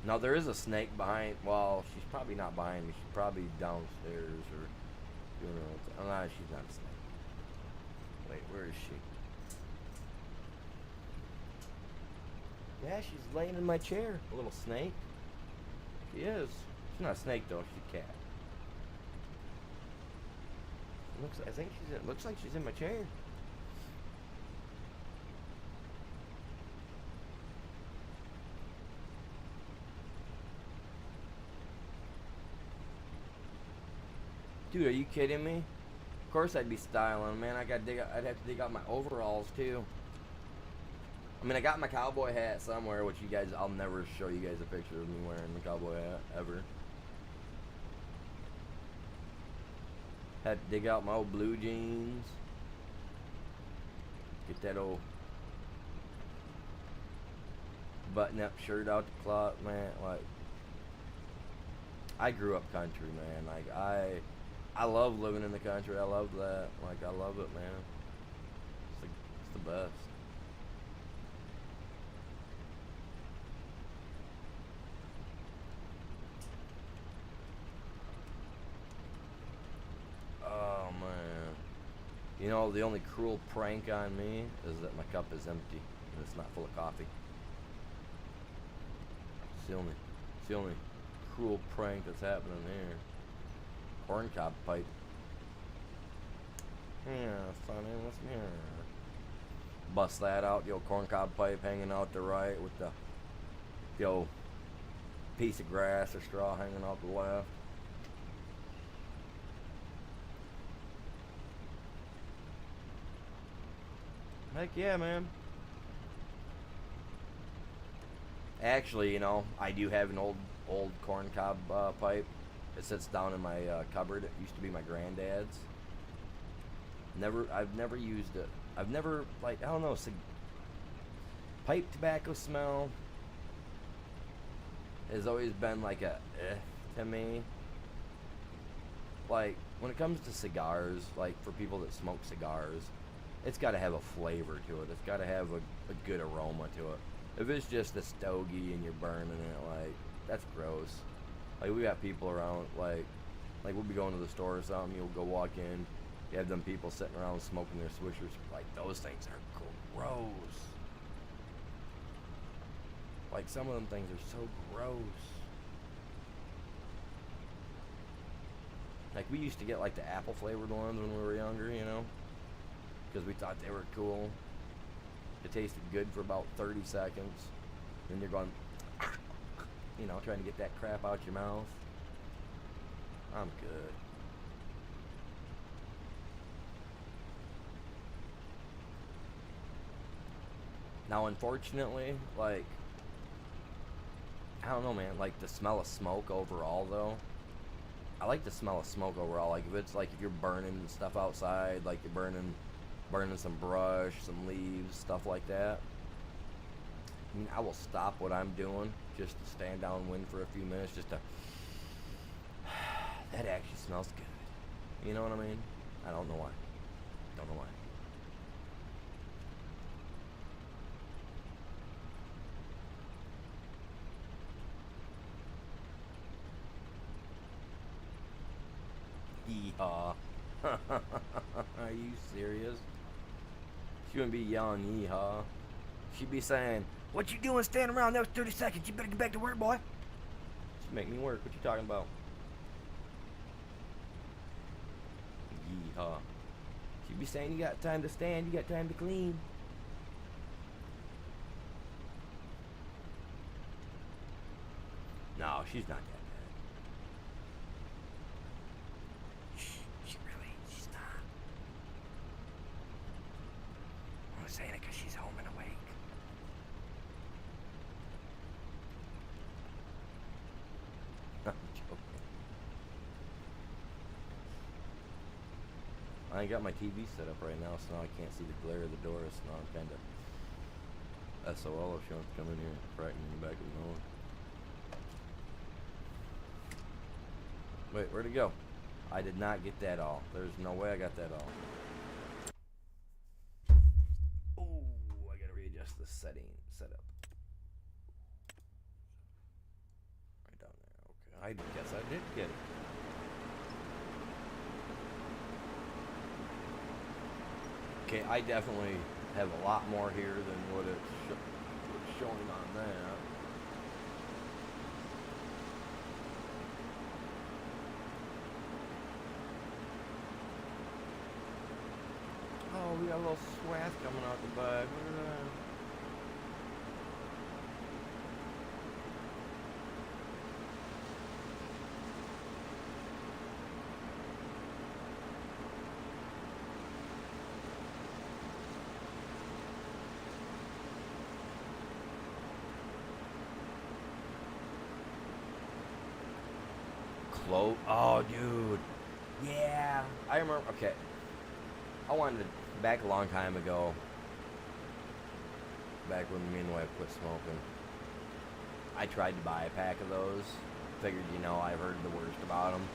Now there is a snake behind. Well, she's probably not behind me. She's probably downstairs, or I'm not. She's not a snake. Wait, where is she? Yeah, she's laying in my chair. A little snake. She is. She's not a snake though. She's a cat. I think looks like she's in my chair. Dude, are you kidding me? Of course I'd be styling, man. I'd have to dig out my overalls too. I mean, I got my cowboy hat somewhere, which I'll never show you guys a picture of me wearing the cowboy hat ever. Had to dig out my old blue jeans. Get that old button-up shirt out the closet, man. Like, I grew up country, man. Like, I love living in the country. I love that. Like, I love it, man. It's the best. Oh, man. You know, the only cruel prank on me is that my cup is empty and it's not full of coffee. It's the only cruel prank that's happening here. Corncob pipe. Yeah, funny, listen here. Bust that out, the old corncob pipe hanging out to right with the old piece of grass or straw hanging out to the left. Heck yeah, man. Actually, I do have an old corncob pipe. It sits down in my cupboard. It used to be my granddad's. I've never used it. I've never, like, I don't know, pipe tobacco smell has always been like a to me. Like, when it comes to cigars, like, for people that smoke cigars, it's got to have a flavor to it. It's got to have a good aroma to it. If it's just a stogie and you're burning it, like, that's gross. Like, we got people around, like we'll be going to the store or something, you'll go walk in, you have them people sitting around smoking their swishers, like, those things are gross. Like, some of them things are so gross. Like, we used to get, like, the apple flavored ones when we were younger, because we thought they were cool. It tasted good for about 30 seconds. Then you're going, trying to get that crap out your mouth. I'm good. Now, unfortunately, like, I don't know, man. Like, the smell of smoke overall, though. I like the smell of smoke overall. Like, if it's like if you're burning stuff outside, like you're burning some brush, some leaves, stuff like that. I mean, I will stop what I'm doing just to stand downwind for a few minutes, just to. That actually smells good. You know what I mean? I don't know why. Don't know why. Yeehaw. Are you serious? She wouldn't be yelling yeehaw. She'd be saying, "What you doing standing around? That was 30 seconds. You better get back to work, boy." She'd make me work. What you talking about? Yeehaw. She'd be saying, "You got time to stand. You got time to clean." No, she's not that bad. She's not. I'm saying it because she's home and awake. I'm joking. I got my TV set up right now, so now I can't see the glare of the door, so now I'm kind of SOL if she wants to come in here and frighten me in the back of the nose. Wait, where'd it go? I did not get that all. There's no way I got that all. Ooh, I gotta readjust the setup. Right down there. Okay, I guess I did get it. Okay, I definitely have a lot more here than what it's showing on that. Oh, we got a little swath coming out the back. Look at that. Oh, dude. Yeah. I remember. Okay. I wanted to. Back a long time ago. Back when me and the wife quit smoking. I tried to buy a pack of those. Figured, I've heard the worst about them.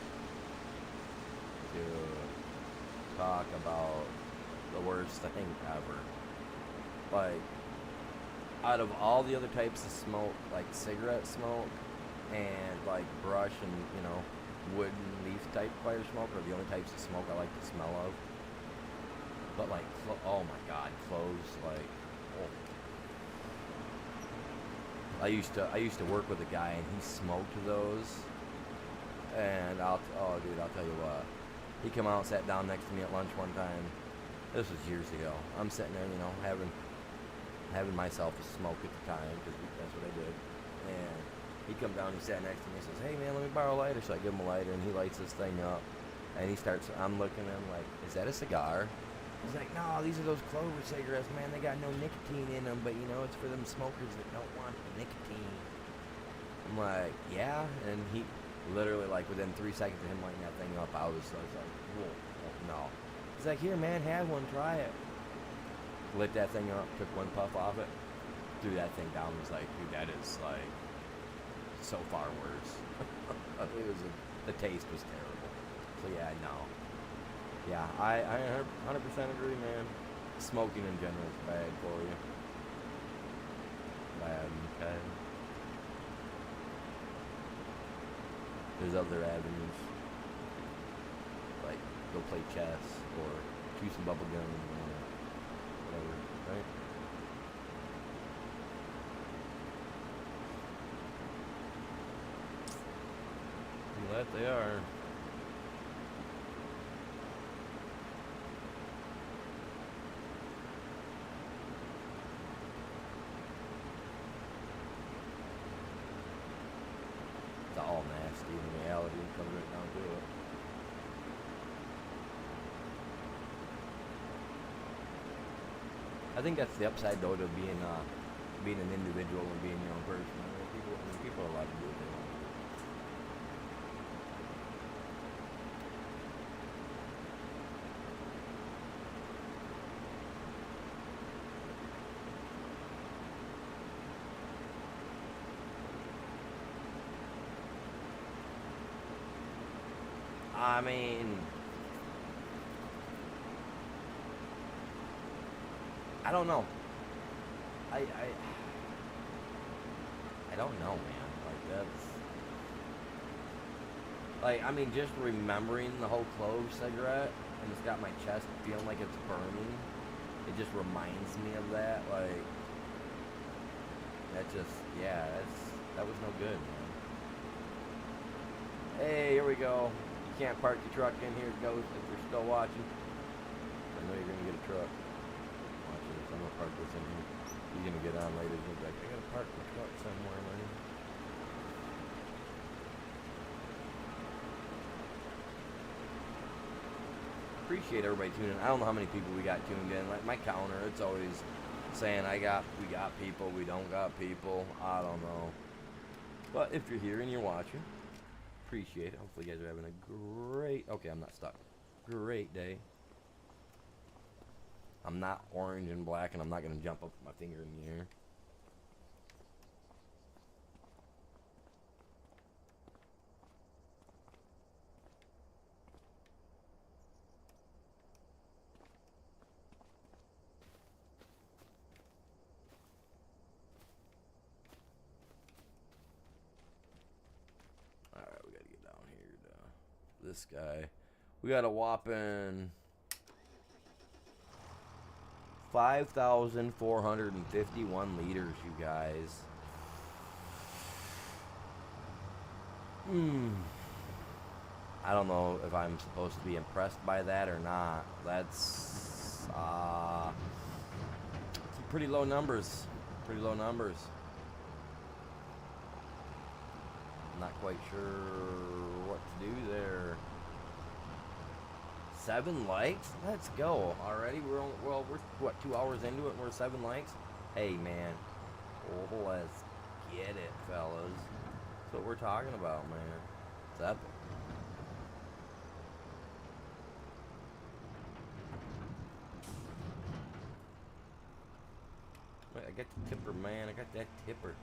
Dude. Talk about the worst thing ever. Like, out of all the other types of smoke, like cigarette smoke, and like brush and wood and leaf type fire smoke are the only types of smoke I like the smell of. But like, oh my god, cloves, like, oh. I used to work with a guy and he smoked those, and I'll tell you what, he come out and sat down next to me at lunch one time. This was years ago. I'm sitting there, having myself a smoke at the time because that's what I did, and he come down, he sat next to me and says, "Hey man, let me borrow a lighter." So I give him a lighter and he lights this thing up. And I'm looking at him like, "Is that a cigar?" He's like, "No, these are those clover cigarettes, man. They got no nicotine in them, but it's for them smokers that don't want nicotine." I'm like, "Yeah." And he literally, like, within 3 seconds of him lighting that thing up, I was like, whoa, no. He's like, "Here, man, have one, try it." Lit that thing up, took one puff off it, threw that thing down, was like, "Dude, that is like so far worse." The taste was terrible. So yeah, no. Yeah, I 100% agree, man. Smoking in general is bad for you. Bad, okay. There's other avenues, like go play chess or chew some bubble gum or whatever, right? That they are. It's all nasty in reality. It comes right down to it. I think that's the upside though to being an individual and being your own person. People are allowed to do what they want. I mean, I don't know. I don't know, man. Like that's like I mean, just remembering the whole clove cigarette and it's got my chest feeling like it's burning. It just reminds me of that. Like that just that was no good, man. Hey, here we go. You can't park your truck in here, Ghost, if you're still watching. I know you're gonna get a truck. Watch this. I'm gonna park this in here. He's gonna get on later. He's like, I gotta park my truck somewhere, man. Appreciate everybody tuning in. I don't know how many people we got tuned in. Like my counter, it's always saying we got people, we don't got people. I don't know. But if you're here and you're watching, appreciate it. Hopefully you guys are having a great, okay, I'm not stuck. Great day. I'm not orange and black and I'm not gonna jump up with my finger in the air. Alright, we gotta get down here to this guy. We got a whopping 5,451 liters, you guys. I don't know if I'm supposed to be impressed by that or not. That's pretty low numbers. Pretty low numbers. I'm not quite sure what to do there. 7 likes? Let's go. Already, we're what, 2 hours into it and we're 7 likes? Hey, man. Oh, let's get it, fellas. That's what we're talking about, man. It's epic. Wait, I got the tipper, man. I got that tipper.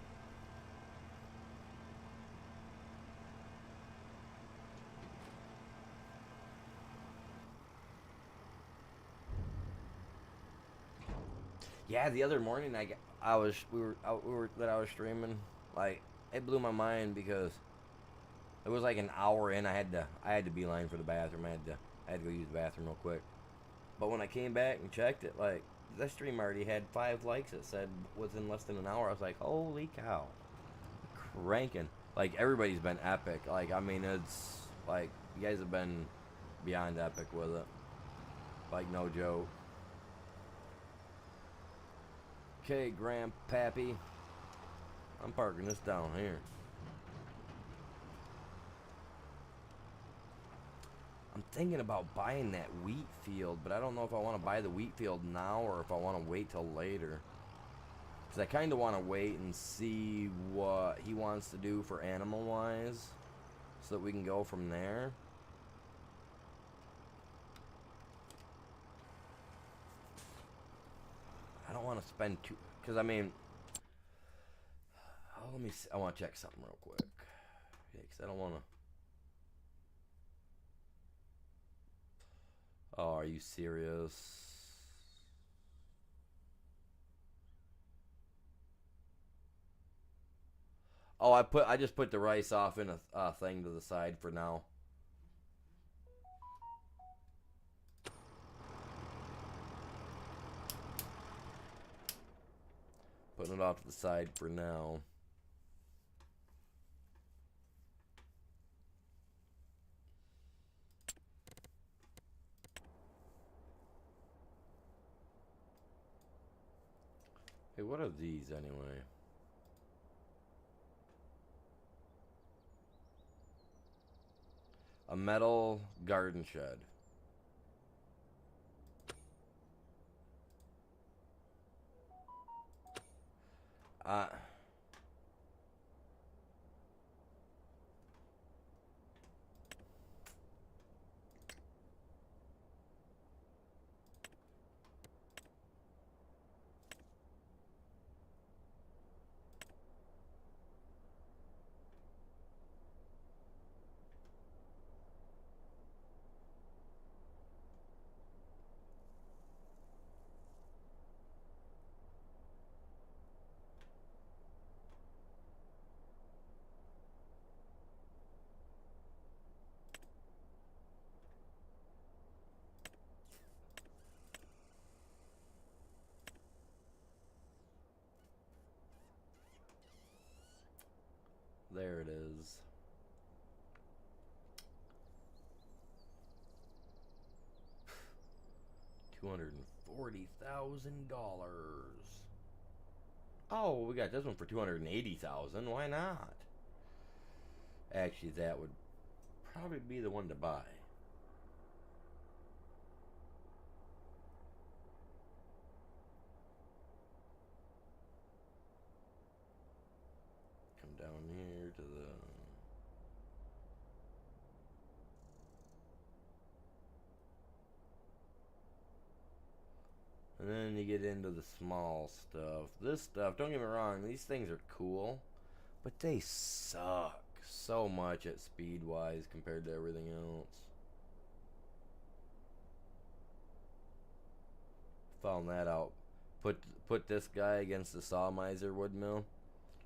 Yeah, the other morning I was streaming, like it blew my mind because it was like an hour in. I had to beeline for the bathroom. I had to go use the bathroom real quick. But when I came back and checked it, like that stream already had 5 likes. It said within less than an hour. I was like, holy cow, cranking! Like everybody's been epic. Like I mean, it's like you guys have been beyond epic with it. Like no joke. Okay, Grandpappy. I'm parking this down here. I'm thinking about buying that wheat field, but I don't know if I want to buy the wheat field now or if I want to wait till later. Because I kind of want to wait and see what he wants to do for animal-wise so that we can go from there. I don't want to spend too... Because, I mean... Oh, let me see. I want to check something real quick. Yeah, because I don't want to... Oh, are you serious? Oh, I just put the rice off in a thing to the side for now. Putting it off to the side for now. Hey, what are these anyway? A metal garden shed. I there it is. $240,000. Oh, we got this one for 280,000. Why not? Actually, that would probably be the one to buy. Come down here to the. And then you get into the small stuff. This stuff, don't get me wrong, these things are cool, but they suck so much at speed wise compared to everything else. Found that out. Put this guy against the Saw Miser wood mill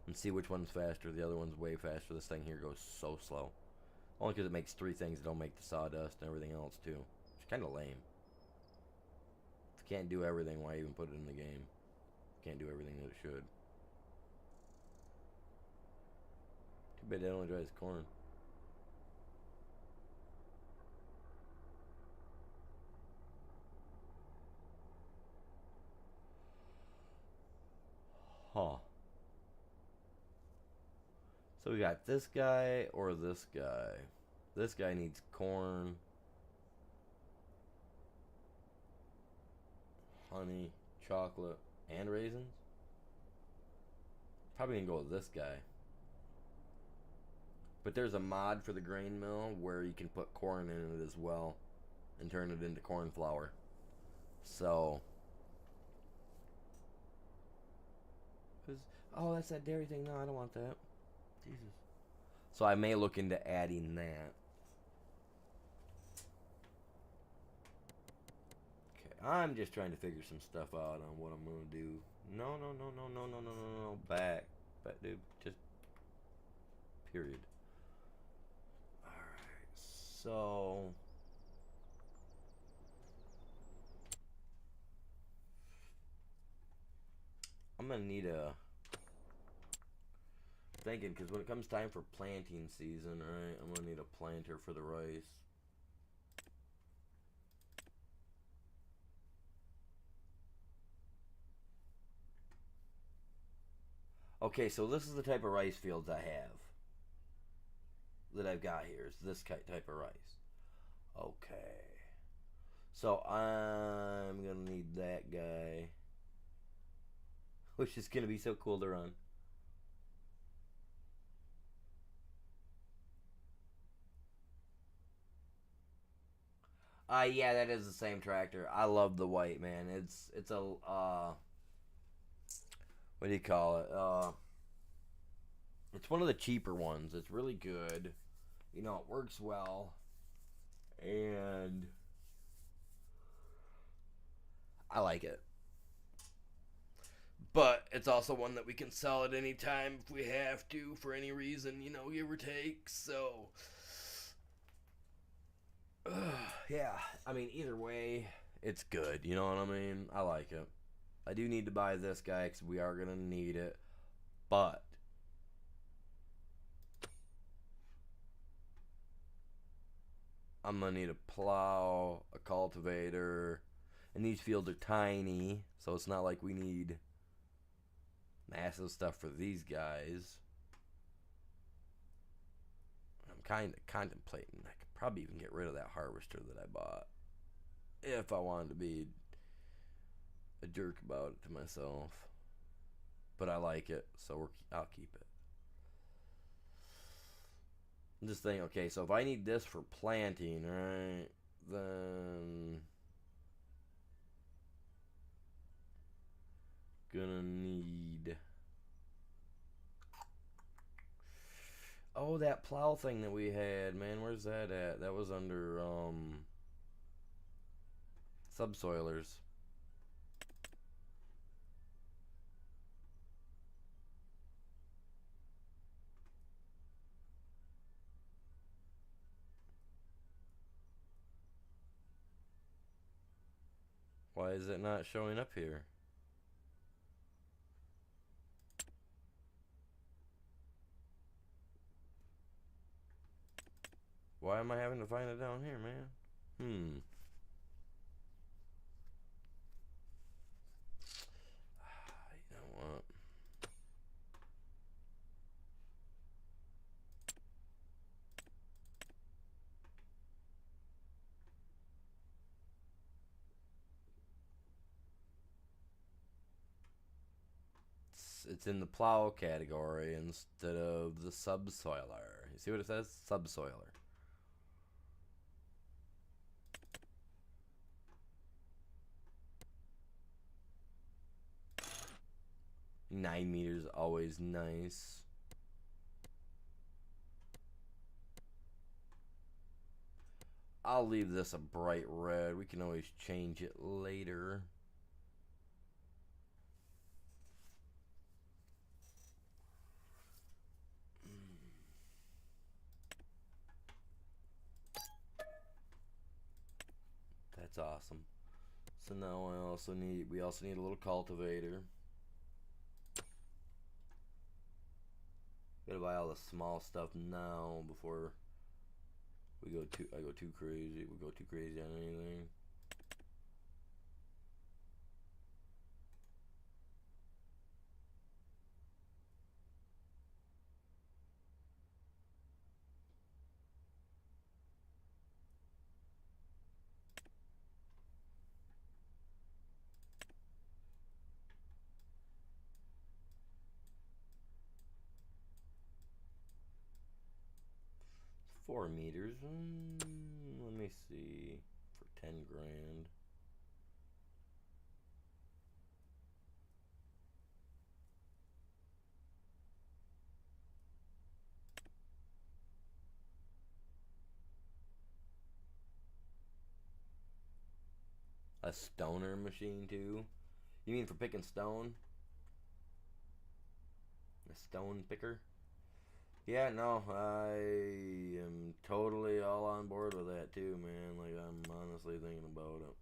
and see which one's faster. The other one's way faster. This thing here goes so slow. Only because it makes 3 things that don't make the sawdust and everything else too. It's kind of lame. If you can't do everything, why even put it in the game? Can't do everything that it should. Too bad it only dries corn. Huh. So we got this guy or this guy. This guy needs corn, honey, chocolate, and raisins. Probably gonna go with this guy. But there's a mod for the grain mill where you can put corn in it as well and turn it into corn flour. So, oh, that's that dairy thing. No, I don't want that. Jesus. So I may look into adding that. Okay, I'm just trying to figure some stuff out on what I'm gonna do. No, no, no, no, no, no, no, no, no. Back, dude. Just period. All right. So I'm gonna need a thinking because when it comes time for planting season, right, I'm gonna need a planter for the rice. Okay, so this is the type of rice fields I have that I've got here. Is this type of rice? Okay. So I'm gonna need that guy, which is gonna be so cool to run. Yeah, that is the same tractor. I love the white, man. It's a what do you call it? It's one of the cheaper ones. It's really good. You know, it works well, and I like it. But it's also one that we can sell at any time if we have to for any reason, you know, give or take. So, yeah. I mean, either way, it's good. You know what I mean? I like it. I do need to buy this guy because we are going to need it. But I'm going to need a plow, a cultivator, and these fields are tiny, so it's not like we need massive stuff for these guys. I'm kind of contemplating I could probably even get rid of that harvester that I bought if I wanted to be a jerk about it to myself. but I like it, so I'll keep it. I'm just thinking, okay, so if I need this for planting, right, then gonna need, oh, that plow thing that we had, man, where's that at? That was under subsoilers. Why is it not showing up here? Why am I having to find it down here, man? Hmm. You know what? It's in the plow category instead of the subsoiler. You see what it says? Subsoiler. Nine meters always nice. I'll leave this a bright red. We can always change it later. That's awesome. So now we also need a little cultivator. Gotta buy all the small stuff now before I go too crazy. We go too crazy on anything. It's 4 meters. Let me see. For 10 grand. A stoner machine too. You mean for picking stone? A stone picker? Yeah, no, I am totally all on board with that too, man. Like, I'm honestly thinking about it.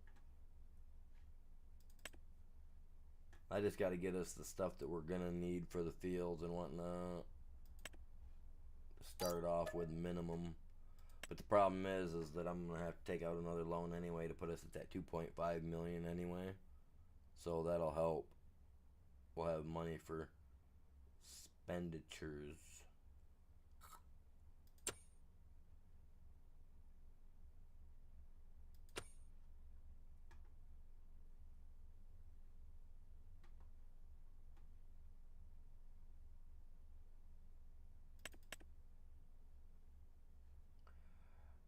I just got to get us the stuff that we're gonna need for the fields and whatnot. Start off with minimum. But the problem is that I'm gonna have to take out another loan anyway to put us at that 2.5 million anyway. So that'll help. We'll have money for expenditures.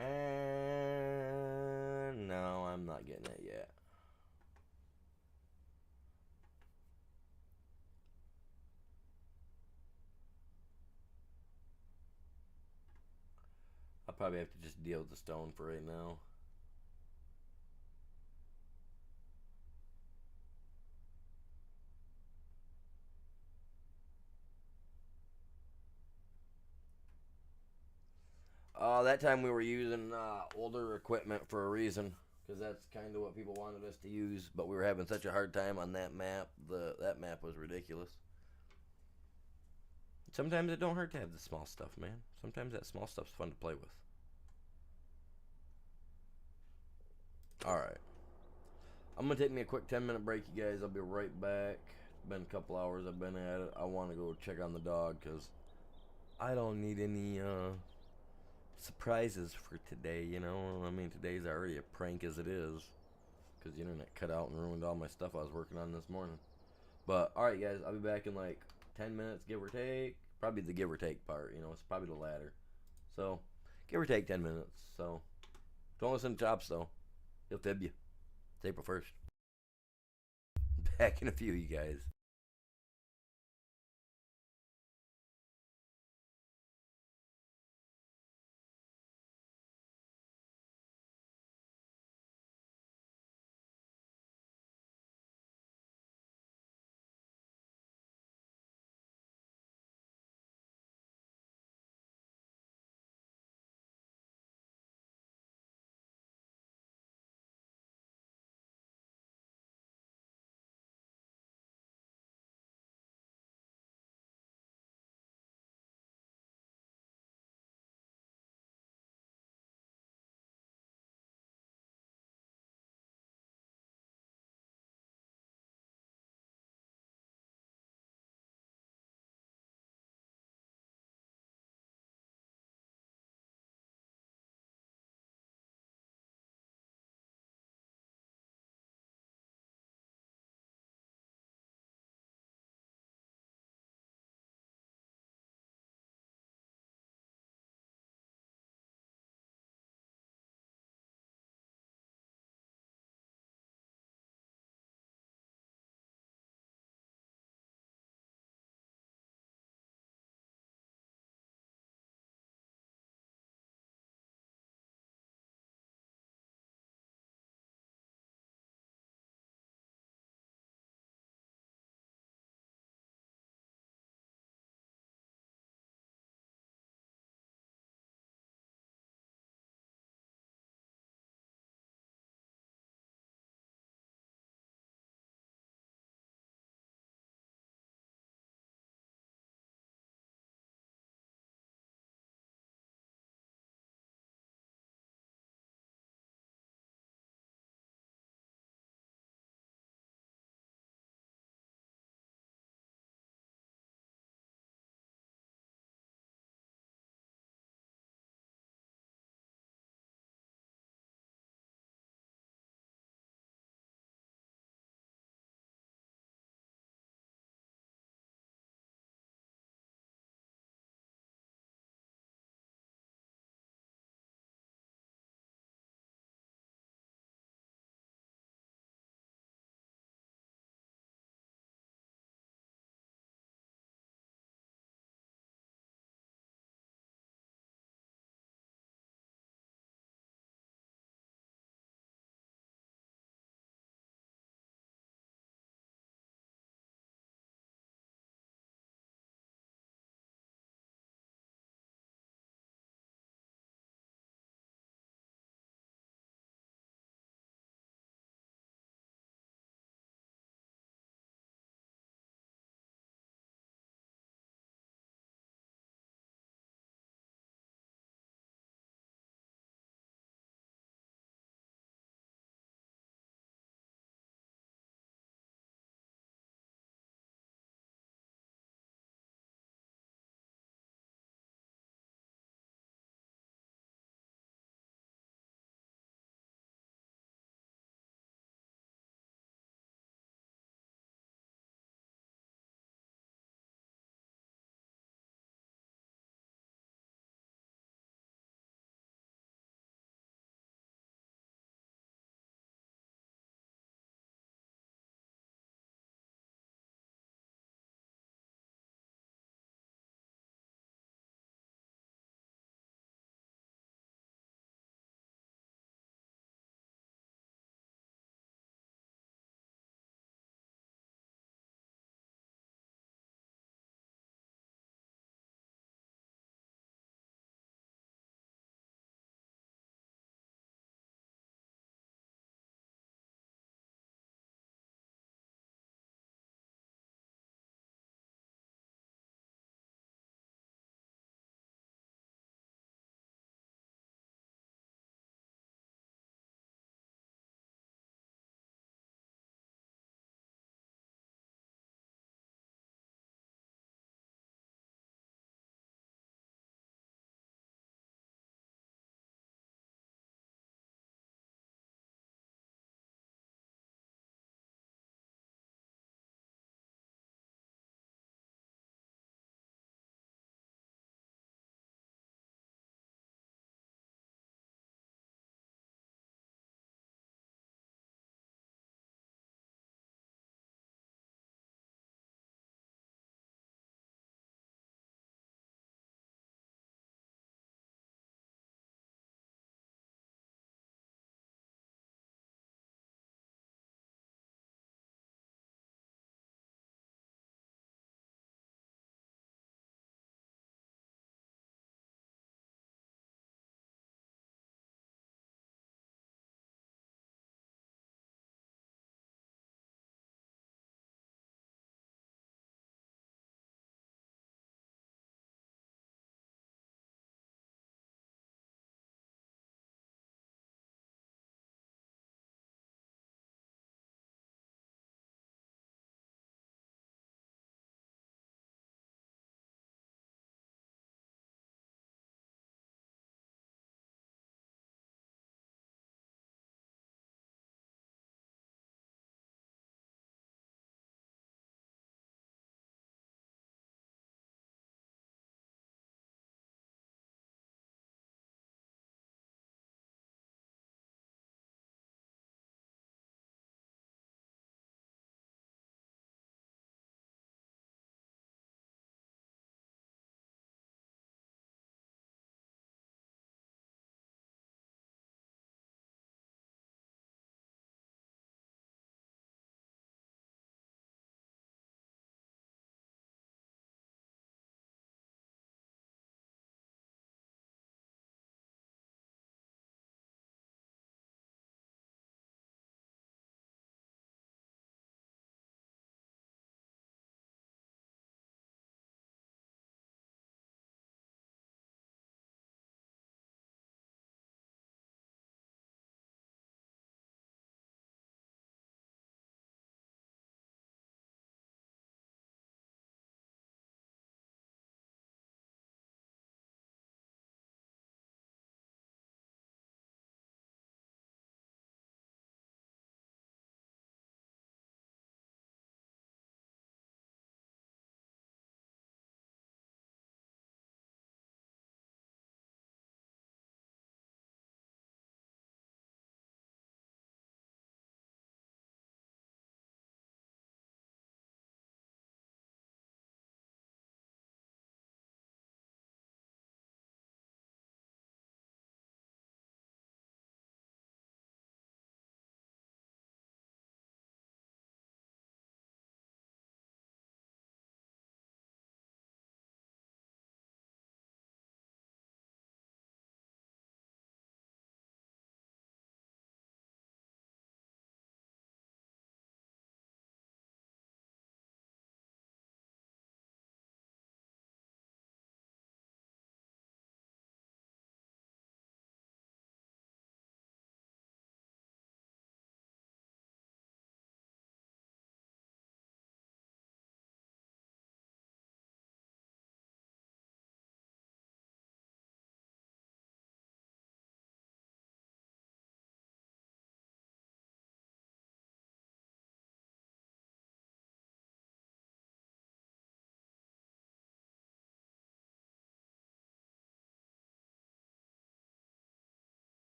And no, I'm not getting it yet. I'll probably have to just deal with the stone for right now. That time we were using older equipment for a reason, because that's kind of what people wanted us to use. But we were having such a hard time on that map. That map was ridiculous. Sometimes it don't hurt to have the small stuff, man. Sometimes that small stuff's fun to play with. All right, I'm gonna take me a quick 10-minute break, you guys. I'll be right back. It's been a couple hours I've been at it. I want to go check on the dog because I don't need any surprises for today, you know? I mean, today's already a prank as it is because the internet cut out and ruined all my stuff I was working on this morning. But all right, guys, I'll be back in like 10 minutes, give or take. Probably the give or take part. You know, it's probably the latter. So give or take 10 minutes. So don't listen to Chops though. He'll fib you. It's April 1st. Back in a few, you guys.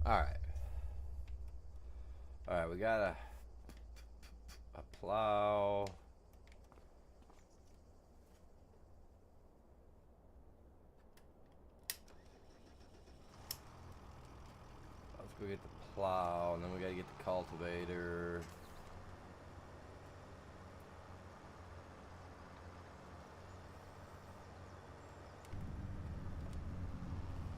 Alright. Alright, we got a plow. Let's go get the plow, and then we gotta get the cultivator.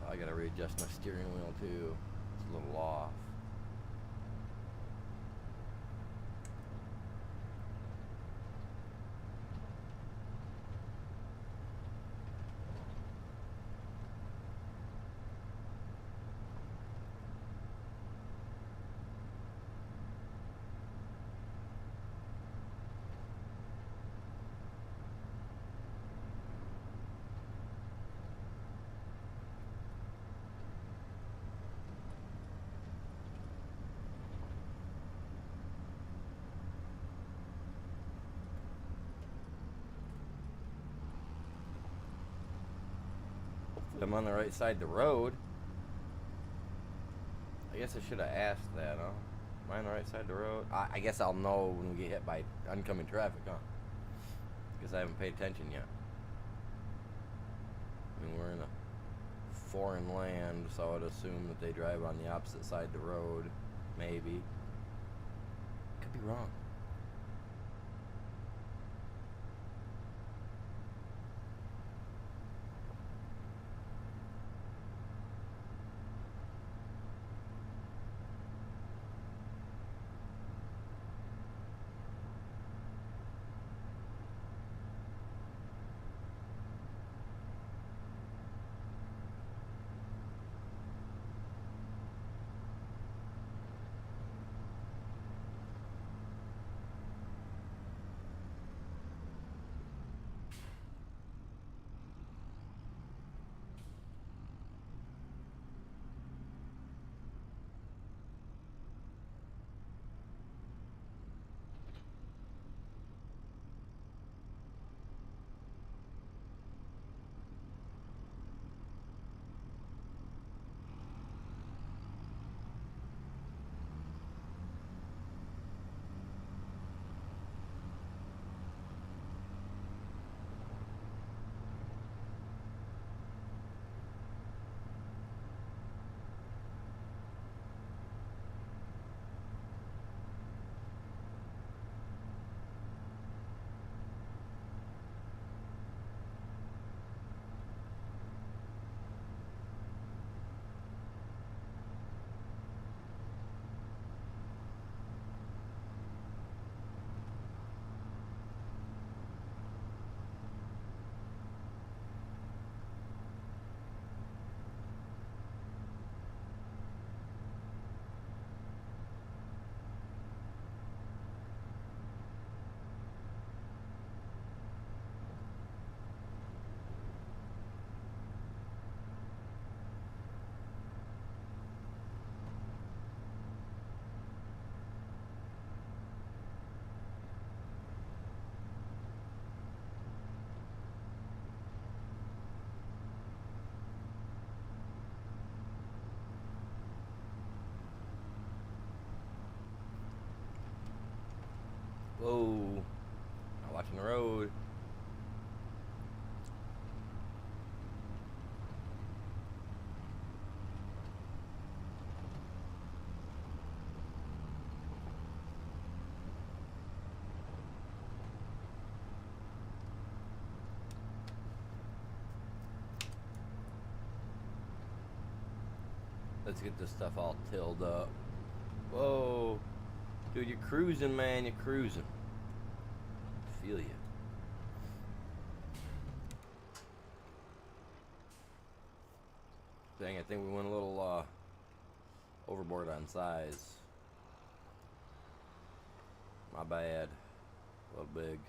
I gotta readjust my steering wheel too. It's a little off. I'm on the right side of the road. I guess I should have asked that, huh? Am I on the right side of the road? I guess I'll know when we get hit by oncoming traffic, huh? Because I haven't paid attention yet. I mean, we're in a foreign land, so I would assume that they drive on the opposite side of the road. Maybe. Could be wrong. Whoa. Not watching the road. Let's get this stuff all tilled up. Whoa. Dude, you're cruising, man. You're cruising. Feel you. Dang, I think we went a little overboard on size. My bad. A little big.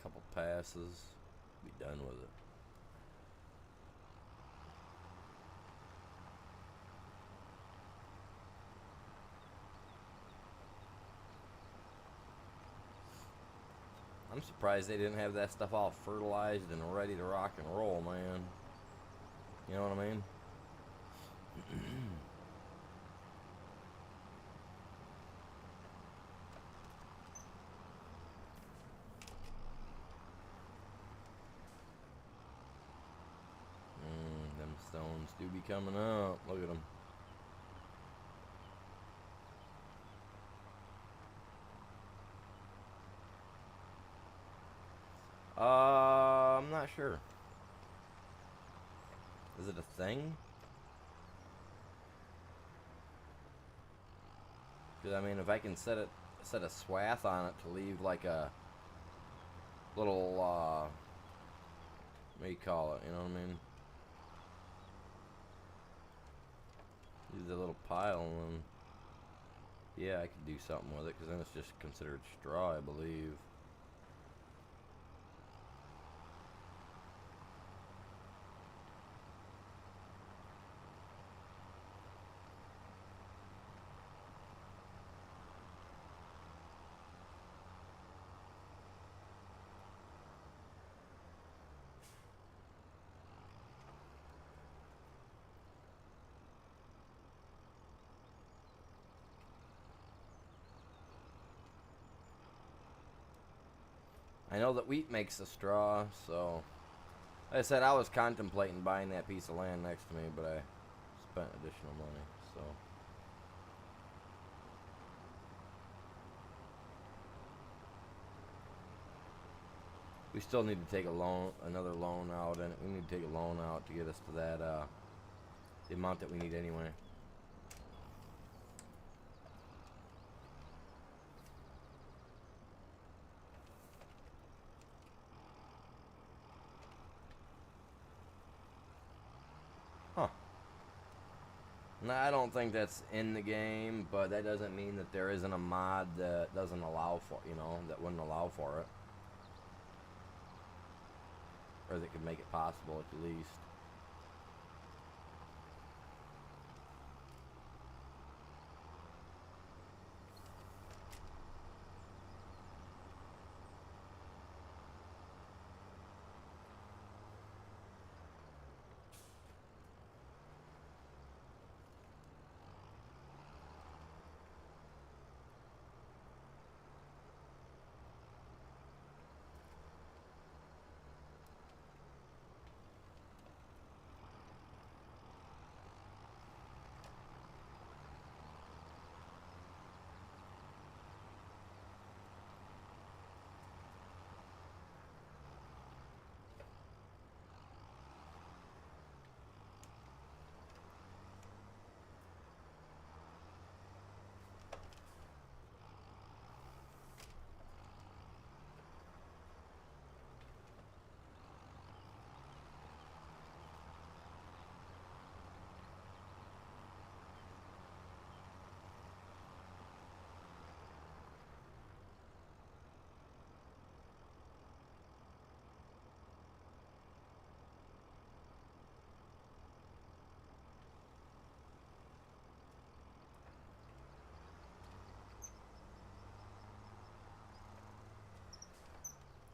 Couple passes. Be done with it. surprised they didn't have that stuff all fertilized and ready to rock and roll, man. You know what I mean? Them stones do be coming up. Look at them. I'm not sure. Is it a thing? Because I mean, if I can set a swath on it to leave like a little what do you call it? You know what I mean? Use a little pile and then, yeah, I could do something with it because then it's just considered straw, I believe. I know that wheat makes the straw, so like I said, I was contemplating buying that piece of land next to me, but I spent additional money, so. We still need to take another loan out, and we need to take a loan out to get us to that, the amount that we need anyway. Huh. No, I don't think that's in the game, but that doesn't mean that there isn't a mod that doesn't allow for, that wouldn't allow for it. Or that could make it possible at least.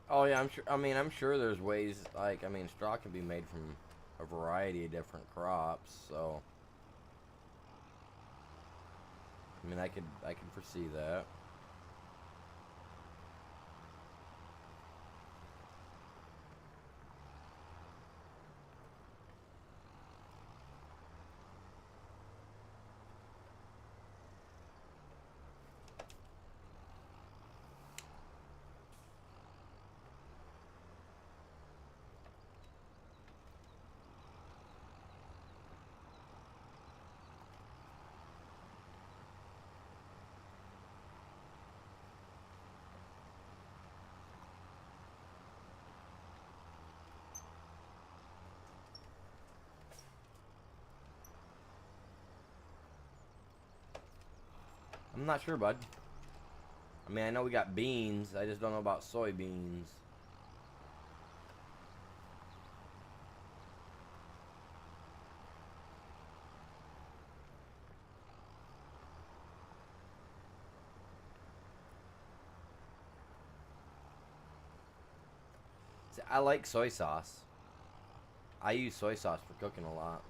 Oh yeah, I'm sure. I mean, I'm sure there's ways. Like, I mean, straw can be made from a variety of different crops. So, I mean, I could foresee that. I'm not sure, bud. I mean, I know we got beans. I just don't know about soybeans. See, I like soy sauce. I use soy sauce for cooking a lot.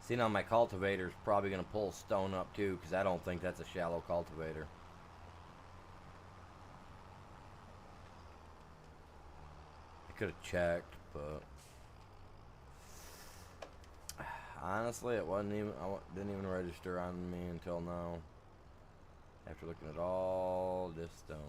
See, now my cultivator's probably going to pull stone up too, because I don't think that's a shallow cultivator. I could have checked, but honestly, it wasn't even. Didn't even register on me until now. After looking at all this stone.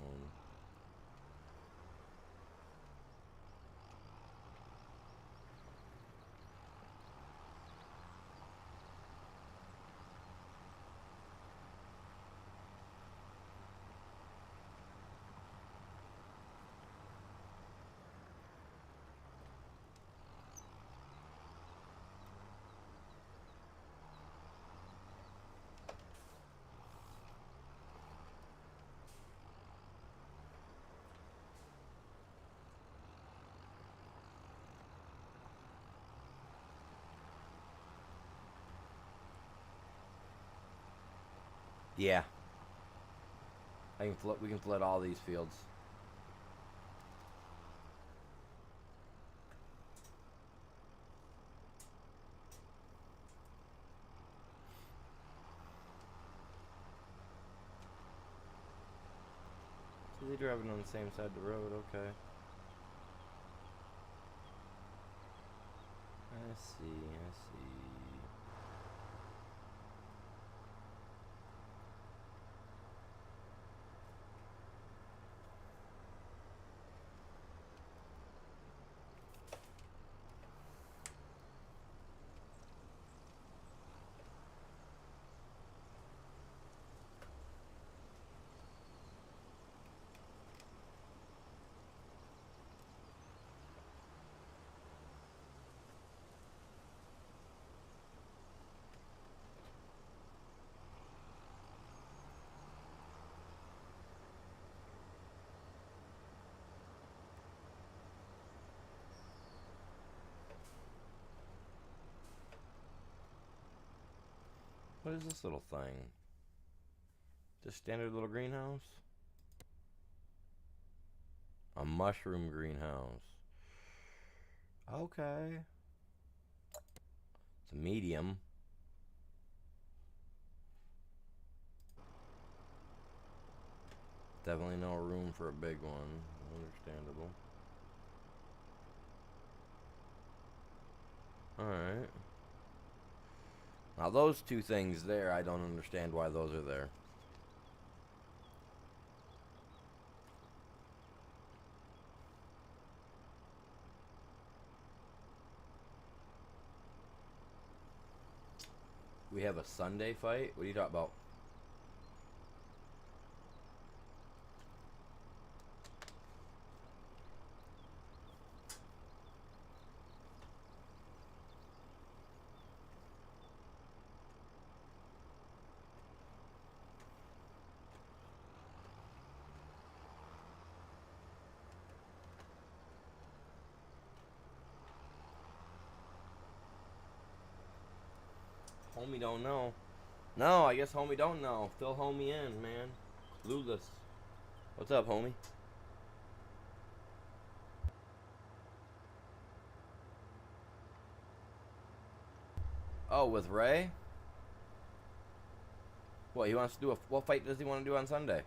Yeah. We can flood all these fields. So they're driving on the same side of the road, okay. I see. What is this little thing? Just standard little greenhouse? A mushroom greenhouse. Okay. It's a medium. Definitely no room for a big one. Understandable. Alright. Now those two things there, I don't understand why those are there. We have a Sunday fight? What are you talking about? Homie don't know. No, I guess homie don't know. Fill homie in, man. Clueless. What's up, homie? Oh, with Ray? What, he wants to do a... What fight does he want to do on Sunday?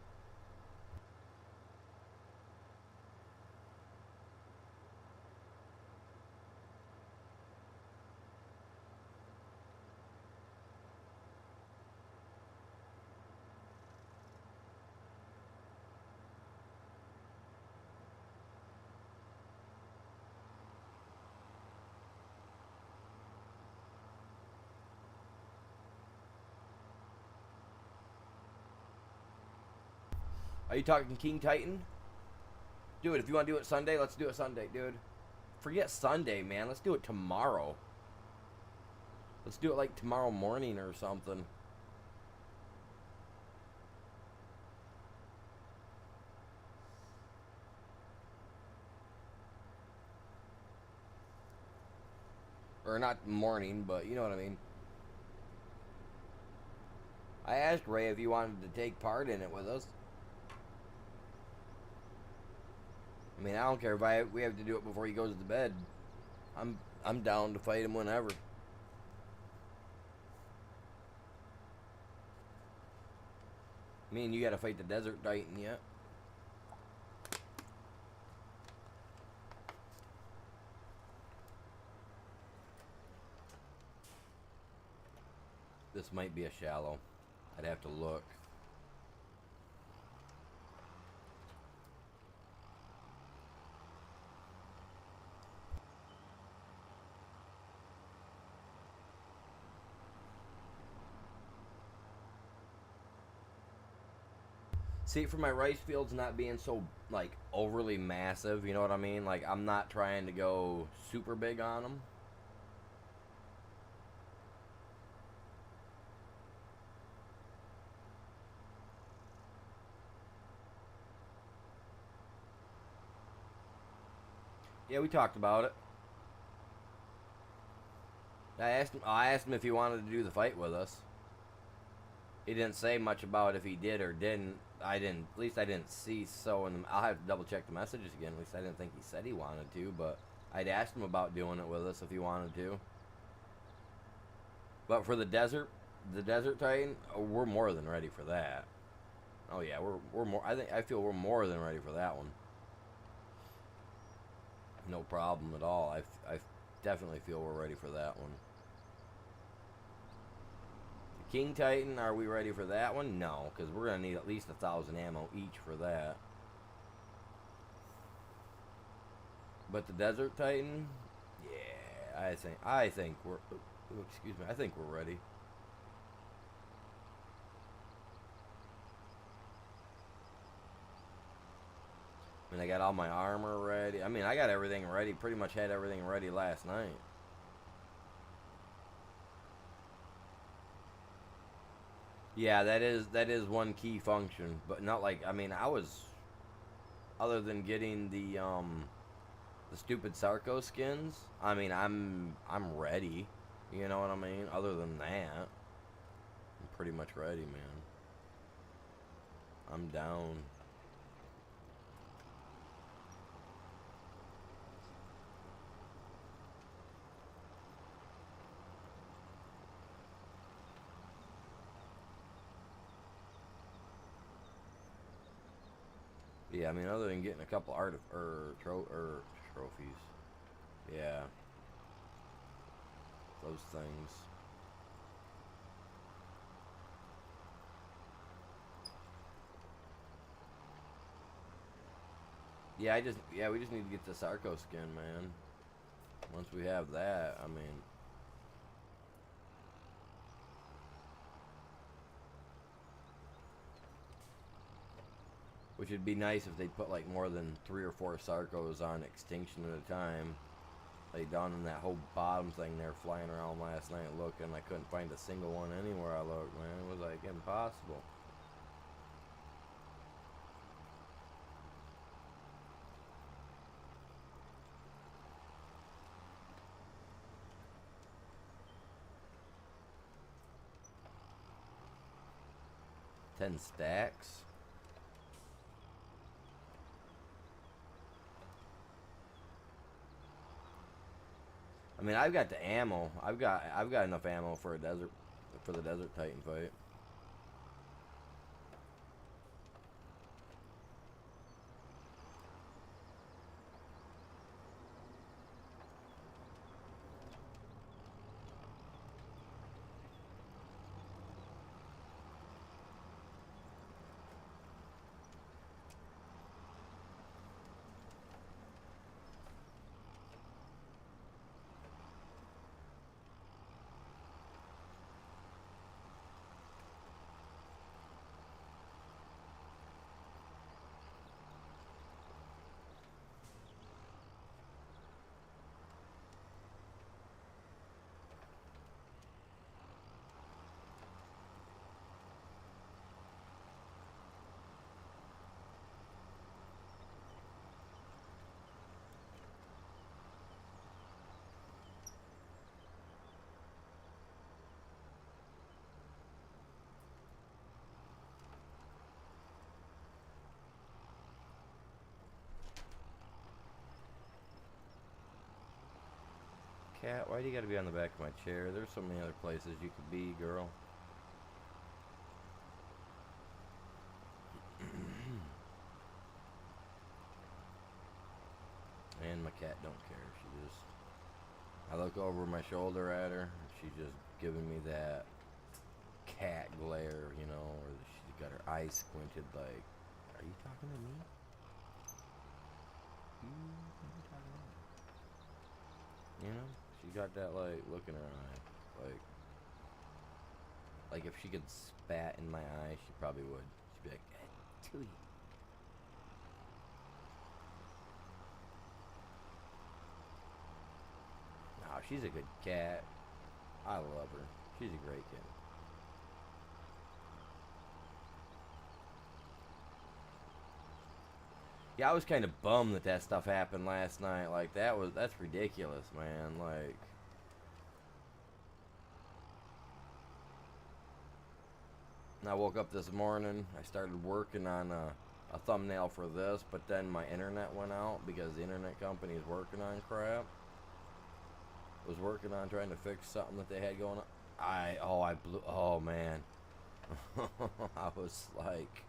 Are you talking King Titan? Dude, if you want to do it Sunday, let's do it Sunday, dude. Forget Sunday, man. Let's do it tomorrow. Let's do it like tomorrow morning or something. Or not morning, but you know what I mean. I asked Ray if he wanted to take part in it with us. I mean, I don't care if we have to do it before he goes to bed. I'm down to fight him whenever. Me and you gotta fight the Desert Titan yet. This might be a shallow. I'd have to look. See, for my rice fields not being so, like, overly massive, you know what I mean? Like, I'm not trying to go super big on them. Yeah, we talked about it. I asked him if he wanted to do the fight with us. He didn't say much about if he did or didn't. At least I didn't see so, and I'll have to double check the messages again. At least I didn't think he said he wanted to, but I'd asked him about doing it with us if he wanted to. But for the Desert Titan, we're more than ready for that. Oh yeah, we're more. I feel we're more than ready for that one. No problem at all. I definitely feel we're ready for that one. King Titan, are we ready for that one? No, because we're going to need at least 1,000 ammo each for that. But the Desert Titan, yeah, I think we're, excuse me, I think we're ready. I mean, I got all my armor ready. I mean, I got everything ready, pretty much had everything ready last night. Yeah, that is one key function, but not like, I mean, I was, other than getting the stupid Sarco skins, I mean, I'm ready. You know what I mean? Other than that, I'm pretty much ready, man. I'm down. Yeah, I mean, other than getting a couple trophies. Yeah. Those things. Yeah, we just need to get this Arco skin, man. Once we have that, I mean, Which would be nice if they put like more than 3 or 4 Sarcos on extinction at a time. Like down in that whole bottom thing there flying around last night looking. I couldn't find a single one anywhere I looked, man. It was like impossible. Ten stacks. I mean, I've got the ammo. I've got enough ammo for the desert Titan fight. Cat, why do you gotta be on the back of my chair? There's so many other places you could be, girl. And my cat don't care. She just... I look over my shoulder at her, and she's just giving me that cat glare, you know, or she's got her eyes squinted like, are you talking to me? You know? She got that, like, look in her eye. Like if she could spat in my eye, she probably would. She'd be like, hey, Tootie. No, she's a good cat. I love her. She's a great kid. Yeah, I was kind of bummed that stuff happened last night. Like, that's ridiculous, man. Like... And I woke up this morning, I started working on a thumbnail for this, but then my internet went out because the internet company is working on crap. Was working on trying to fix something that they had going on. Oh man. I was like...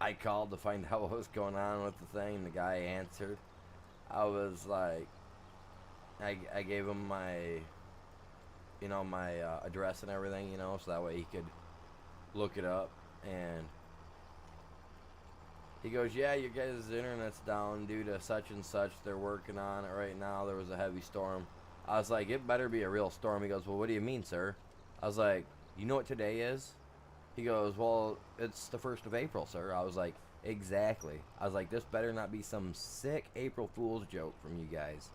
I called to find out what was going on with the thing, the guy answered. I was like... I gave him my, you know, my address and everything, you know, so that way he could look it up. And he goes, yeah, your guys' internet's down due to such and such. They're working on it right now. There was a heavy storm. I was like, it better be a real storm. He goes, well, what do you mean, sir? I was like, you know what today is? He goes, well, it's the 1st of April, sir. I was like, exactly. I was like, this better not be some sick April Fool's joke from you guys.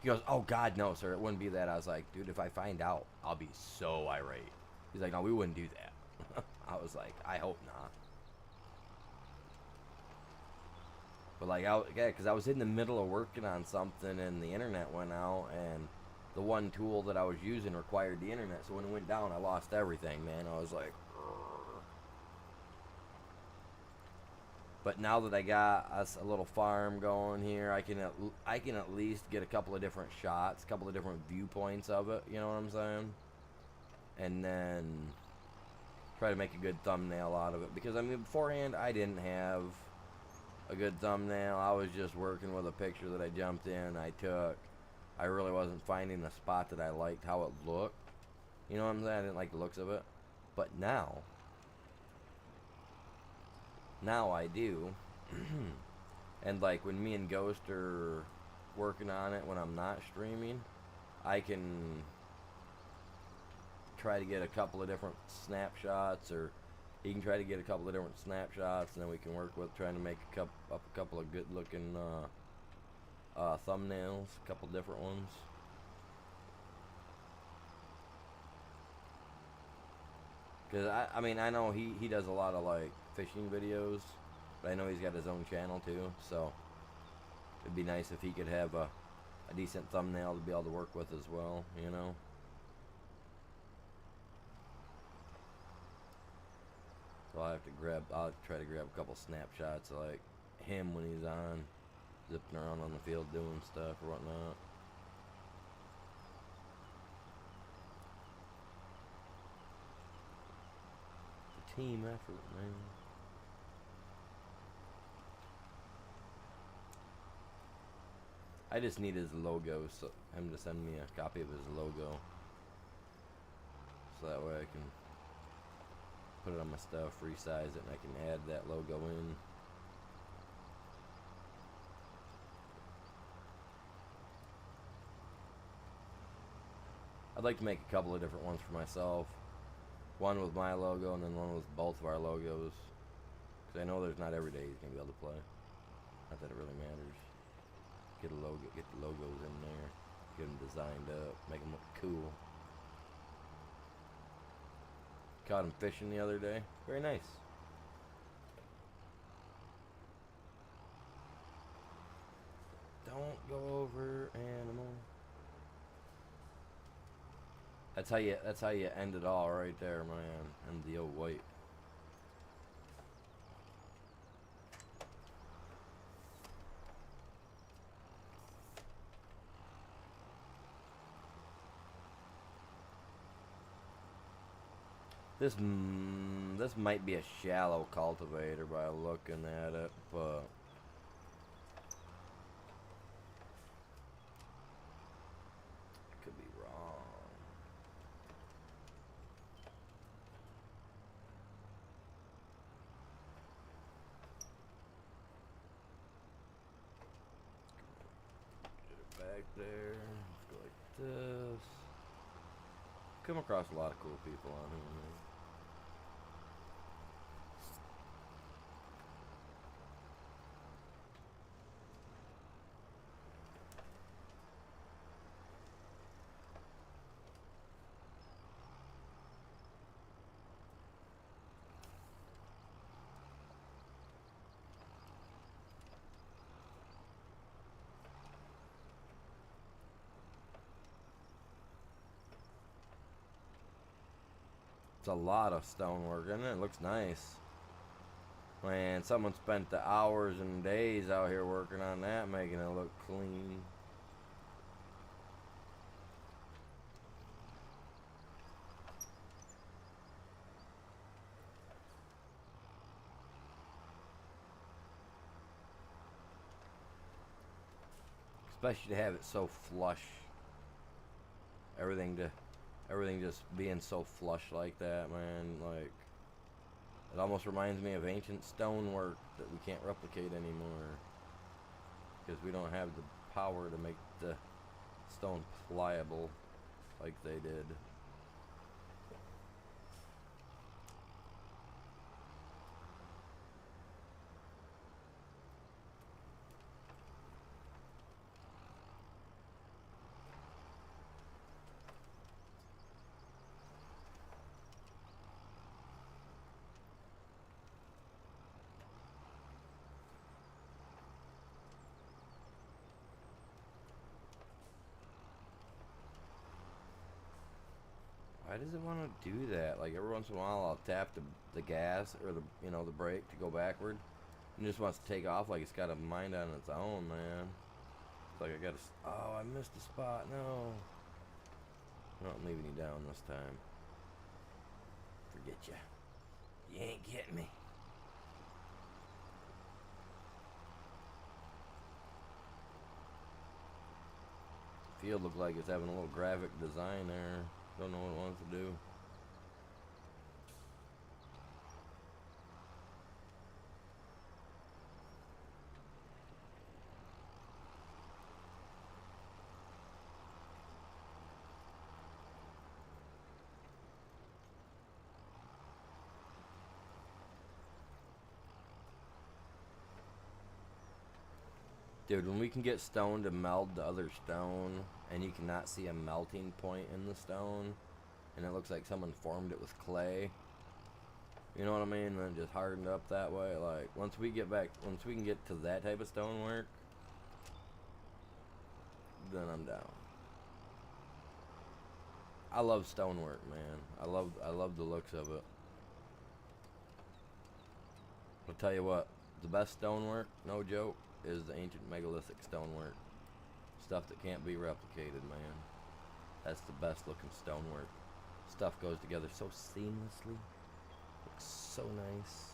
He goes, oh, God, no, sir. It wouldn't be that. I was like, dude, if I find out, I'll be so irate. He's like, no, we wouldn't do that. I was like, I hope not. But, like, yeah, because I was in the middle of working on something, and the internet went out, and the one tool that I was using required the internet. So when it went down, I lost everything, man. I was like... But now that I got us a little farm going here, I can at least get a couple of different shots, a couple of different viewpoints of it, you know what I'm saying? And then try to make a good thumbnail out of it. Because, I mean, beforehand, I didn't have a good thumbnail. I was just working with a picture that I jumped in, I took. I really wasn't finding the spot that I liked how it looked. You know what I'm saying? I didn't like the looks of it. But now I do. And like when me and Ghost are working on it when I'm not streaming, I can try to get a couple of different snapshots, or he can try to get a couple of different snapshots, and then we can work with trying to make up a couple of good looking thumbnails, a couple different ones. Because I mean, I know he does a lot of like fishing videos, but I know he's got his own channel too, so it'd be nice if he could have a decent thumbnail to be able to work with as well, you know. So I'll try to grab a couple snapshots of like him when he's on, zipping around on the field doing stuff or whatnot. The team effort, man. I just need his logo, so him to send me a copy of his logo, so that way I can put it on my stuff, resize it, and I can add that logo in. I'd like to make a couple of different ones for myself. One with my logo, and then one with both of our logos. Because I know there's not every day he's going to be able to play. Not that it really matters. Get the logos in there. Get them designed up. Make them look cool. Caught him fishing the other day. Very nice. Don't go over, animal. That's how you end it all right there, man. And the old white. This might be a shallow cultivator by looking at it, but I could be wrong. Get it back there. Let's go like this. Come across a lot of cool people on here, man. It's a lot of stonework, and it looks nice. Man, someone spent the hours and days out here working on that, making it look clean. Especially to have it so flush. Everything just being so flush like that, man. Like, it almost reminds me of ancient stonework that we can't replicate anymore, because we don't have the power to make the stone pliable like they did. Why does it want to do that? Like, every once in a while I'll tap the gas or the the brake to go backward, and it just wants to take off like it's got a mind on its own, man. It's like I gotta. Oh, I missed a spot. No. I'm not leaving you down this time. Forget ya. You ain't getting me. Field looked like it's having a little graphic design there. Don't know what it wants to do. Dude, when we can get stone to meld the other stone, and you cannot see a melting point in the stone, and it looks like someone formed it with clay. You know what I mean? And then just hardened up that way. Like, once we can get to that type of stonework, then I'm down. I love stonework, man. I love the looks of it. I'll tell you what, the best stonework, no joke, is the ancient megalithic stonework. Stuff that can't be replicated, man. That's the best looking stonework. Stuff goes together so seamlessly. Looks so nice.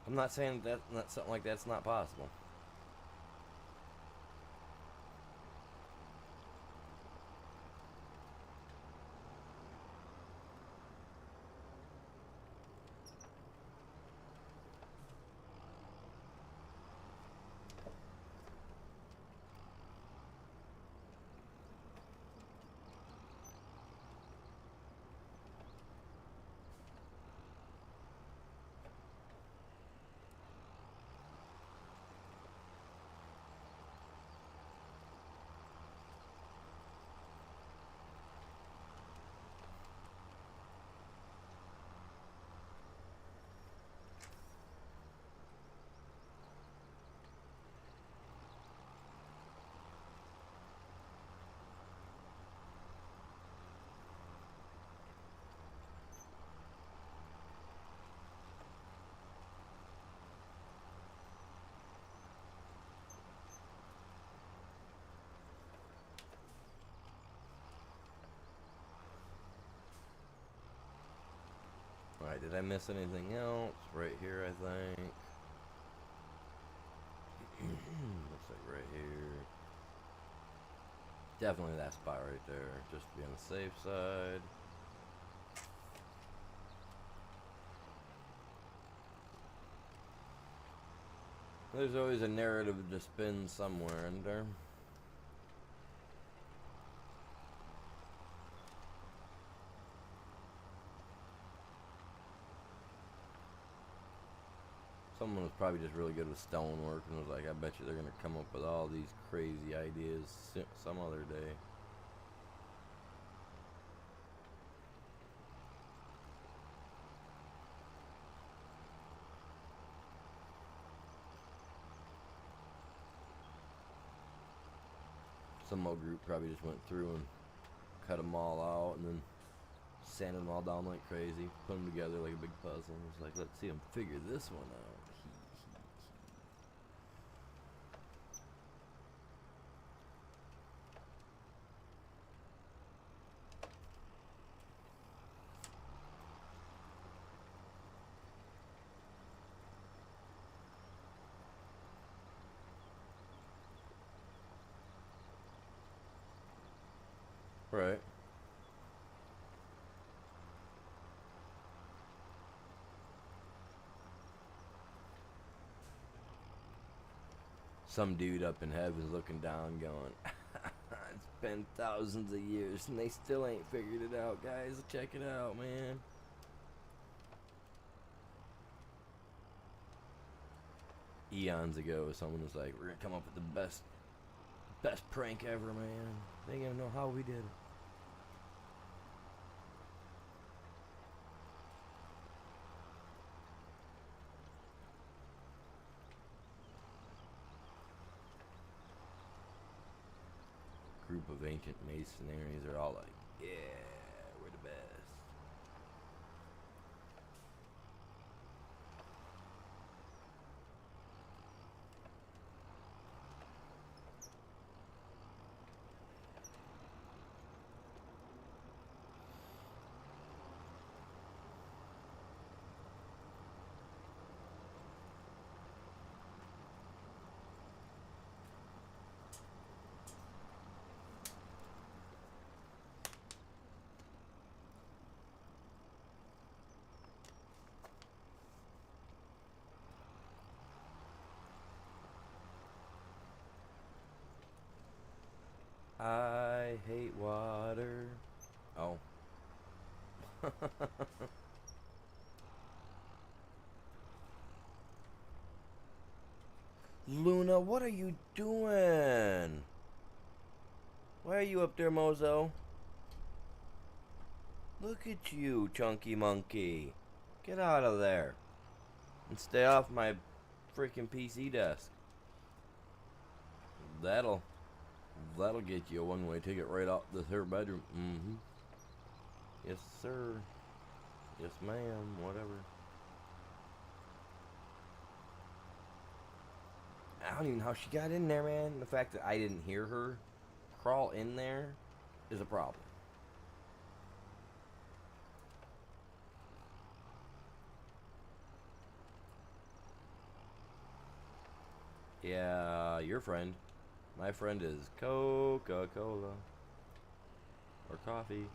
I'm not saying that something like that's not possible. Alright, did I miss anything else? Right here, I think. Looks like right here. Definitely that spot right there, just to be on the safe side. There's always a narrative to spin somewhere in there. Someone was probably just really good with stonework and was like, I bet you they're going to come up with all these crazy ideas some other day. Some old group probably just went through and cut them all out and then sanded them all down like crazy, put them together like a big puzzle. It's like, let's see them figure this one out. Right. Some dude up in heaven's looking down going, it's been thousands of years and they still ain't figured it out, guys. Check it out, man. Eons ago, someone was like, we're gonna come up with the best prank ever, man. They ain't gonna know how we did it. group of ancient masonries are all like, yeah, we're the best. I hate water. Oh. Luna, what are you doing? Why are you up there, Mozo? Look at you, chunky monkey. Get out of there. And stay off my freaking PC desk. That'll get you a one-way ticket right out this here bedroom. Mm-hmm. Yes, sir. Yes, ma'am. Whatever. I don't even know how she got in there, man. The fact that I didn't hear her crawl in there is a problem. Yeah, your friend. My friend is Coca-Cola. Or coffee.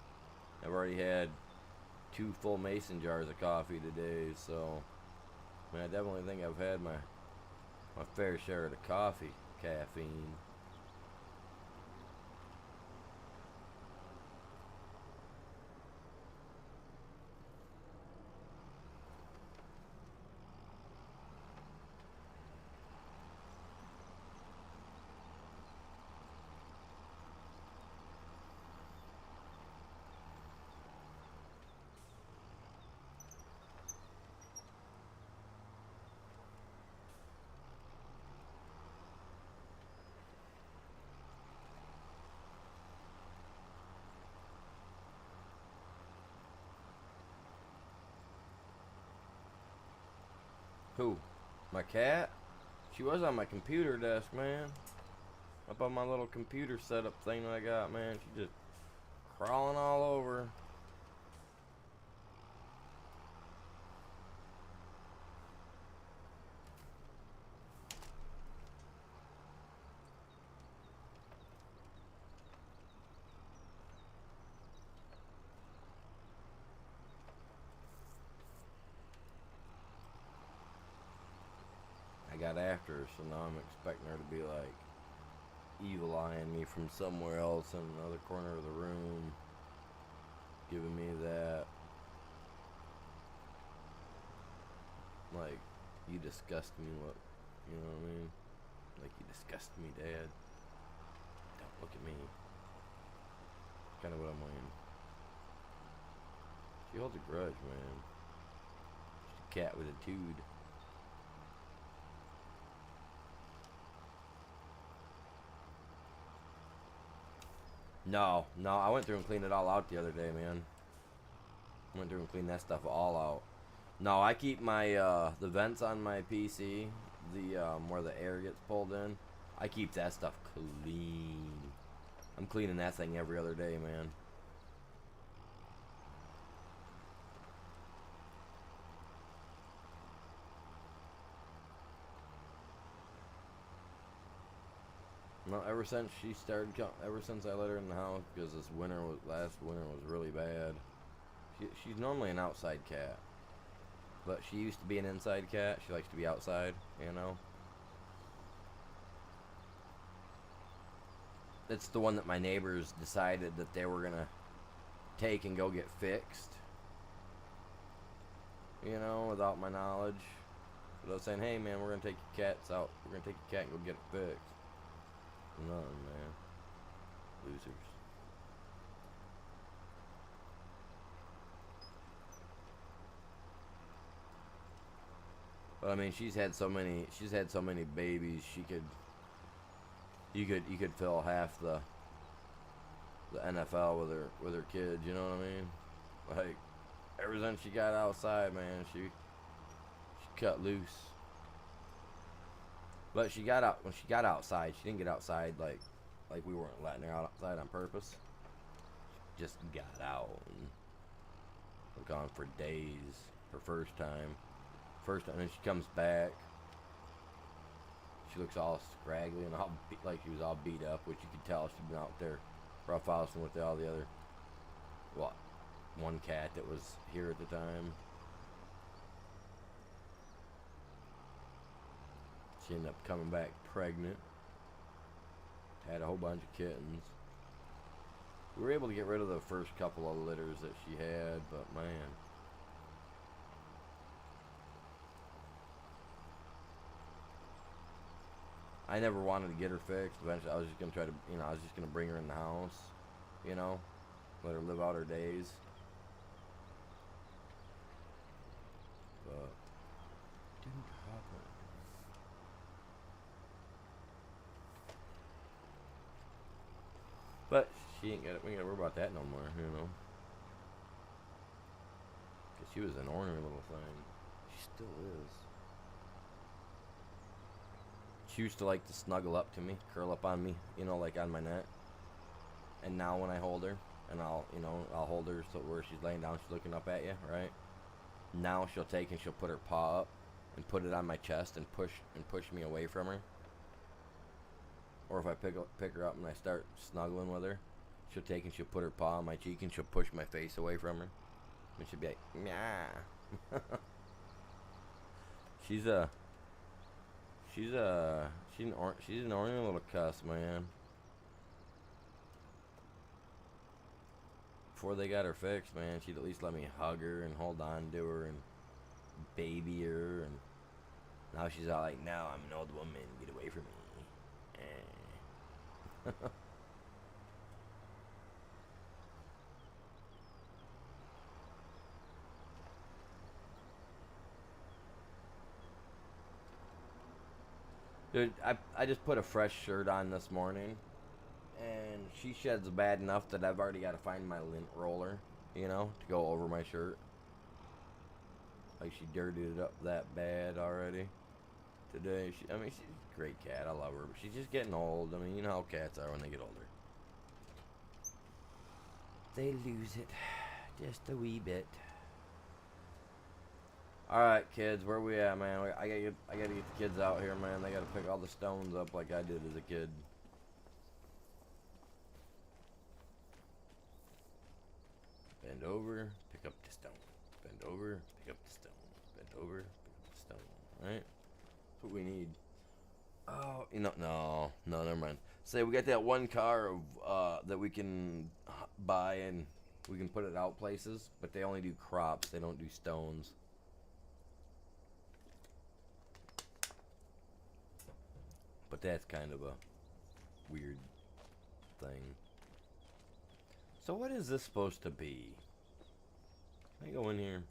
I've already had 2 full mason jars of coffee today, so I mean, I definitely think I've had my fair share of the coffee caffeine. Who? My cat? She was on my computer desk, man. Up on my little computer setup thing that I got, man. She just crawling all over. I got after her, so now I'm expecting her to be like evil eyeing me from somewhere else in another corner of the room, giving me that, like, you disgust me, what, you know what I mean? Like, you disgust me, Dad. Don't look at me. Kind of what I'm weighing. She holds a grudge, man. She's a cat with a tude. No, I went through and cleaned it all out the other day, man. Went through and cleaned that stuff all out. No, I keep my, the vents on my PC, the, where the air gets pulled in, I keep that stuff clean. I'm cleaning that thing every other day, man. No, ever since she started, ever since I let her in the house, because this winter last winter was really bad. She's normally an outside cat, but she used to be an inside cat. She likes to be outside, you know. It's the one that my neighbors decided that they were gonna take and go get fixed, you know, without my knowledge. But I was saying, hey man, we're gonna take your cats out. We're gonna take your cat and go get it fixed. None, man. Losers. But I mean, she's had so many babies. You could fill half the the NFL with her kids. You know what I mean? Like ever since she got outside, man, she cut loose. But she got out when she got outside. She didn't get outside like we weren't letting her outside on purpose. She just got out and was gone for days. Her first time, and she comes back. She looks all scraggly and all like she was all beat up, which you could tell she'd been out there roughhousing with all the other, what, one cat that was here at the time. She ended up coming back pregnant. Had a whole bunch of kittens. We were able to get rid of the first couple of litters that she had, but man. I never wanted to get her fixed. Eventually, I was just gonna try to, I was just gonna bring her in the house, let her live out her days. But didn't happen. But she ain't got it. We ain't gotta worry about that no more, Cause she was an ornery little thing. She still is. She used to like to snuggle up to me, curl up on me, like on my neck. And now when I hold her, and I'll hold her so where she's laying down, she's looking up at you, right? Now she'll take and she'll put her paw up and put it on my chest and push me away from her. Or if I pick her up and I start snuggling with her, she'll take and she'll put her paw on my cheek and she'll push my face away from her. And she'll be like, "Meow." She's an ornery little cuss, man. Before they got her fixed, man, she'd at least let me hug her and hold on to her and baby her, and now she's all like, "No, I'm an old woman. Get away from me." Dude, I just put a fresh shirt on this morning, and she sheds bad enough that I've already got to find my lint roller, to go over my shirt. Like she dirtied it up that bad already today. She's a great cat. I love her, but she's just getting old. I mean, you know how cats are when they get older. They lose it just a wee bit. All right, kids, where we at, man? I gotta get the kids out here, man. They gotta pick all the stones up like I did as a kid. Bend over, pick up the stone. Bend over, pick up the stone. Bend over, pick up the stone. Right? That's what we need. Oh, no, never mind. Say we got that one car that we can buy and we can put it out places, but they only do crops. They don't do stones. But that's kind of a weird thing. So what is this supposed to be? Can I go in here?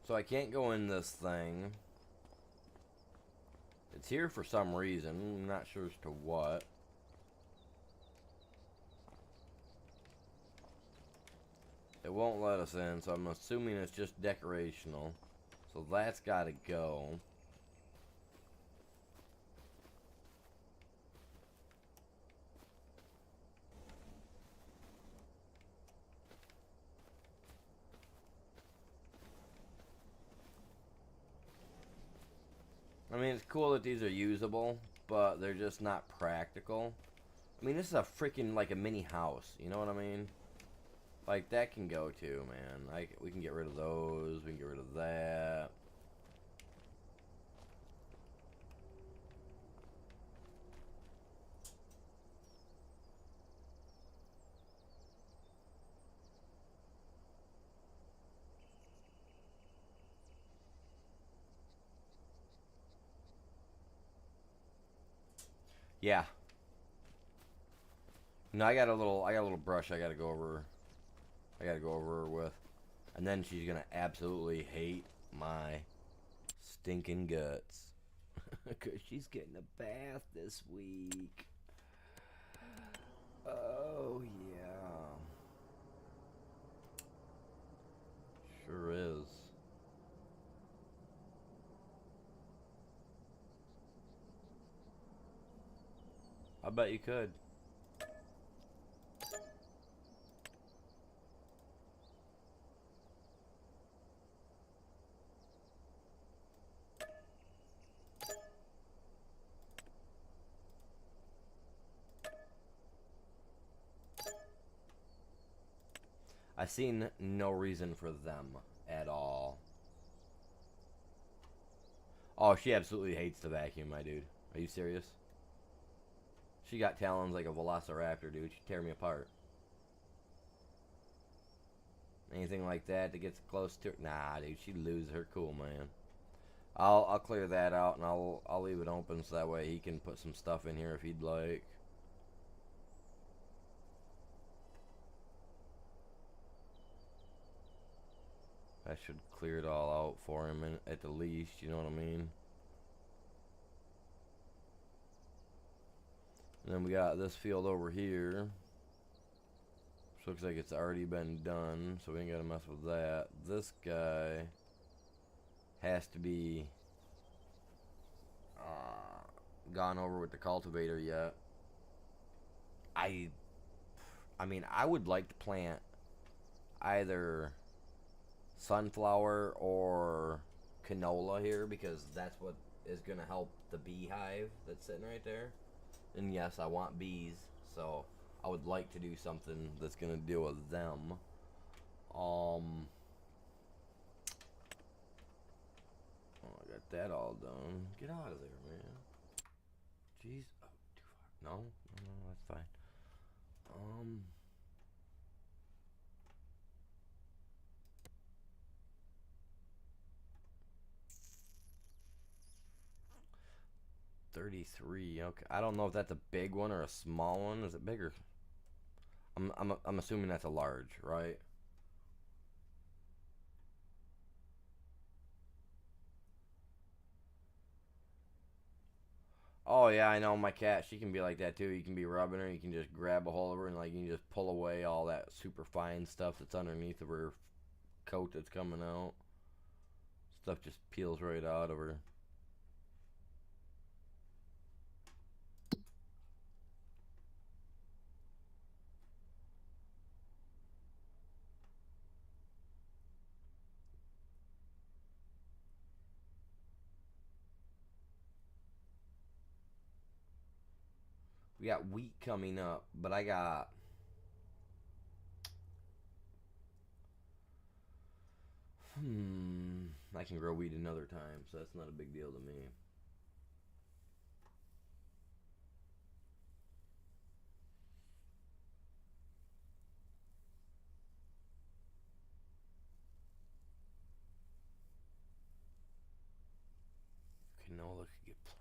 So I can't go in this thing. It's here for some reason. I'm not sure as to what. It won't let us in, so I'm assuming it's just decorational. So that's gotta go. I mean, it's cool that these are usable, but they're just not practical. I mean, this is a freaking, like, a mini house. You know what I mean? Like, that can go too, man. Like, we can get rid of those. We can get rid of that. Yeah. No, I got a little brush I gotta go over her with. And then she's gonna absolutely hate my stinking guts. Because she's getting a bath this week. Oh, yeah. Sure is. I bet you could. I seen no reason for them at all. Oh, she absolutely hates the vacuum, my dude. Are you serious? She got talons like a velociraptor, dude. She'd tear me apart. Anything like that gets close to her, nah, dude. She'd lose her cool, man. I'll clear that out and I'll leave it open so that way he can put some stuff in here if he'd like. That should clear it all out for him at the least, you know what I mean? And then we got this field over here. Which looks like it's already been done, so we ain't gotta mess with that. This guy has to be gone over with the cultivator yet. I mean, I would like to plant either sunflower or canola here because that's what is going to help the beehive that's sitting right there. And yes, I want bees, so I would like to do something that's going to deal with them. Oh, I got that all done. Get out of there, man. Jeez. Oh, too far. No, that's fine. 33. Okay, I don't know if that's a big one or a small one. Is it bigger? I'm assuming that's a large, right? Oh yeah, I know my cat. She can be like that too. You can be rubbing her. You can just grab a hold of her and like you can just pull away all that super fine stuff that's underneath of her coat that's coming out. Stuff just peels right out of her. We got wheat coming up, but I got I can grow wheat another time, so that's not a big deal to me. Canola could get planted.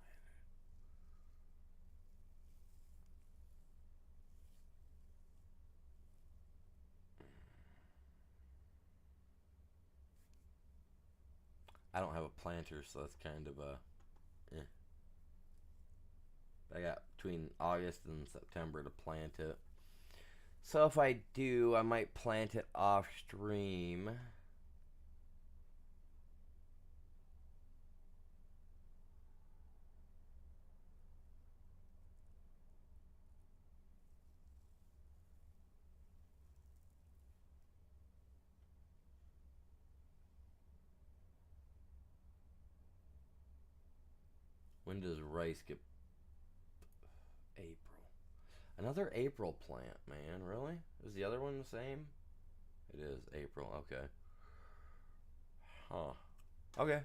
I don't have a planter, so that's kind of a eh. I got between August and September to plant it. So if I do, I might plant it off stream. When does rice get April? Another April plant, man. Really? Is the other one the same? It is April. Okay. Huh. Okay.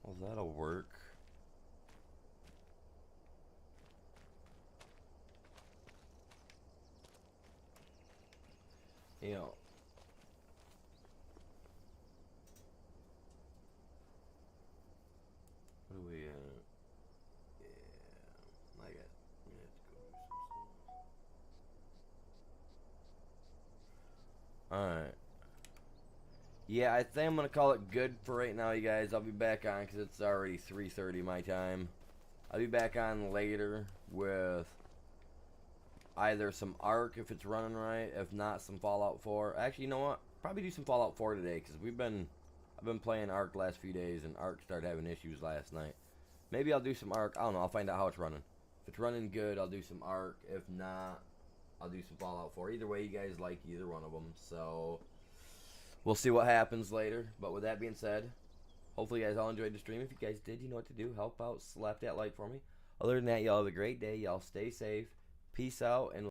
Well, that'll work. You know, what do we, yeah, I got minutes to go do some stuff. Alright. Yeah, I think I'm gonna call it good for right now, you guys. I'll be back on because it's already 3:30 my time. I'll be back on later with either some Ark if it's running right, if not some Fallout 4. Actually, you know what? Probably do some Fallout 4 today because I've been playing Ark the last few days and Ark started having issues last night. Maybe I'll do some Ark. I don't know. I'll find out how it's running. If it's running good, I'll do some Ark. If not, I'll do some Fallout 4. Either way, you guys like either one of them. So we'll see what happens later. But with that being said, hopefully you guys all enjoyed the stream. If you guys did, you know what to do. Help out, slap that like for me. Other than that, y'all have a great day. Y'all stay safe. Peace out, and